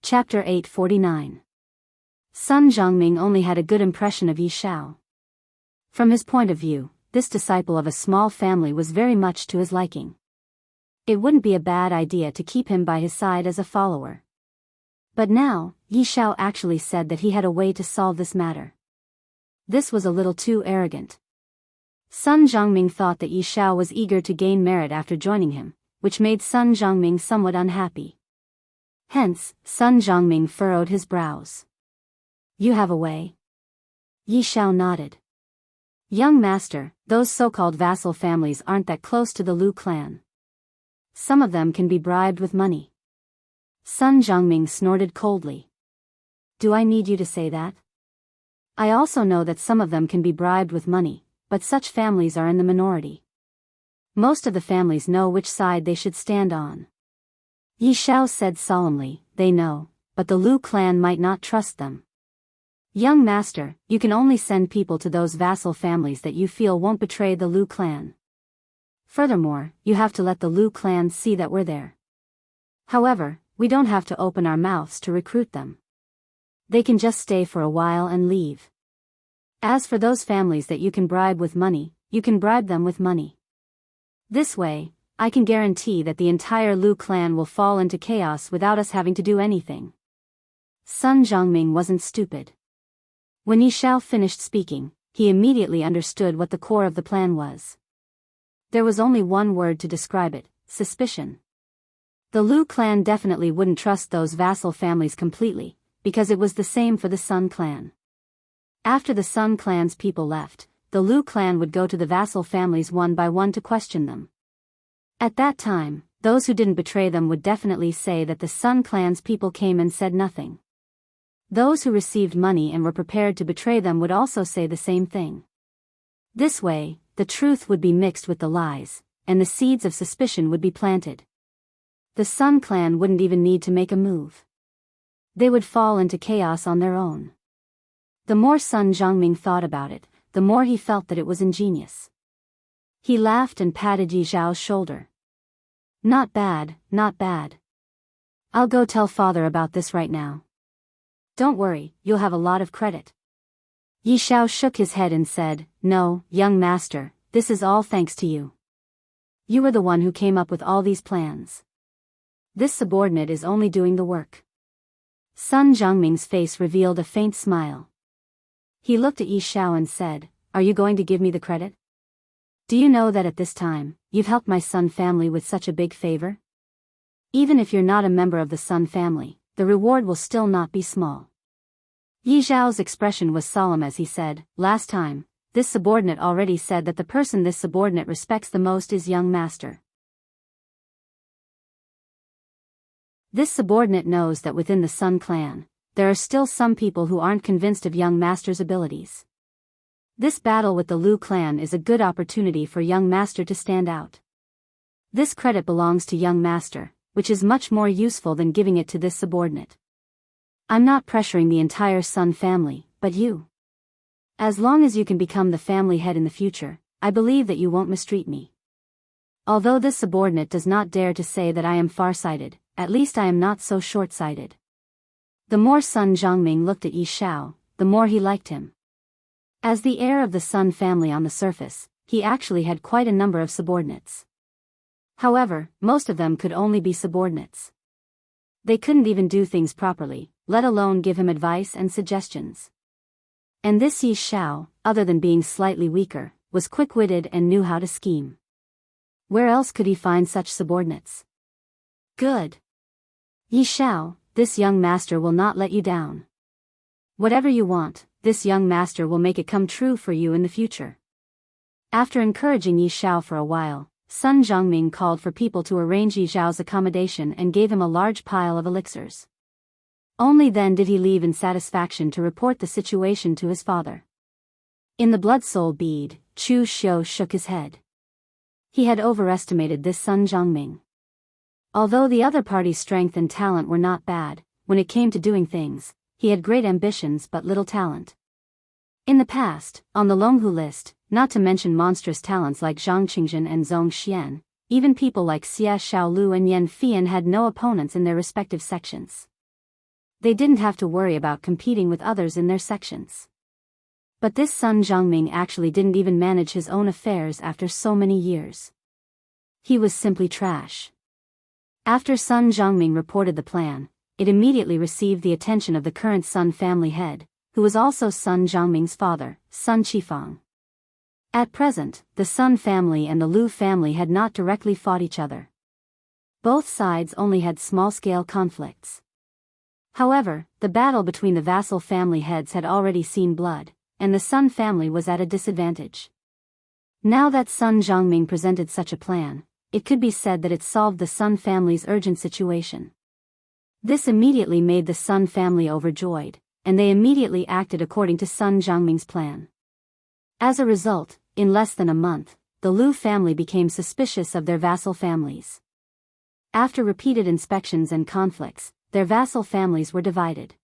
Chapter 849. Sun Zhongming only had a good impression of Yi Xiao. From his point of view, this disciple of a small family was very much to his liking. It wouldn't be a bad idea to keep him by his side as a follower. But now, Yi Xiao actually said that he had a way to solve this matter. This was a little too arrogant. Sun Zhongming thought that Yi Xiao was eager to gain merit after joining him, which made Sun Zhongming somewhat unhappy. Hence, Sun Zhongming furrowed his brows. "You have a way?" Yi Xiao nodded. "Young master, those so-called vassal families aren't that close to the Lu clan. Some of them can be bribed with money." Sun Zhongming snorted coldly. "Do I need you to say that? I also know that some of them can be bribed with money, but such families are in the minority. Most of the families know which side they should stand on." Yi Xiao said solemnly, "They know, but the Lu clan might not trust them. Young master, you can only send people to those vassal families that you feel won't betray the Lu clan. Furthermore, you have to let the Lu clan see that we're there. However, we don't have to open our mouths to recruit them. They can just stay for a while and leave. As for those families that you can bribe with money, you can bribe them with money. This way, I can guarantee that the entire Lu clan will fall into chaos without us having to do anything." Sun Zhongming wasn't stupid. When Yi Xiao finished speaking, he immediately understood what the core of the plan was. There was only one word to describe it: suspicion. The Lu clan definitely wouldn't trust those vassal families completely, because it was the same for the Sun clan. After the Sun clan's people left, the Lu clan would go to the vassal families one by one to question them. At that time, those who didn't betray them would definitely say that the Sun clan's people came and said nothing. Those who received money and were prepared to betray them would also say the same thing. This way, the truth would be mixed with the lies, and the seeds of suspicion would be planted. The Sun clan wouldn't even need to make a move. They would fall into chaos on their own. The more Sun Zhongming thought about it, the more he felt that it was ingenious. He laughed and patted Yi Xiao's shoulder. "Not bad, not bad. I'll go tell father about this right now. Don't worry, you'll have a lot of credit." Yi Xiao shook his head and said, "No, young master, this is all thanks to you. You were the one who came up with all these plans. This subordinate is only doing the work." Sun Zhongming's face revealed a faint smile. He looked at Yi Xiao and said, "Are you going to give me the credit? Do you know that at this time, you've helped my Sun family with such a big favor? Even if you're not a member of the Sun family, the reward will still not be small." Yi Xiao's expression was solemn as he said, "Last time, this subordinate already said that the person this subordinate respects the most is young master. This subordinate knows that within the Sun clan, there are still some people who aren't convinced of young master's abilities. This battle with the Lu clan is a good opportunity for young master to stand out. This credit belongs to young master, which is much more useful than giving it to this subordinate. I'm not pressuring the entire Sun family, but you. As long as you can become the family head in the future, I believe that you won't mistreat me. Although this subordinate does not dare to say that I am far-sighted, at least I am not so short-sighted." The more Sun Zhongming looked at Yi Xiao, the more he liked him. As the heir of the Sun family on the surface, he actually had quite a number of subordinates. However, most of them could only be subordinates. They couldn't even do things properly, let alone give him advice and suggestions. And this Yi Xiao, other than being slightly weaker, was quick-witted and knew how to scheme. Where else could he find such subordinates? Good. Yi Xiao, this young master will not let you down. Whatever you want, this young master will make it come true for you in the future. After encouraging Yi Xiao for a while, Sun Zhongming called for people to arrange Yi Xiao's accommodation and gave him a large pile of elixirs. Only then did he leave in satisfaction to report the situation to his father. In the blood soul bead, Chu Xiu shook his head. He had overestimated this Sun Zhongming. Although the other party's strength and talent were not bad, when it came to doing things, he had great ambitions but little talent. In the past, on the Longhu list, not to mention monstrous talents like Zhang Qingzhen and Zhong Xian, even people like Xia Xiaolu and Yan Fian had no opponents in their respective sections. They didn't have to worry about competing with others in their sections. But this Sun Zhongming actually didn't even manage his own affairs after so many years. He was simply trash. After Sun Zhongming reported the plan, it immediately received the attention of the current Sun family head, who was also Sun Zhongming's father, Sun Qifang. At present, the Sun family and the Lu family had not directly fought each other. Both sides only had small-scale conflicts. However, the battle between the vassal family heads had already seen blood, and the Sun family was at a disadvantage. Now that Sun Zhongming presented such a plan, it could be said that it solved the Sun family's urgent situation. This immediately made the Sun family overjoyed, and they immediately acted according to Sun Zhongming's plan. As a result, in less than a month, the Lu family became suspicious of their vassal families. After repeated inspections and conflicts, their vassal families were divided.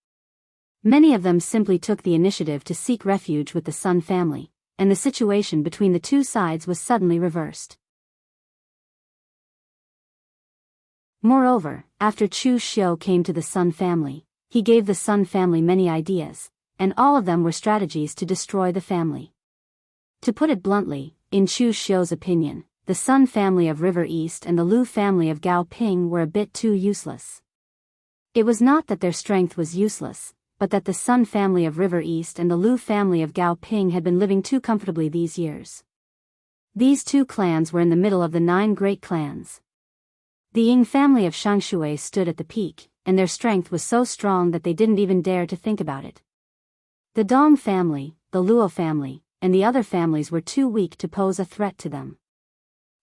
Many of them simply took the initiative to seek refuge with the Sun family, and the situation between the two sides was suddenly reversed. Moreover, after Chu Xiu came to the Sun family, he gave the Sun family many ideas, and all of them were strategies to destroy the family. To put it bluntly, in Chu Xiu's opinion, the Sun family of River East and the Lu family of Gao Ping were a bit too useless. It was not that their strength was useless, but that the Sun family of River East and the Lu family of Gao Ping had been living too comfortably these years. These two clans were in the middle of the 9 great clans. The Ying family of Shangshui stood at the peak, and their strength was so strong that they didn't even dare to think about it. The Dong family, the Luo family, and the other families were too weak to pose a threat to them.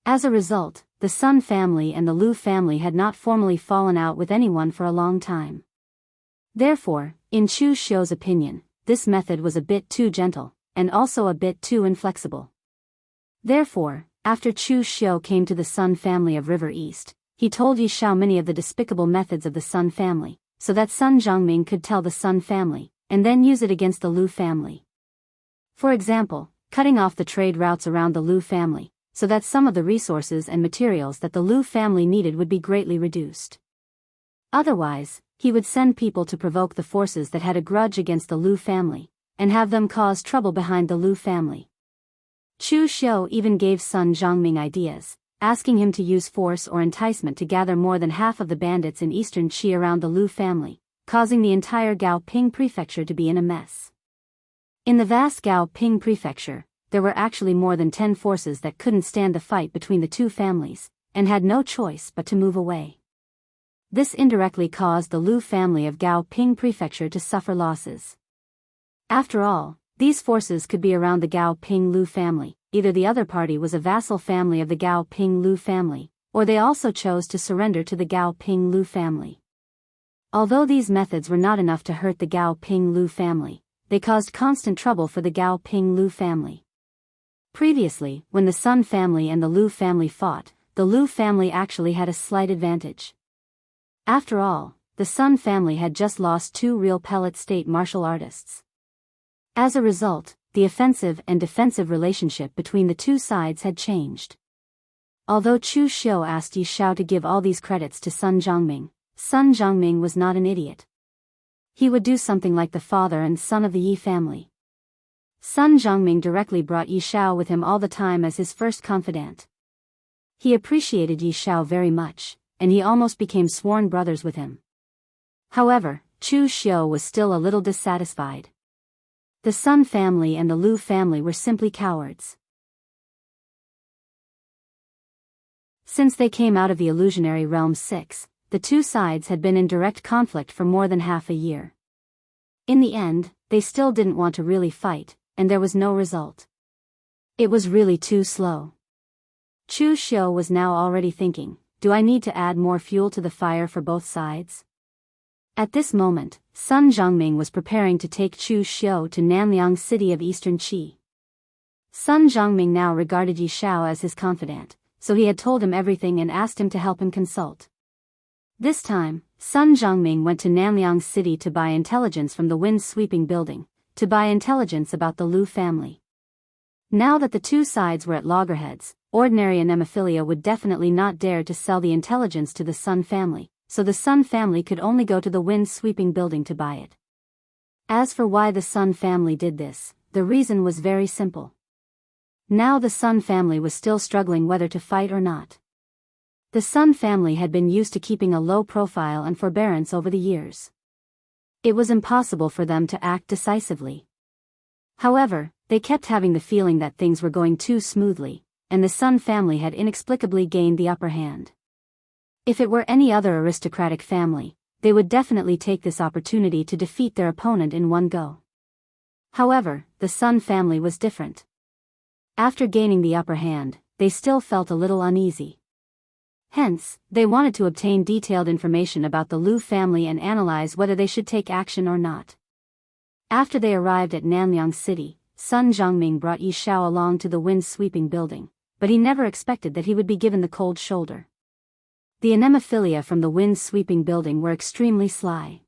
As a result, the Sun family and the Lu family had not formally fallen out with anyone for a long time. Therefore, in Chu Xiu's opinion, this method was a bit too gentle, and also a bit too inflexible. Therefore, after Chu Xiu came to the Sun family of River East, he told Yi Xiao many of the despicable methods of the Sun family, so that Sun Zhongming could tell the Sun family, and then use it against the Lu family. For example, cutting off the trade routes around the Lu family, so that some of the resources and materials that the Lu family needed would be greatly reduced. Otherwise, he would send people to provoke the forces that had a grudge against the Lu family, and have them cause trouble behind the Lu family. Chu Xiu even gave Sun Zhongming ideas, asking him to use force or enticement to gather more than half of the bandits in eastern Qi around the Lu family, causing the entire Gao Ping prefecture to be in a mess. In the vast Gao Ping prefecture, there were actually more than 10 forces that couldn't stand the fight between the two families, and had no choice but to move away. This indirectly caused the Lu family of Gao Ping prefecture to suffer losses. After all, these forces could be around the Gao Ping Lu family, either the other party was a vassal family of the Gao Ping Lu family, or they also chose to surrender to the Gao Ping Lu family. Although these methods were not enough to hurt the Gao Ping Lu family, they caused constant trouble for the Gao Ping Lu family. Previously, when the Sun family and the Lu family fought, the Lu family actually had a slight advantage. After all, the Sun family had just lost 2 real pellet state martial artists. As a result, the offensive and defensive relationship between the two sides had changed. Although Chu Xiu asked Yi Xiao to give all these credits to Sun Zhongming was not an idiot. He would do something like the father and son of the Yi family. Sun Zhongming directly brought Yi Xiao with him all the time as his first confidant. He appreciated Yi Xiao very much, and he almost became sworn brothers with him. However, Chu Xiu was still a little dissatisfied. The Sun family and the Lu family were simply cowards. Since they came out of the illusionary realm 6, the two sides had been in direct conflict for more than half a year. In the end, they still didn't want to really fight, and there was no result. It was really too slow. Chu Xiu was now already thinking, do I need to add more fuel to the fire for both sides? At this moment, Sun Zhongming was preparing to take Chu Xiu to Nanliang city of eastern Qi. Sun Zhongming now regarded Yi Xiao as his confidant, so he had told him everything and asked him to help him consult. This time, Sun Zhongming went to Nanliang city to buy intelligence from the wind-sweeping building, to buy intelligence about the Lu family. Now that the two sides were at loggerheads, ordinary anemophilia would definitely not dare to sell the intelligence to the Sun family, so the Sun family could only go to the wind-sweeping building to buy it. As for why the Sun family did this, the reason was very simple. Now the Sun family was still struggling whether to fight or not. The Sun family had been used to keeping a low profile and forbearance over the years. It was impossible for them to act decisively. However, they kept having the feeling that things were going too smoothly, and the Sun family had inexplicably gained the upper hand. If it were any other aristocratic family, they would definitely take this opportunity to defeat their opponent in one go. However, the Sun family was different. After gaining the upper hand, they still felt a little uneasy. Hence, they wanted to obtain detailed information about the Lu family and analyze whether they should take action or not. After they arrived at Nanliang city, Sun Zhongming brought Yi Xiao along to the wind-sweeping building, but he never expected that he would be given the cold shoulder. The anemophilia from the wind-sweeping building were extremely sly.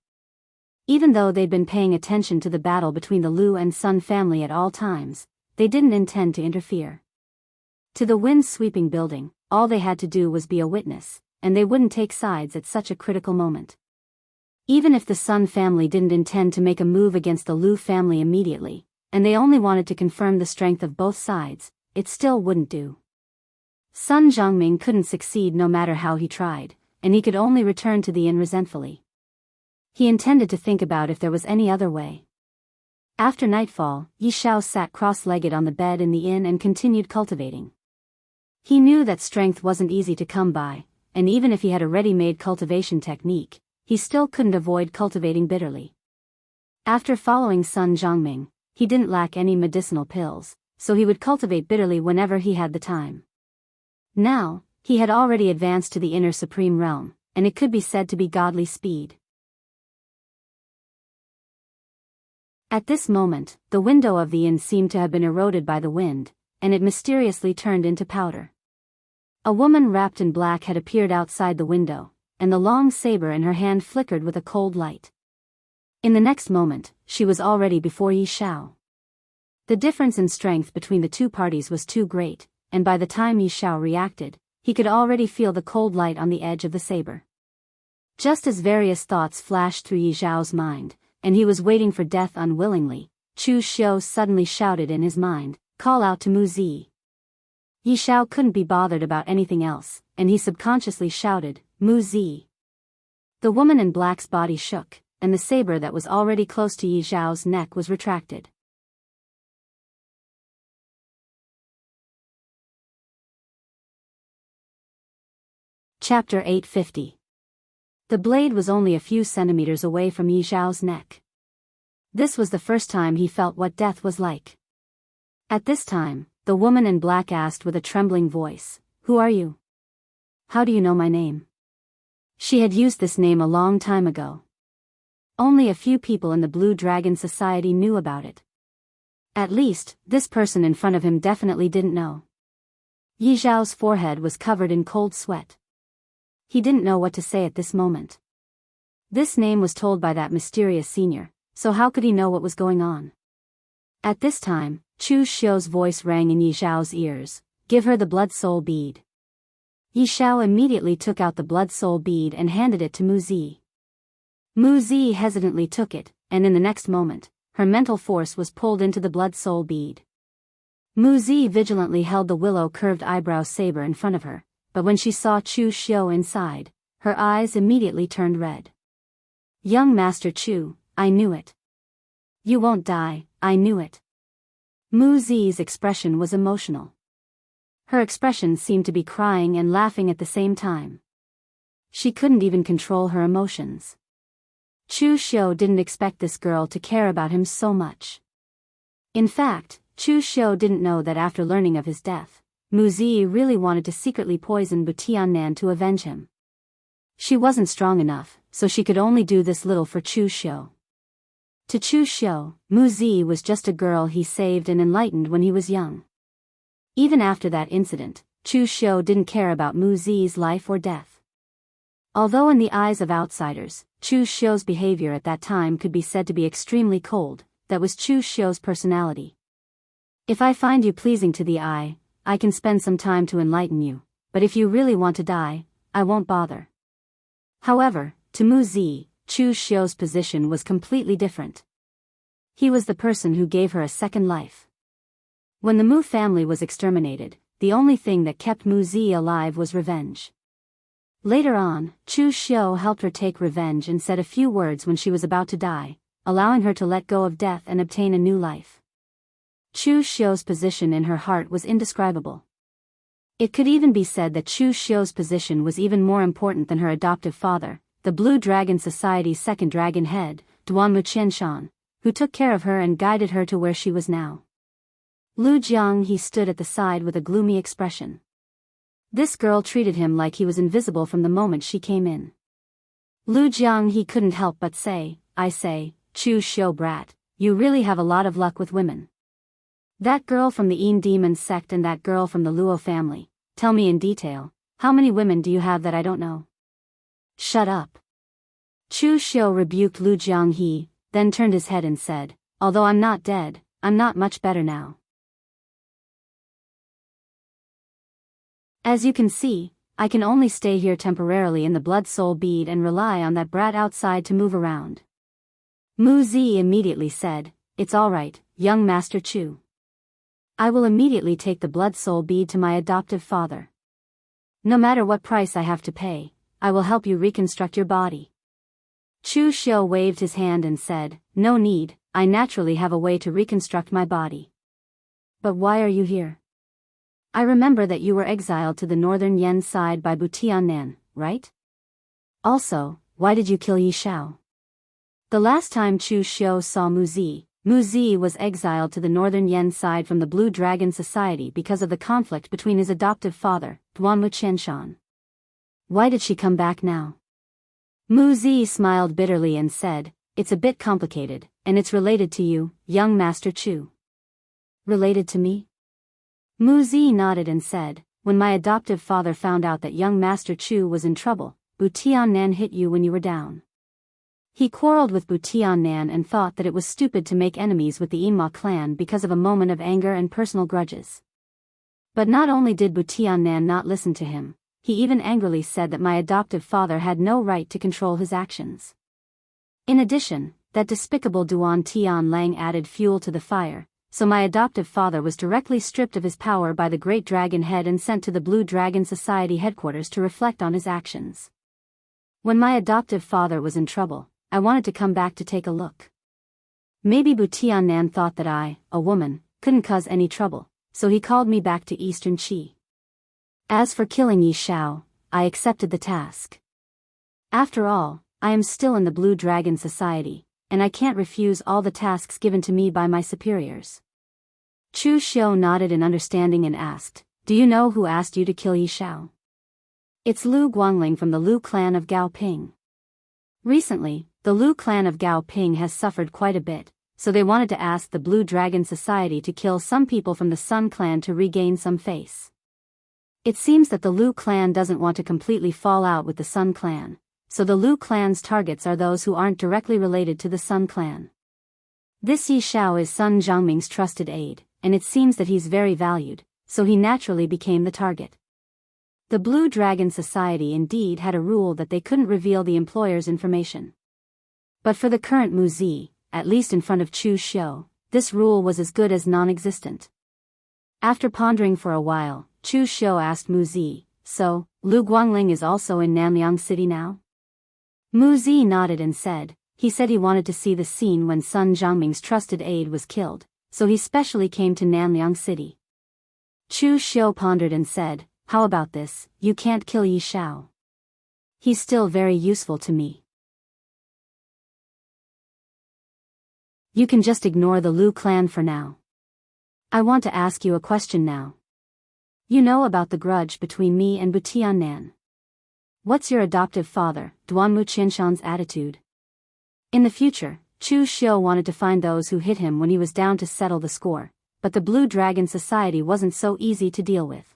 Even though they'd been paying attention to the battle between the Lu and Sun family at all times, they didn't intend to interfere. To the wind-sweeping building, all they had to do was be a witness, and they wouldn't take sides at such a critical moment. Even if the Sun family didn't intend to make a move against the Lu family immediately, and they only wanted to confirm the strength of both sides, it still wouldn't do. Sun Zhongming couldn't succeed no matter how he tried, and he could only return to the inn resentfully. He intended to think about if there was any other way. After nightfall, Yi Xiao sat cross-legged on the bed in the inn and continued cultivating. He knew that strength wasn't easy to come by, and even if he had a ready-made cultivation technique, he still couldn't avoid cultivating bitterly. After following Sun Zhongming, he didn't lack any medicinal pills, so he would cultivate bitterly whenever he had the time. Now, he had already advanced to the inner supreme realm, and it could be said to be godly speed. At this moment, the window of the inn seemed to have been eroded by the wind, and it mysteriously turned into powder. A woman wrapped in black had appeared outside the window, and the long saber in her hand flickered with a cold light. In the next moment, she was already before Yi Xiao. The difference in strength between the two parties was too great, and by the time Yi Xiao reacted, he could already feel the cold light on the edge of the saber. Just as various thoughts flashed through Yi Xiao's mind, and he was waiting for death unwillingly, Chu Xiu suddenly shouted in his mind, "Call out to Mu Zi." Yi Xiao couldn't be bothered about anything else, and he subconsciously shouted, "Mu Zi." The woman in black's body shook, and the saber that was already close to Yi Xiao's neck was retracted. Chapter 850. The blade was only a few centimeters away from Yi Xiao's neck. This was the first time he felt what death was like. At this time, the woman in black asked with a trembling voice, "Who are you? How do you know my name?" She had used this name a long time ago. Only a few people in the Blue Dragon Society knew about it. At least, this person in front of him definitely didn't know. Yi Xiao's forehead was covered in cold sweat. He didn't know what to say at this moment. This name was told by that mysterious senior, so how could he know what was going on? At this time, Chu Xiu's voice rang in Yi Xiao's ears, "Give her the blood soul bead." Yi Xiao immediately took out the blood soul bead and handed it to Mu Zi. Mu Zi hesitantly took it, and in the next moment, her mental force was pulled into the blood soul bead. Mu Zi vigilantly held the willow curved eyebrow saber in front of her, but when she saw Chu Xiu inside, her eyes immediately turned red. Young Master Chu, I knew it. You won't die, I knew it. Mu Zi's expression was emotional. Her expression seemed to be crying and laughing at the same time. She couldn't even control her emotions. Chu Xiu didn't expect this girl to care about him so much. In fact, Chu Xiu didn't know that after learning of his death, Mu Zi really wanted to secretly poison Bu Tiannan to avenge him. She wasn't strong enough, so she could only do this little for Chu Xiu. To Chu Xiu, Mu Zi was just a girl he saved and enlightened when he was young. Even after that incident, Chu Xiu didn't care about Mu Zi's life or death. Although in the eyes of outsiders, Chu Xiu's behavior at that time could be said to be extremely cold, that was Chu Xiu's personality. If I find you pleasing to the eye, I can spend some time to enlighten you, but if you really want to die, I won't bother. However, to Mu Zi, Chu Xiu's position was completely different. He was the person who gave her a second life. When the Mu family was exterminated, the only thing that kept Mu Zi alive was revenge. Later on, Chu Xiu helped her take revenge and said a few words when she was about to die, allowing her to let go of death and obtain a new life. Chu Xiu's position in her heart was indescribable. It could even be said that Chu Xiu's position was even more important than her adoptive father, the Blue Dragon Society's second dragon head, Wuxia Xianxia, who took care of her and guided her to where she was now. Lu Jianghu stood at the side with a gloomy expression. This girl treated him like he was invisible from the moment she came in. Lu Jianghu couldn't help but say, I say, Chu Xiu brat, you really have a lot of luck with women. That girl from the Yin Demon sect and that girl from the Luo family, tell me in detail, how many women do you have that I don't know? Shut up. Chu Xiu rebuked Lu Jianghu, then turned his head and said, although I'm not dead, I'm not much better now. As you can see, I can only stay here temporarily in the Blood Soul Bead and rely on that brat outside to move around. Mu Zi immediately said, it's all right, young Master Chu. I will immediately take the Blood Soul Bead to my adoptive father. No matter what price I have to pay, I will help you reconstruct your body. Chu Xiu waved his hand and said, no need, I naturally have a way to reconstruct my body. But why are you here? I remember that you were exiled to the northern Yan side by Bu Tiannan, right? Also, why did you kill Yi Xiao? The last time Chu Xiu saw Mu Zi was exiled to the northern Yan side from the Blue Dragon Society because of the conflict between his adoptive father, Wuxia Xianxia. Why did she come back now? Mu Zi smiled bitterly and said, it's a bit complicated, and it's related to you, young Master Chu. Related to me? Mu Zi nodded and said, when my adoptive father found out that young Master Chu was in trouble, Bu Tiannan hit you when you were down. He quarreled with Bu Tiannan and thought that it was stupid to make enemies with the Yinma clan because of a moment of anger and personal grudges. But not only did Bu Tiannan not listen to him, he even angrily said that my adoptive father had no right to control his actions. In addition, that despicable Duan Tian Lang added fuel to the fire, so my adoptive father was directly stripped of his power by the Great Dragon Head and sent to the Blue Dragon Society headquarters to reflect on his actions. When my adoptive father was in trouble, I wanted to come back to take a look. Maybe Bu Tiannan thought that I, a woman, couldn't cause any trouble, so he called me back to Eastern Qi. As for killing Yi Xiao, I accepted the task. After all, I am still in the Blue Dragon Society, and I can't refuse all the tasks given to me by my superiors. Chu Xiu nodded in understanding and asked, do you know who asked you to kill Yi Xiao? It's Lu Guangling from the Lu clan of Gao Ping. Recently, the Lu clan of Gao Ping has suffered quite a bit, so they wanted to ask the Blue Dragon Society to kill some people from the Sun clan to regain some face. It seems that the Lu clan doesn't want to completely fall out with the Sun clan, so the Lu clan's targets are those who aren't directly related to the Sun clan. This Yi Xiao is Sun Zhangming's trusted aide, and it seems that he's very valued, so he naturally became the target. The Blue Dragon Society indeed had a rule that they couldn't reveal the employer's information. But for the current Mu Zi, at least in front of Chu Xiu, this rule was as good as non-existent. After pondering for a while, Chu Xiu asked Mu Zi, So, Lu Guangling is also in Nanliang City now? Mu Zi nodded and said, he said he wanted to see the scene when Sun Zhangming's trusted aide was killed, so he specially came to Nanliang City. Chu Xiu pondered and said, how about this, you can't kill Yi Shao. He's still very useful to me. You can just ignore the Lu clan for now. I want to ask you a question now. You know about the grudge between me and Butiannan. What's your adoptive father, Duanmu Qinshan's attitude? In the future, Chu Xiu wanted to find those who hit him when he was down to settle the score, but the Blue Dragon Society wasn't so easy to deal with.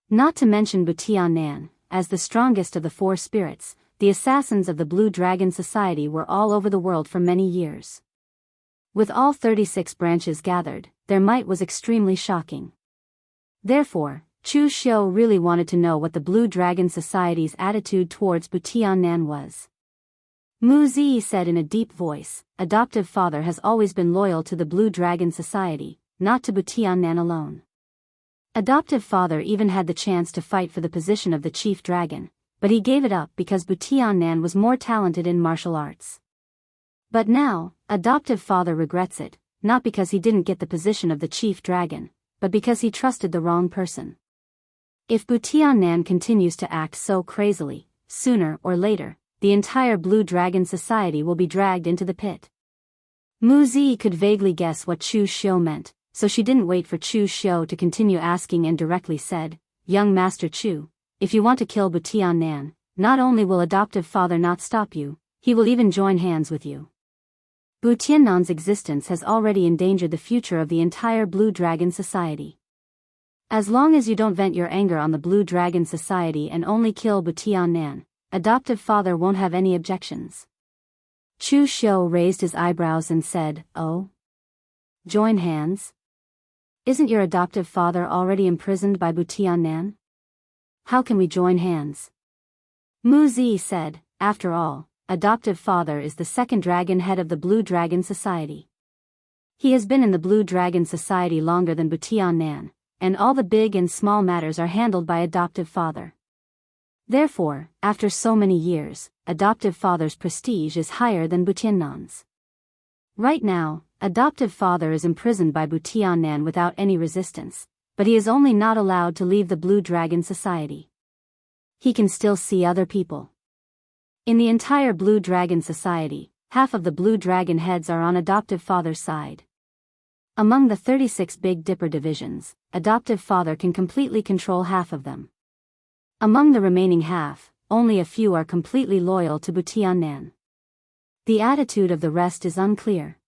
Not to mention Butiannan, as the strongest of the four spirits, the assassins of the Blue Dragon Society were all over the world for many years. With all 36 branches gathered, their might was extremely shocking. Therefore, Chu Xiu really wanted to know what the Blue Dragon Society's attitude towards Butiannan was. Mu Zi said in a deep voice, adoptive father has always been loyal to the Blue Dragon Society, not to Butiannan alone. Adoptive father even had the chance to fight for the position of the chief dragon, but he gave it up because Butiannan was more talented in martial arts. But now, adoptive father regrets it, not because he didn't get the position of the chief dragon, but because he trusted the wrong person. If Butiannan continues to act so crazily, sooner or later, the entire Blue Dragon Society will be dragged into the pit. Mu Zi could vaguely guess what Chu Xiu meant, so she didn't wait for Chu Xiu to continue asking and directly said, young Master Chu, if you want to kill Butiannan, not only will adoptive father not stop you, he will even join hands with you. Butiannan's existence has already endangered the future of the entire Blue Dragon Society. As long as you don't vent your anger on the Blue Dragon Society and only kill Butiannan, adoptive father won't have any objections. Chu Xiu raised his eyebrows and said, oh? Join hands? Isn't your adoptive father already imprisoned by Butiannan? How can we join hands? Mu Zi said, after all, adoptive father is the second dragon head of the Blue Dragon Society. He has been in the Blue Dragon Society longer than Butiannan, and all the big and small matters are handled by adoptive father. Therefore, after so many years, adoptive father's prestige is higher than Butiannan's. Right now, adoptive father is imprisoned by Butiannan without any resistance, but he is only not allowed to leave the Blue Dragon Society. He can still see other people. In the entire Blue Dragon Society, half of the Blue Dragon heads are on adoptive father's side. Among the 36 Big Dipper divisions, adoptive father can completely control half of them. Among the remaining half, only a few are completely loyal to Butiannan. The attitude of the rest is unclear.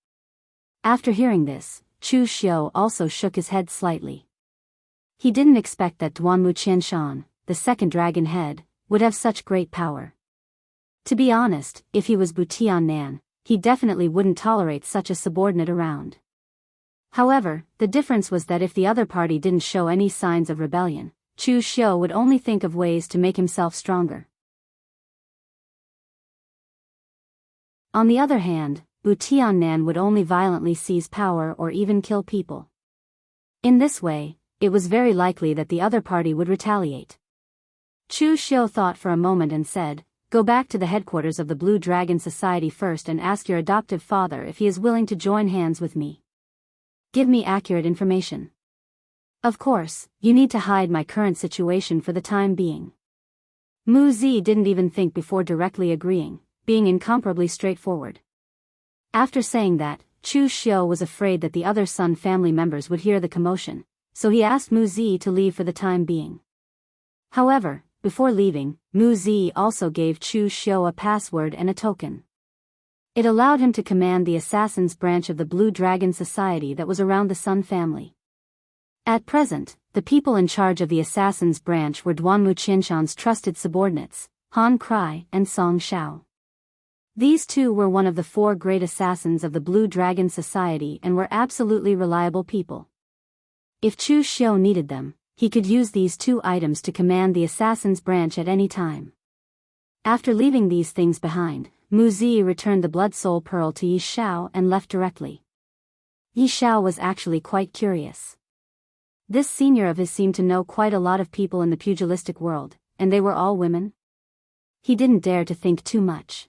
After hearing this, Chu Xiu also shook his head slightly. He didn't expect that Duanmu Qianshan, the second dragon head, would have such great power. To be honest, if he was Butiannan, he definitely wouldn't tolerate such a subordinate around. However, the difference was that if the other party didn't show any signs of rebellion, Chu Xiu would only think of ways to make himself stronger. On the other hand, Butiannan would only violently seize power or even kill people. In this way, it was very likely that the other party would retaliate. Chu Xiu thought for a moment and said, go back to the headquarters of the Blue Dragon Society first and ask your adoptive father if he is willing to join hands with me. Give me accurate information. Of course, you need to hide my current situation for the time being. Mu Zi didn't even think before directly agreeing, being incomparably straightforward. After saying that, Chu Xiu was afraid that the other Sun family members would hear the commotion, so he asked Mu Zi to leave for the time being. However, before leaving, Mu Zi also gave Chu Xiu a password and a token. It allowed him to command the Assassin's branch of the Blue Dragon Society that was around the Sun family. At present, the people in charge of the Assassin's branch were Duanmu Qianshan's trusted subordinates, Han Krai and Song Shao. These two were one of the 4 great assassins of the Blue Dragon Society and were absolutely reliable people. If Chu Xiu needed them, he could use these 2 items to command the Assassin's branch at any time. After leaving these things behind, Mu Zi returned the Blood Soul Pearl to Yi Shao and left directly. Yi Shao was actually quite curious. This senior of his seemed to know quite a lot of people in the pugilistic world, and they were all women. He didn't dare to think too much.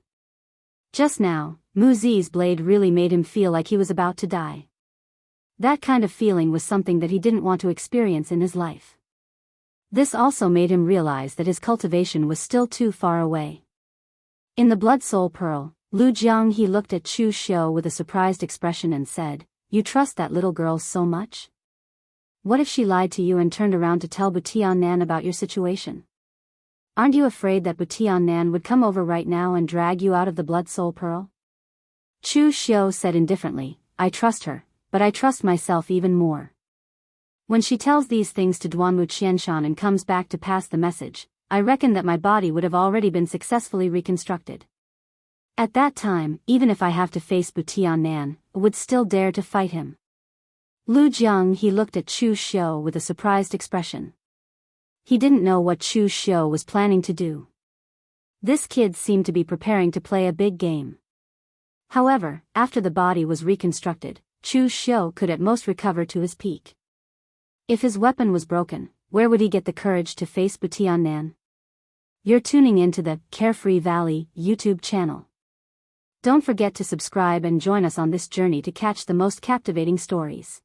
Just now, Mu Zi's blade really made him feel like he was about to die. That kind of feeling was something that he didn't want to experience in his life. This also made him realize that his cultivation was still too far away. In the Blood Soul Pearl, Lu Jianghu looked at Chu Xiu with a surprised expression and said, "You trust that little girl so much? What if she lied to you and turned around to tell Butian-nan about your situation? Aren't you afraid that Butian-nan would come over right now and drag you out of the Blood Soul Pearl?" Chu Xiu said indifferently, "I trust her, but I trust myself even more. When she tells these things to Duanwu Qianshan and comes back to pass the message, I reckon that my body would have already been successfully reconstructed. At that time, even if I have to face Butian-nan, I would still dare to fight him." Lu Jianghu looked at Chu Xiu with a surprised expression. He didn't know what Chu Xiu was planning to do. This kid seemed to be preparing to play a big game. However, after the body was reconstructed, Chu Xiu could at most recover to his peak. If his weapon was broken, where would he get the courage to face Butian-nan? You're tuning into the Carefree Valley YouTube channel. Don't forget to subscribe and join us on this journey to catch the most captivating stories.